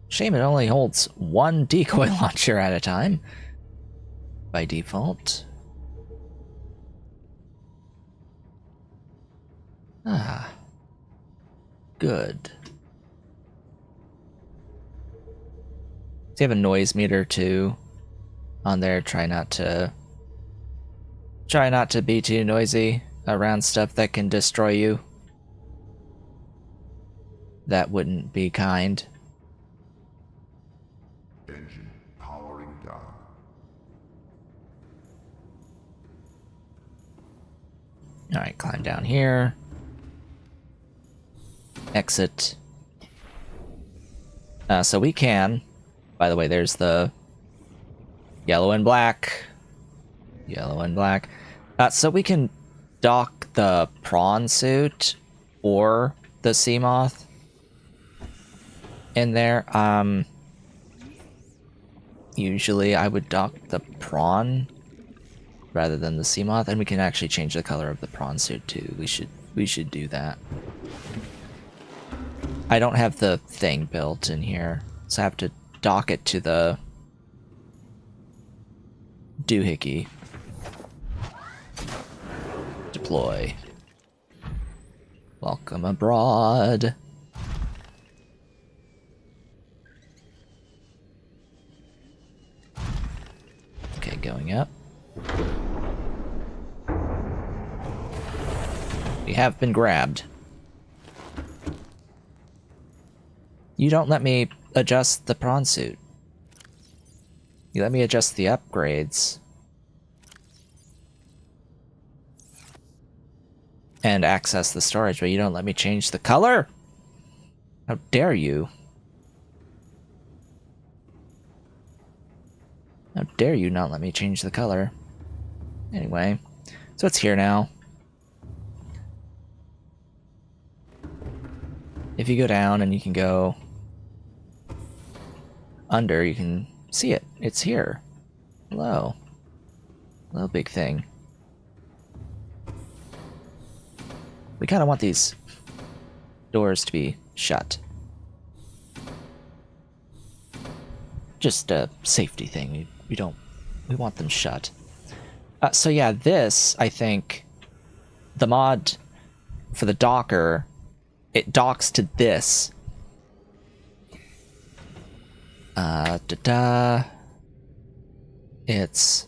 Shame it only holds one decoy launcher at a time. By default. Ah. Good. So you have a noise meter too on there. Try not to be too noisy around stuff that can destroy you. That wouldn't be kind. Engine powering down. Alright, climb down here. Exit. So we can, by the way, there's the yellow and black. Yellow and black. So we can dock the prawn suit or the sea moth in there. Usually I would dock the prawn rather than the sea moth, and we can actually change the color of the prawn suit too. We should do that. I don't have the thing built in here, so I have to dock it to the doohickey. Deploy. Welcome abroad. Okay, going up. We have been grabbed. You don't let me adjust the prawn suit. You let me adjust the upgrades. And access the storage, but you don't let me change the color? How dare you? How dare you not let me change the color? Anyway, so it's here now. If you go down and you can go under, you can see it. It's here. Hello. Hello, big thing. We kind of want these doors to be shut. Just a safety thing. We want them shut. So yeah, this, I think, the mod for the docker, it docks to this. It's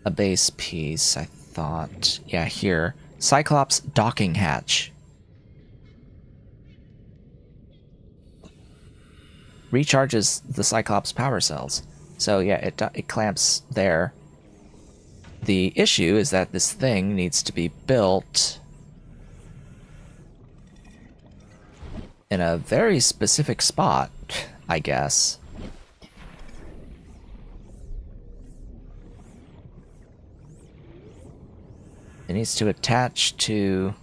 a base piece, I thought. Yeah, here. Cyclops docking hatch. Recharges the Cyclops power cells. So yeah, it clamps there. The issue is that this thing needs to be built in a very specific spot, I guess. It needs to attach to...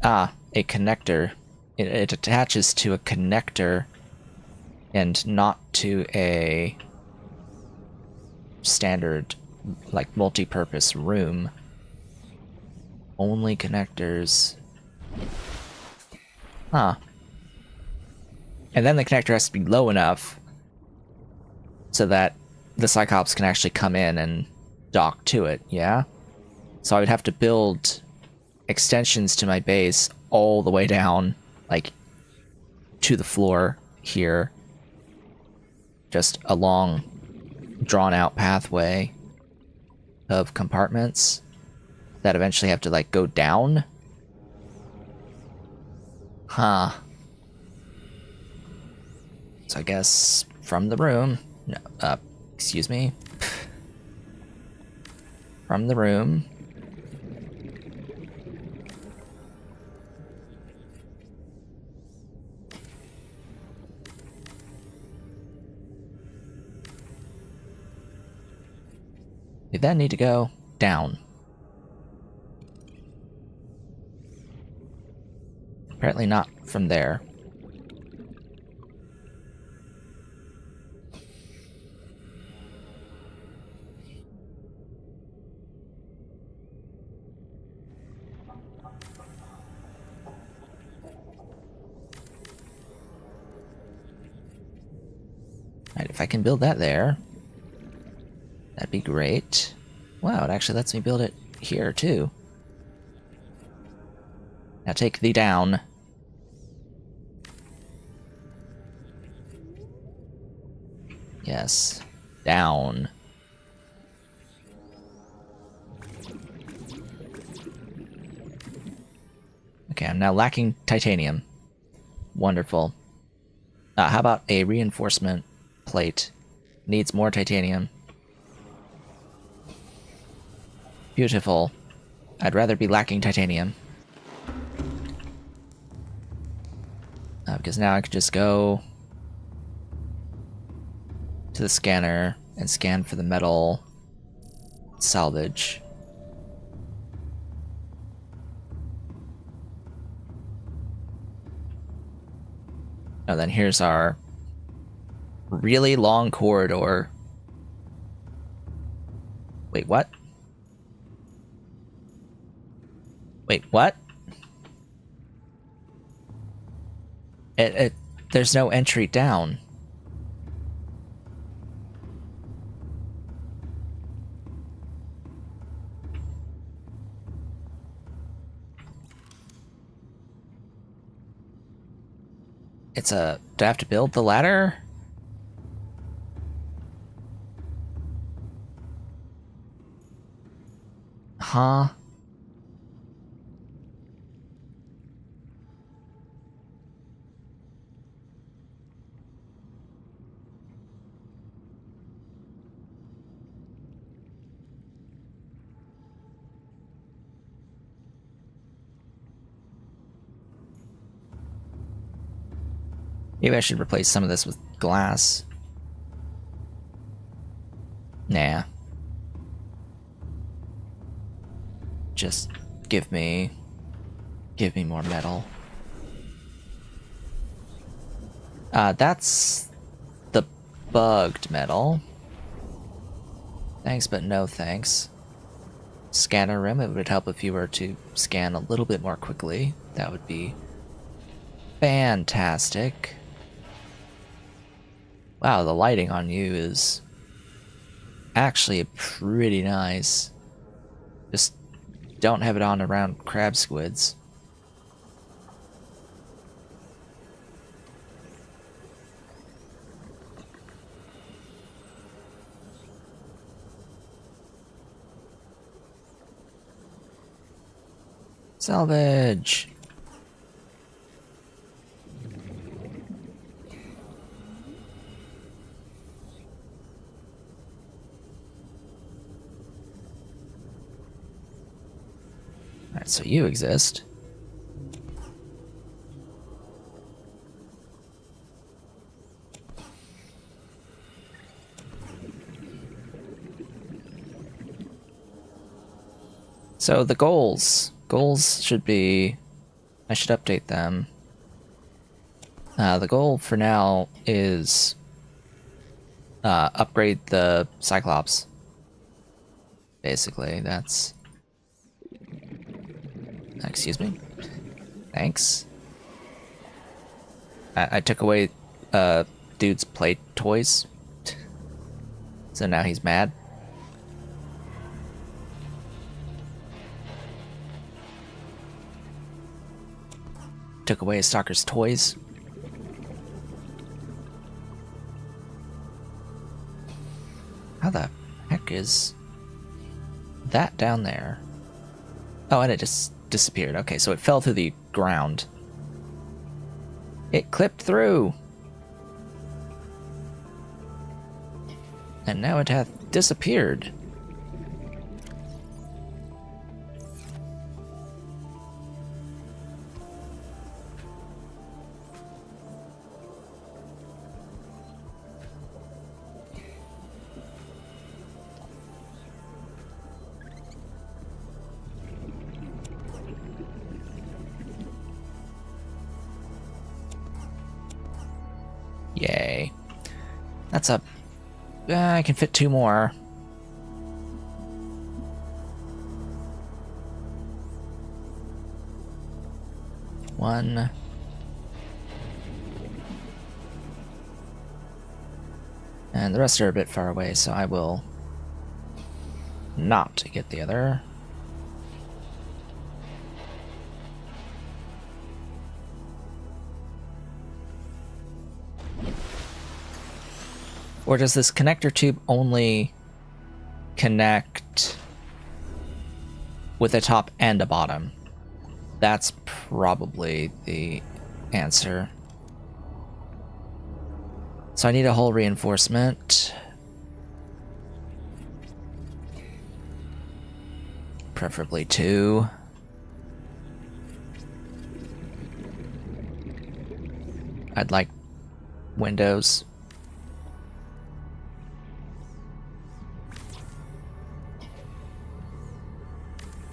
a connector. It attaches to a connector and not to a standard, like, multi-purpose room. Only connectors. Huh. And then the connector has to be low enough so that the Cyclops can actually come in and dock to it, yeah? So I would have to build extensions to my base all the way down, like, to the floor here. Just a long, drawn-out pathway. of compartments that eventually have to, like, go down. Huh. So I guess from the room... No, excuse me. From the room... we then need to go down. Apparently not from there. Alright, if I can build that there, that'd be great. Wow, it actually lets me build it here, too. Now take thee down. Yes. Down. Okay, I'm now lacking titanium. Wonderful. How about a reinforcement plate? Needs more titanium. Beautiful. I'd rather be lacking titanium. Because now I could just go to the scanner and scan for the metal salvage. Oh, then here's our really long corridor. Wait, what? Wait, what? There's no entry down. Do I have to build the ladder? Huh? Maybe I should replace some of this with glass. Nah. Just give me more metal. That's the bugged metal. Thanks, but no thanks. Scanner room, it would help if you were to scan a little bit more quickly. That would be fantastic. Wow, the lighting on you is actually pretty nice. Just don't have it on around crab squids. Salvage! Alright, so you exist. So the goals. Goals should be... I should update them. The goal for now is... upgrade the Cyclops. Basically, that's... Excuse me? Thanks. I took away dude's play toys. So now he's mad. Took away his stalker's toys. How the heck is... that down there. Oh, and it just disappeared. Okay, so it fell through the ground. It clipped through. And now it hath disappeared. Yay. That's up. I can fit 2 more. One. And the rest are a bit far away, so I will not get the other. Or does this connector tube only connect with a top and a bottom? That's probably the answer. So I need a hull reinforcement. Preferably 2. I'd like windows.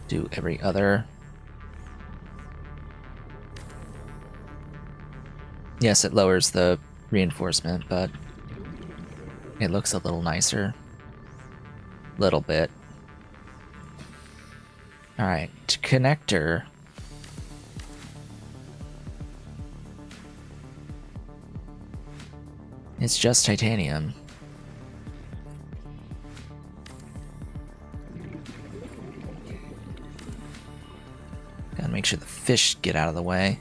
Do every other. Yes, it lowers the reinforcement, but it looks a little nicer. Little bit. Alright, connector. It's just titanium. Gotta make sure the fish get out of the way.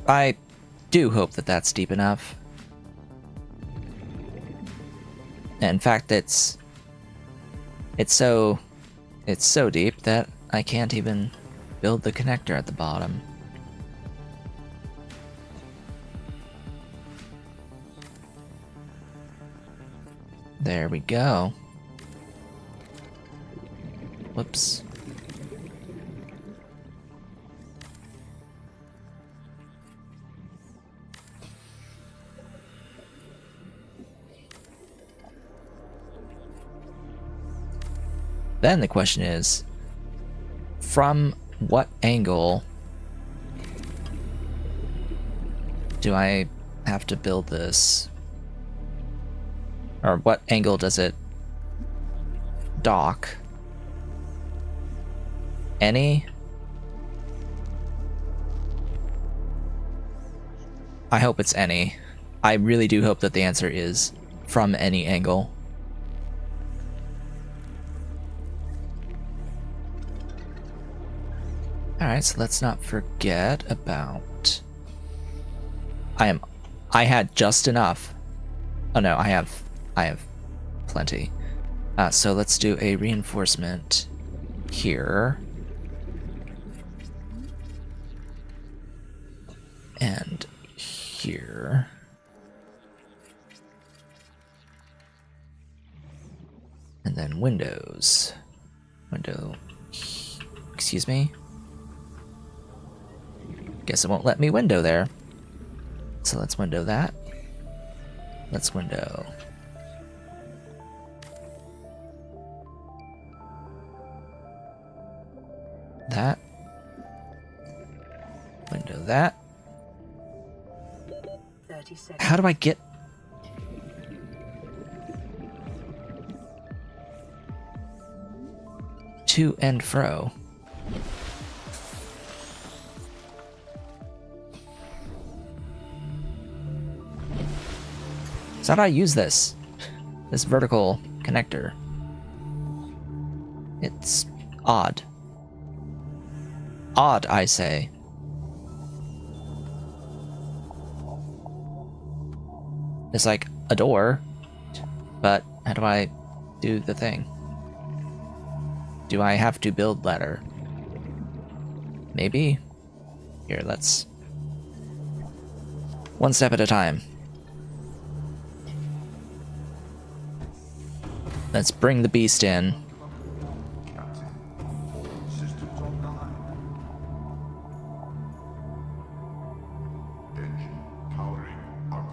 I do hope that that's deep enough. In fact, it's so deep that I can't even build the connector at the bottom. There we go. Whoops. Then the question is, from what angle do I have to build this? Or what angle does it dock? Any? I hope it's any. I really do hope that the answer is from any angle. Alright, so let's not forget about... I had just enough. Oh no, I have plenty. So let's do a reinforcement here. And here. And then windows. Window... Excuse me? Guess it won't let me window there. So let's window that. Let's window that. Window that. 30 seconds. How do I get... to and fro? So how do I use this vertical connector? It's odd. Odd, I say. is like a door, but how do I do the thing? Do I have to build ladder? Maybe? Here, let's... one step at a time. Let's bring the beast in. Captain, all systems online. Engine powering up.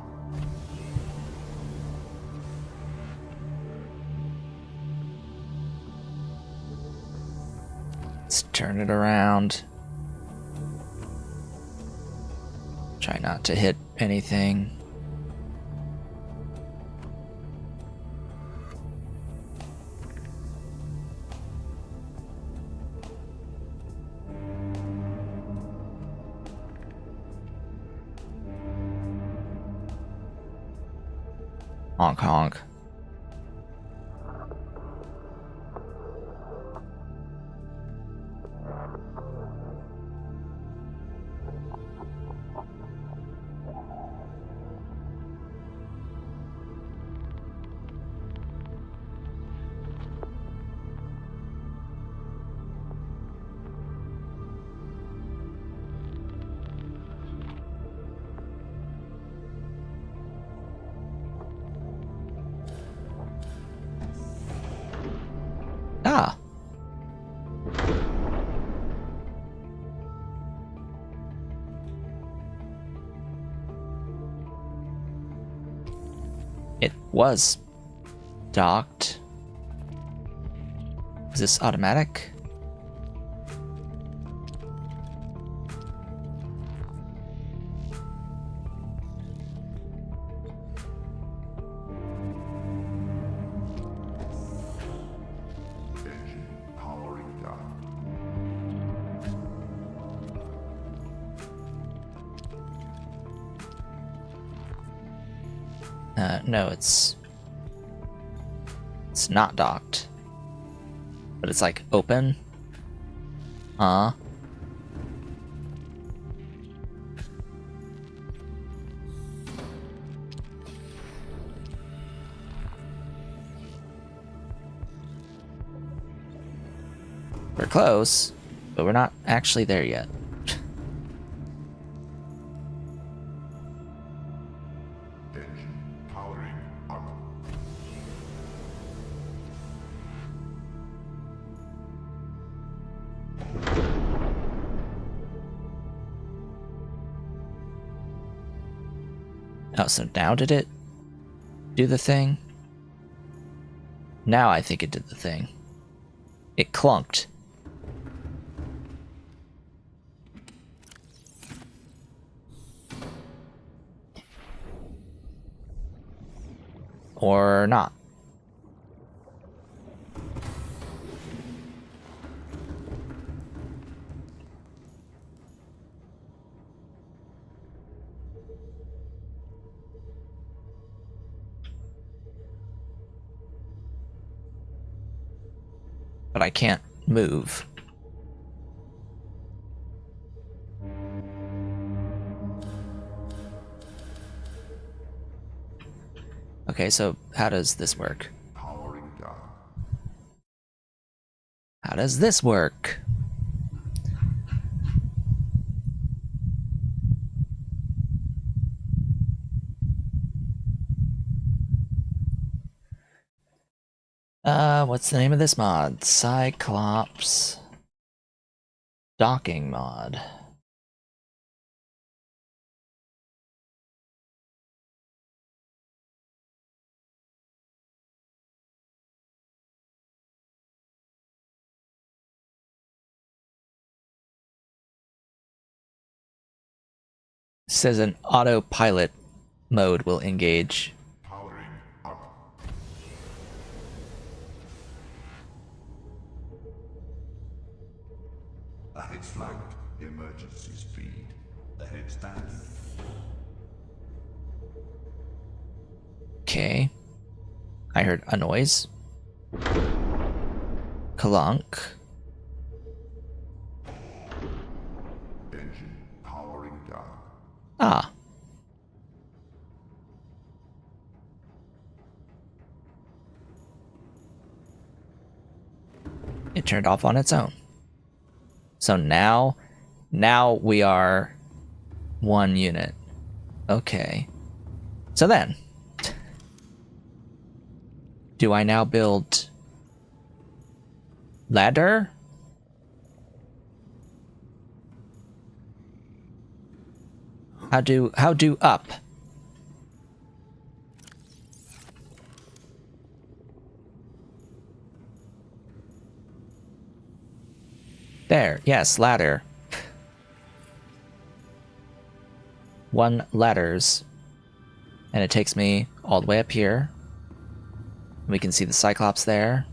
Let's turn it around. Try not to hit anything. Honk honk. Ah. It was docked. Is this automatic? Engine powering down. No, it's not docked. But it's like open. Huh? We're close, but we're not actually there yet. Engine powering up. Oh, so now did it do the thing? Now I think it did the thing. It clunked. Or not. But I can't move. Okay, so how does this work? Powering down. How does this work? What's the name of this mod? Cyclops docking mod. It says an autopilot mode will engage. Powering up. Ahead's flagged. Emergency speed. Ahead's down. Okay. I heard a noise. Clunk. Engine powering down. Ah. turned off on its own. So now we are 1 unit. Okay. So then, do I now build ladder? How do up? There, yes, ladder. 1 ladders. And it takes me all the way up here. We can see the Cyclops there.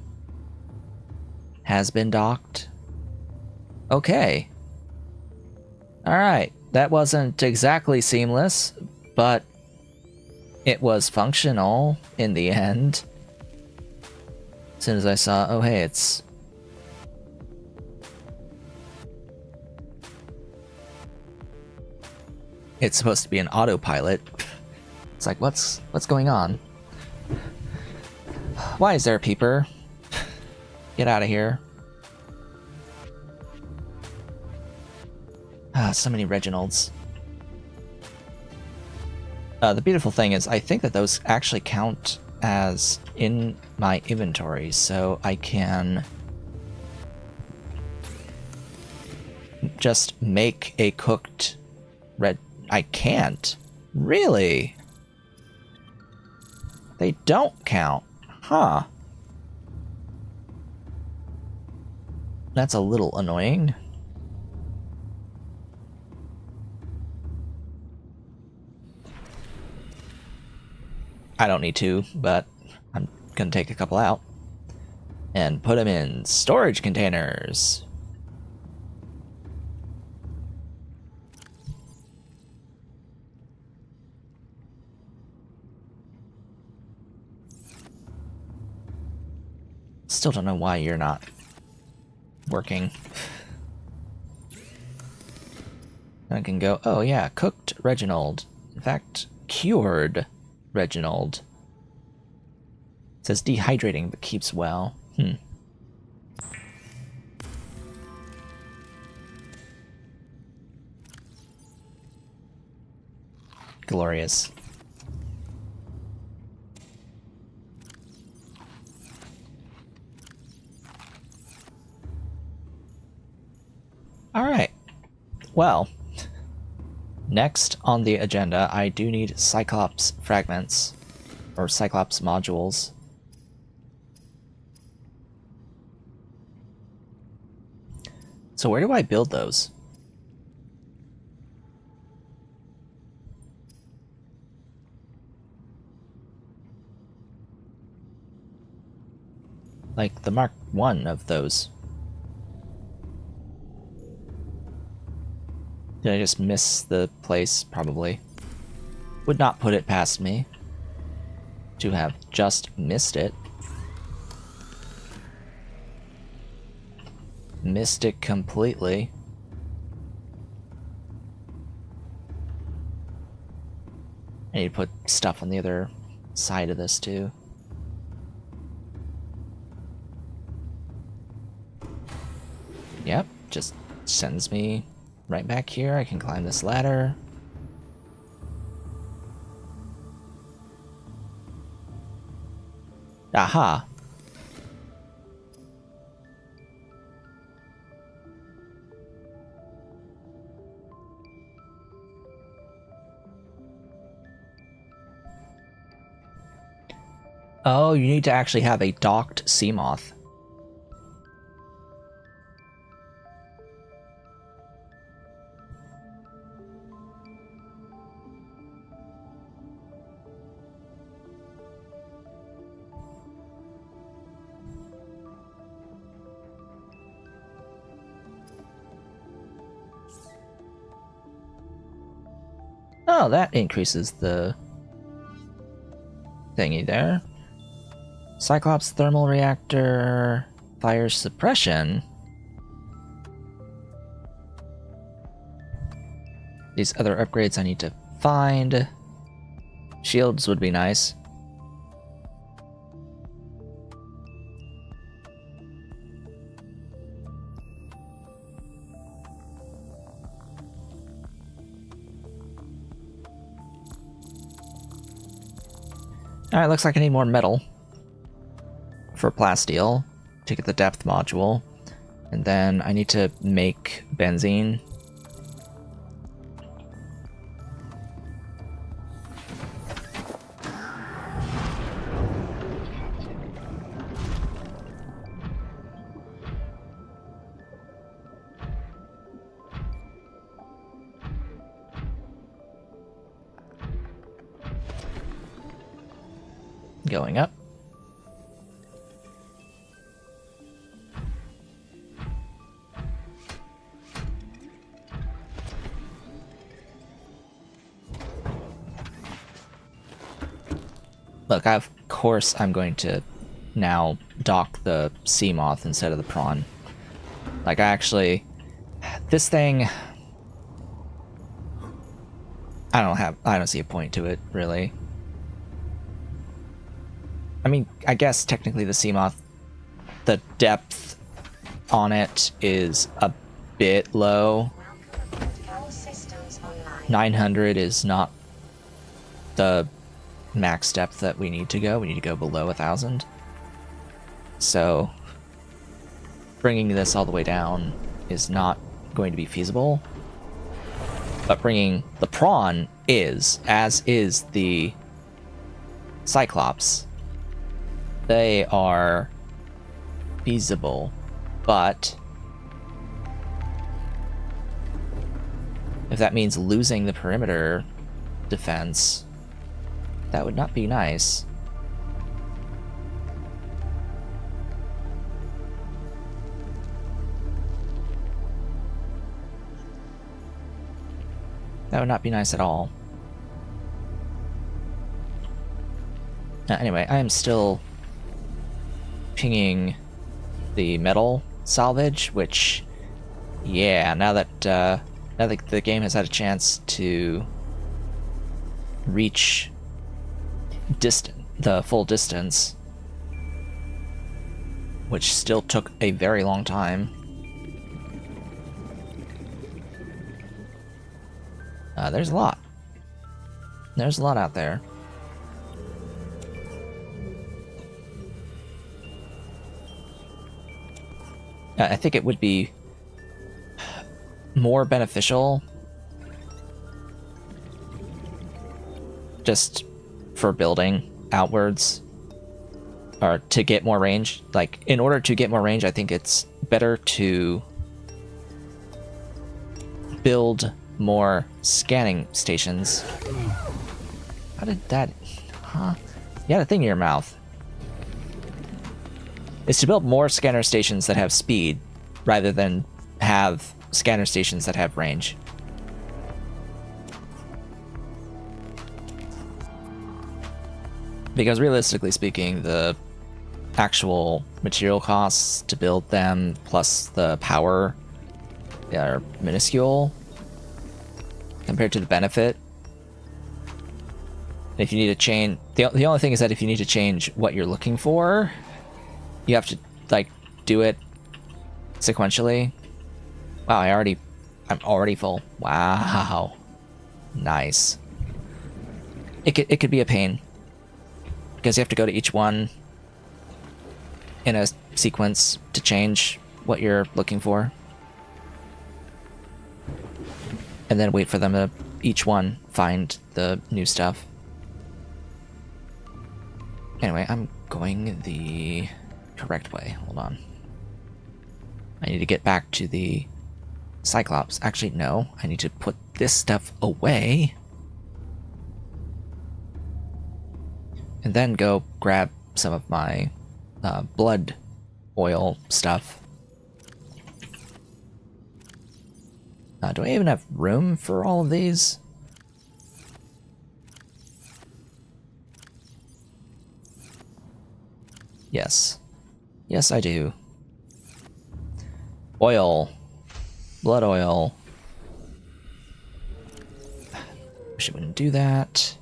Has been docked. Okay. Alright, that wasn't exactly seamless, but it was functional in the end. As soon as I saw, oh hey, it's supposed to be an autopilot. It's like, what's going on? Why is there a peeper? Get out of here. Ah, so many Reginalds. The beautiful thing is, I think that those actually count as in my inventory, so I can just make a cooked red. I can't. Really? They don't count. Huh. That's a little annoying. I don't need to, but I'm gonna take a couple out and put them in storage containers. Still don't know why you're not working. I can go, oh yeah, cooked Reginald. In fact, cured Reginald. It says dehydrating but keeps well. Glorious. Alright. Well, next on the agenda, I do need Cyclops fragments, or Cyclops modules. So where do I build those? Like the Mark 1 of those. Did I just miss the place? Probably. Would not put it past me to have just missed it. Missed it completely. I need to put stuff on the other side of this too. Yep, just sends me right back here. I can climb this ladder. Aha! Oh, you need to actually have a docked Seamoth. Oh, that increases the thingy there. Cyclops thermal reactor, fire suppression. These other upgrades I need to find. Shields would be nice. Alright, looks like I need more metal for plasteel to get the depth module. And then I need to make benzene. Going up. Look, of course I'm going to now dock the sea moth instead of the prawn. Like, this thing, I don't see a point to it, really. I mean, I guess technically the sea moth, the depth on it is a bit low. 900 is not the max depth that we need to go. We need to go below 1,000. So bringing this all the way down is not going to be feasible. But bringing the prawn is, as is the Cyclops. They are feasible, but if that means losing the perimeter defense, that would not be nice. That would not be nice at all. Anyway, I am still pinging the metal salvage, which, yeah, now that the game has had a chance to reach the full distance, which still took a very long time. There's a lot. There's a lot out there. I think it would be more beneficial just for building outwards, or to get more range. Like, in order to get more range, I think it's better to build more scanning stations. How did that... Huh? You had a thing in your mouth. Is to build more scanner stations that have speed, rather than have scanner stations that have range. Because realistically speaking, the actual material costs to build them, plus the power, are minuscule compared to the benefit. If you need to change... The only thing is that if you need to change what you're looking for, you have to, like, do it sequentially. Wow, I'm already full. Wow. Nice. It could be a pain, because you have to go to each one in a sequence to change what you're looking for. And then wait for them to, each one, find the new stuff. Anyway, I'm going the correct way. Hold on. I need to get back to the Cyclops. Actually, no. I need to put this stuff away. And then go grab some of my blood oil stuff. Do I even have room for all of these? Yes. Yes, I do. Oil. Blood oil. Wish I wouldn't do that.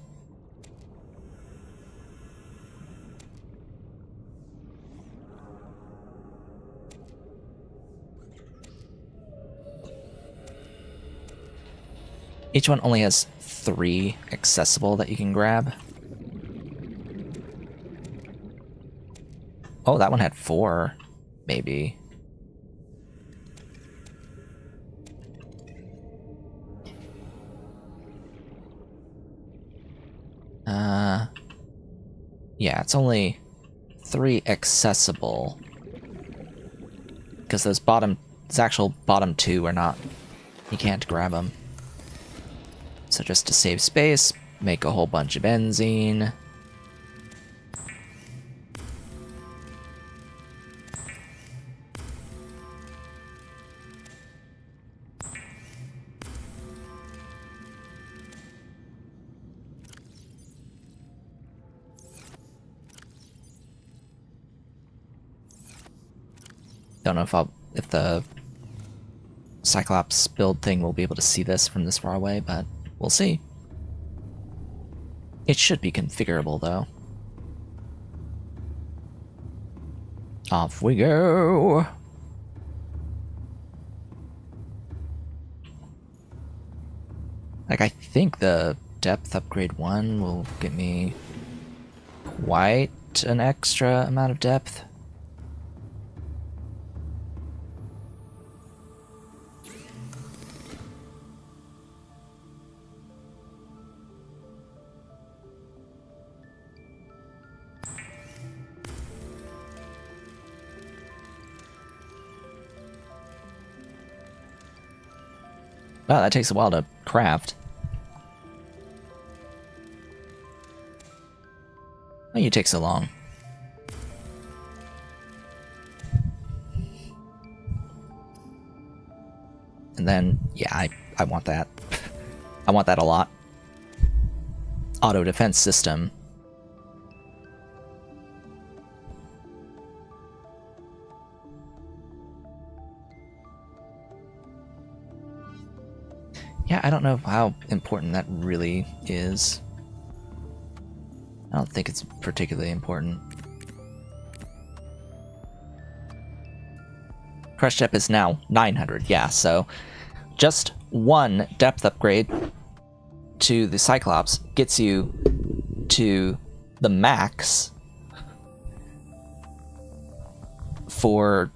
Each one only has 3 accessible that you can grab. Oh, that one had 4, maybe. Yeah, it's only 3 accessible. Because those actual bottom 2 are not, you can't grab them. So just to save space, make a whole bunch of benzene. Don't know if the Cyclops build thing will be able to see this from this far away, but we'll see. It should be configurable, though. Off we go! Like, I think the depth upgrade 1 will give me quite an extra amount of depth. Wow, that takes a while to craft. Why do you take so long? And then, yeah, I want that. I want that a lot. Auto defense system. Yeah, I don't know how important that really is. I don't think it's particularly important. Crush depth is now 900, yeah, so just 1 depth upgrade to the Cyclops gets you to the max for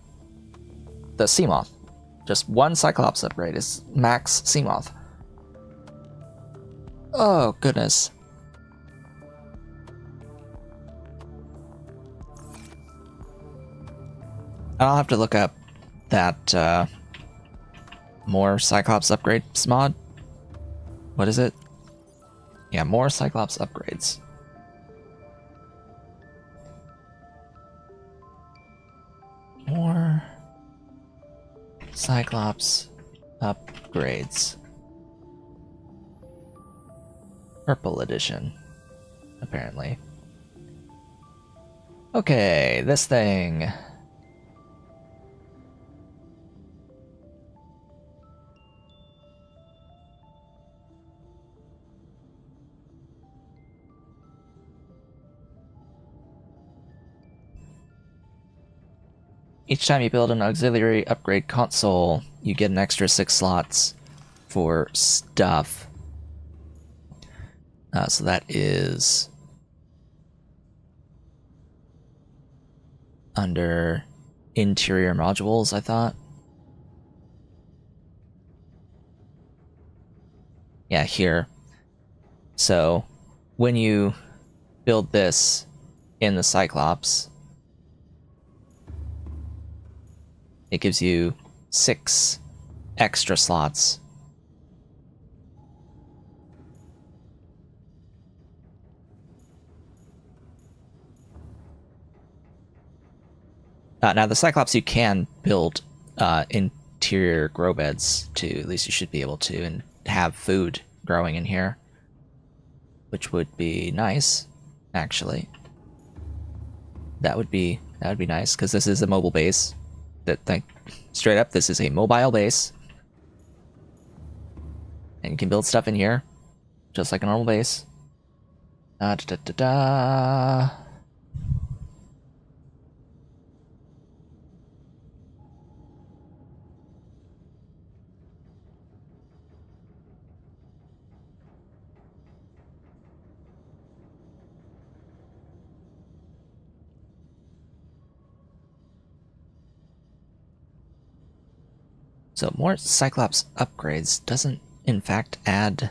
the Seamoth. Just 1 Cyclops upgrade is max Seamoth. Oh, goodness. I'll have to look up that more Cyclops upgrades mod. What is it? Yeah, more Cyclops upgrades. More Cyclops upgrades. Purple edition, apparently. Okay, this thing. Each time you build an auxiliary upgrade console, you get an extra 6 slots for stuff. So that is under interior modules, I thought. Yeah, here. So when you build this in the Cyclops, it gives you 6 extra slots. Now the Cyclops you can build interior grow beds too. At least you should be able to, and have food growing in here, which would be nice, actually. That would be nice, because this is a mobile base. Straight up, this is a mobile base, and you can build stuff in here, just like a normal base. Da da da da. So more Cyclops upgrades doesn't in fact add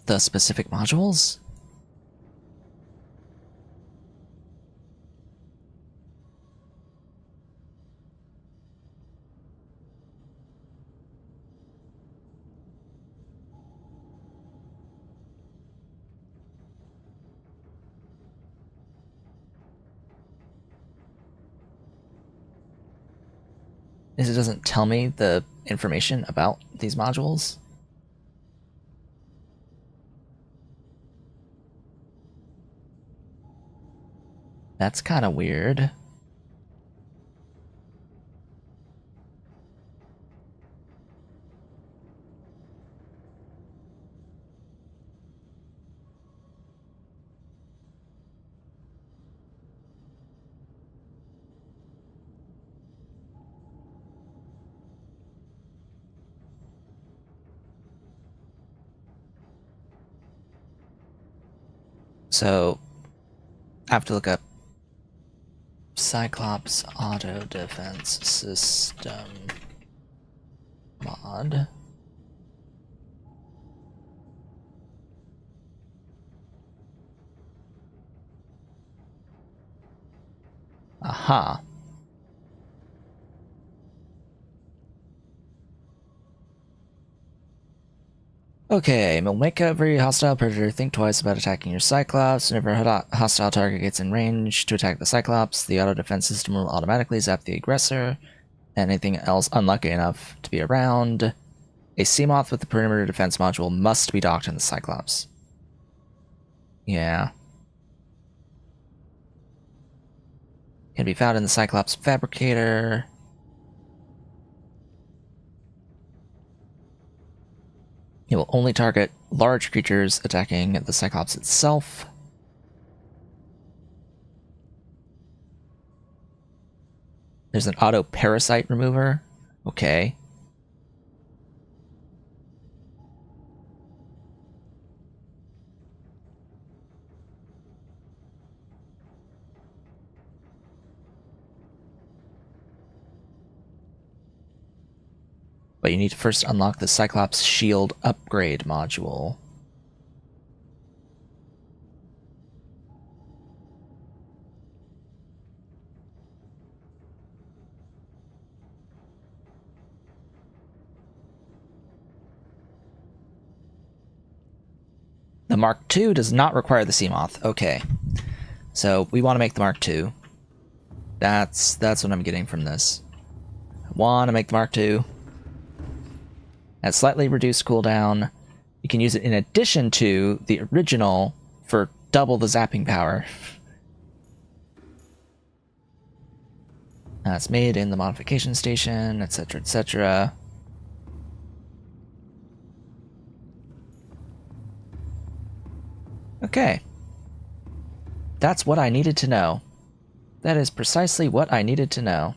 the specific modules? It doesn't tell me the information about these modules. That's kind of weird. So, I have to look up Cyclops Auto Defense System mod. Aha. Okay, we'll make every hostile predator think twice about attacking your Cyclops. Whenever a hostile target gets in range to attack the Cyclops, the auto defense system will automatically zap the aggressor and anything else unlucky enough to be around. A Seamoth with the perimeter defense module must be docked in the Cyclops. Yeah. Can be found in the Cyclops Fabricator. It will only target large creatures attacking the Cyclops itself. There's an auto parasite remover. Okay. But you need to first unlock the Cyclops Shield upgrade module. The Mark II does not require the Seamoth. Okay. So we want to make the Mark II. That's what I'm getting from this. I want to make the Mark II. At slightly reduced cooldown. You can use it in addition to the original for double the zapping power. It's made in the modification station, etc., etc. Okay. That's what I needed to know. That is precisely what I needed to know.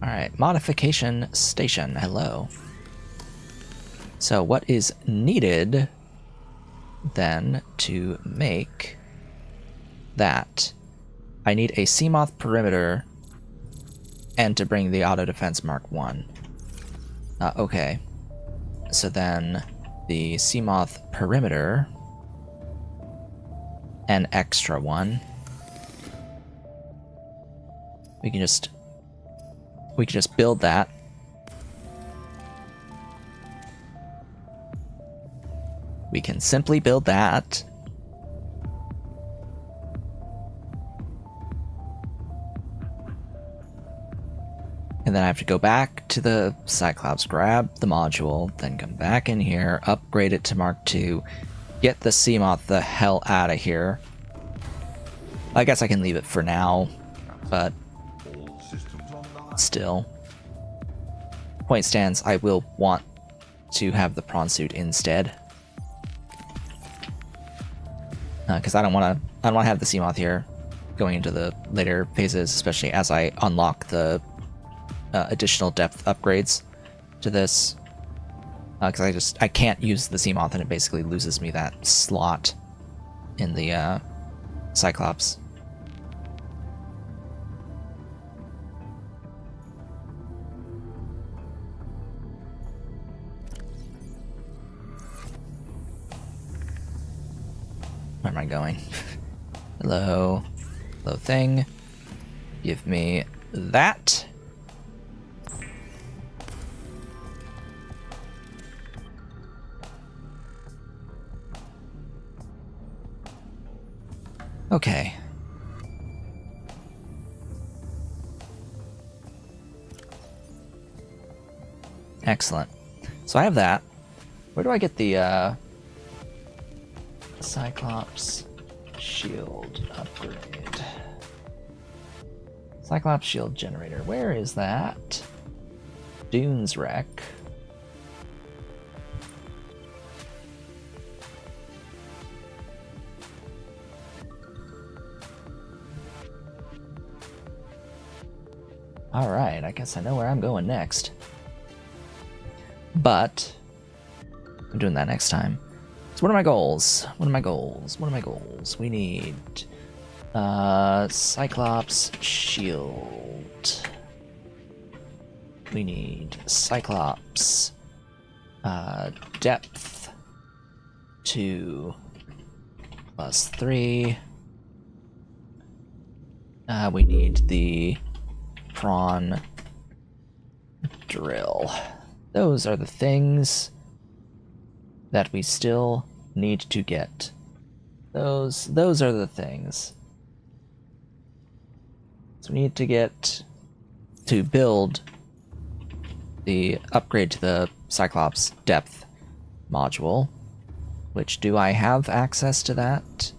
Alright, modification station. Hello. So what is needed then to make that? I need a Seamoth perimeter and to bring the auto defense Mark I. Okay. So then the Seamoth perimeter, an extra one. We can just build that. We can simply build that. And then I have to go back to the Cyclops, grab the module, then come back in here, upgrade it to Mark II, get the Seamoth the hell out of here. I guess I can leave it for now, but still. Point stands, I will want to have the prawn suit instead. Because I don't want to have the Seamoth here going into the later phases, especially as I unlock the additional depth upgrades to this. Because I can't use the Seamoth, and it basically loses me that slot in the Cyclops. Where am I going? Hello. Hello thing. Give me that. Okay. Excellent. So I have that. Where do I get the Cyclops shield upgrade? Cyclops shield generator. Where is that? Dunes wreck. Alright, I guess I know where I'm going next. But I'm doing that next time. So what are my goals? What are my goals? What are my goals? We need Cyclops shield. We need Cyclops depth 2 plus 3. We need the prawn drill. Those are the things that we still need to get. Those are the things. So we need to get to build the upgrade to the Cyclops depth module. Which, do I have access to that?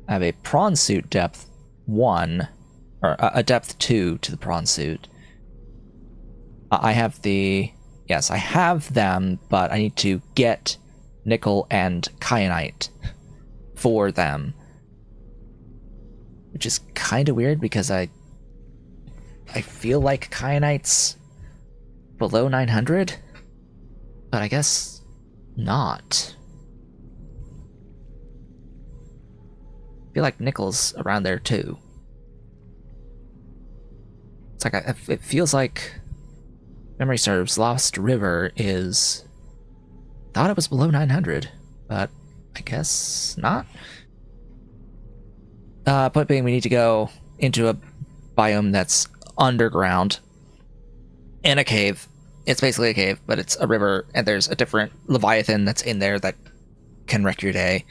I have a prawn suit depth 1, or a depth 2 to the prawn suit. I have the... Yes, I have them, but I need to get nickel and kyanite for them. Which is kind of weird, because I feel like kyanite's below 900, but I guess not. I feel like nickel's around there too. It's like it feels like, memory serves, Lost River is... Thought it was below 900, but I guess not. Point being, we need to go into a biome that's underground in a cave. It's basically a cave, but it's a river, and there's a different Leviathan that's in there that can wreck your day.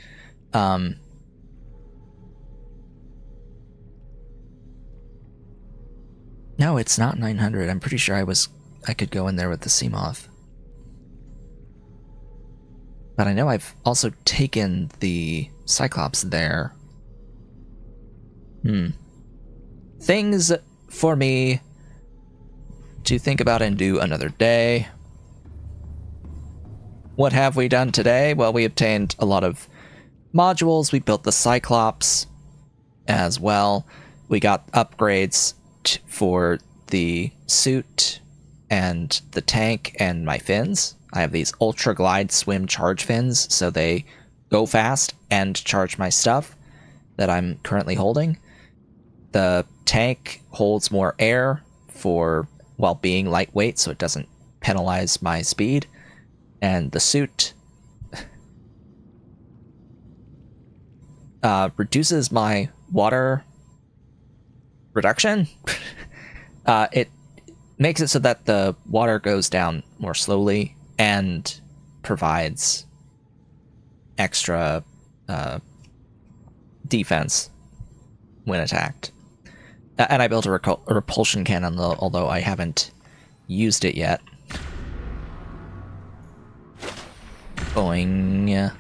No, it's not 900. I'm pretty sure I could go in there with the Seamoth. But I know I've also taken the Cyclops there. Things for me to think about and do another day. What have we done today? Well, we obtained a lot of modules. We built the Cyclops as well. We got upgrades for the suit and the tank and my fins. I have these Ultra Glide Swim Charge fins, so they go fast and charge my stuff that I'm currently holding. The tank holds more air while being lightweight, so it doesn't penalize my speed. And the suit reduces my water reduction. It makes it so that the water goes down more slowly and provides extra defense when attacked. And I built a repulsion cannon, although I haven't used it yet. Boing.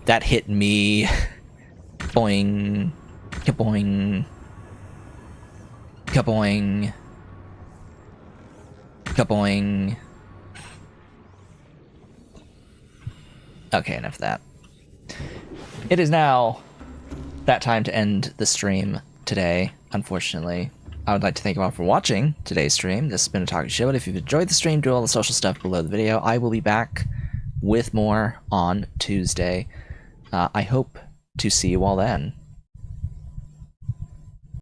That hit me. Boing. Kaboing. Kaboing. Kaboing. Okay, enough of that. It is now that time to end the stream today, unfortunately. I would like to thank you all for watching today's stream. This has been a talking show, and if you've enjoyed the stream, do all the social stuff below the video. I will be back with more on Tuesday. I hope to see you all then.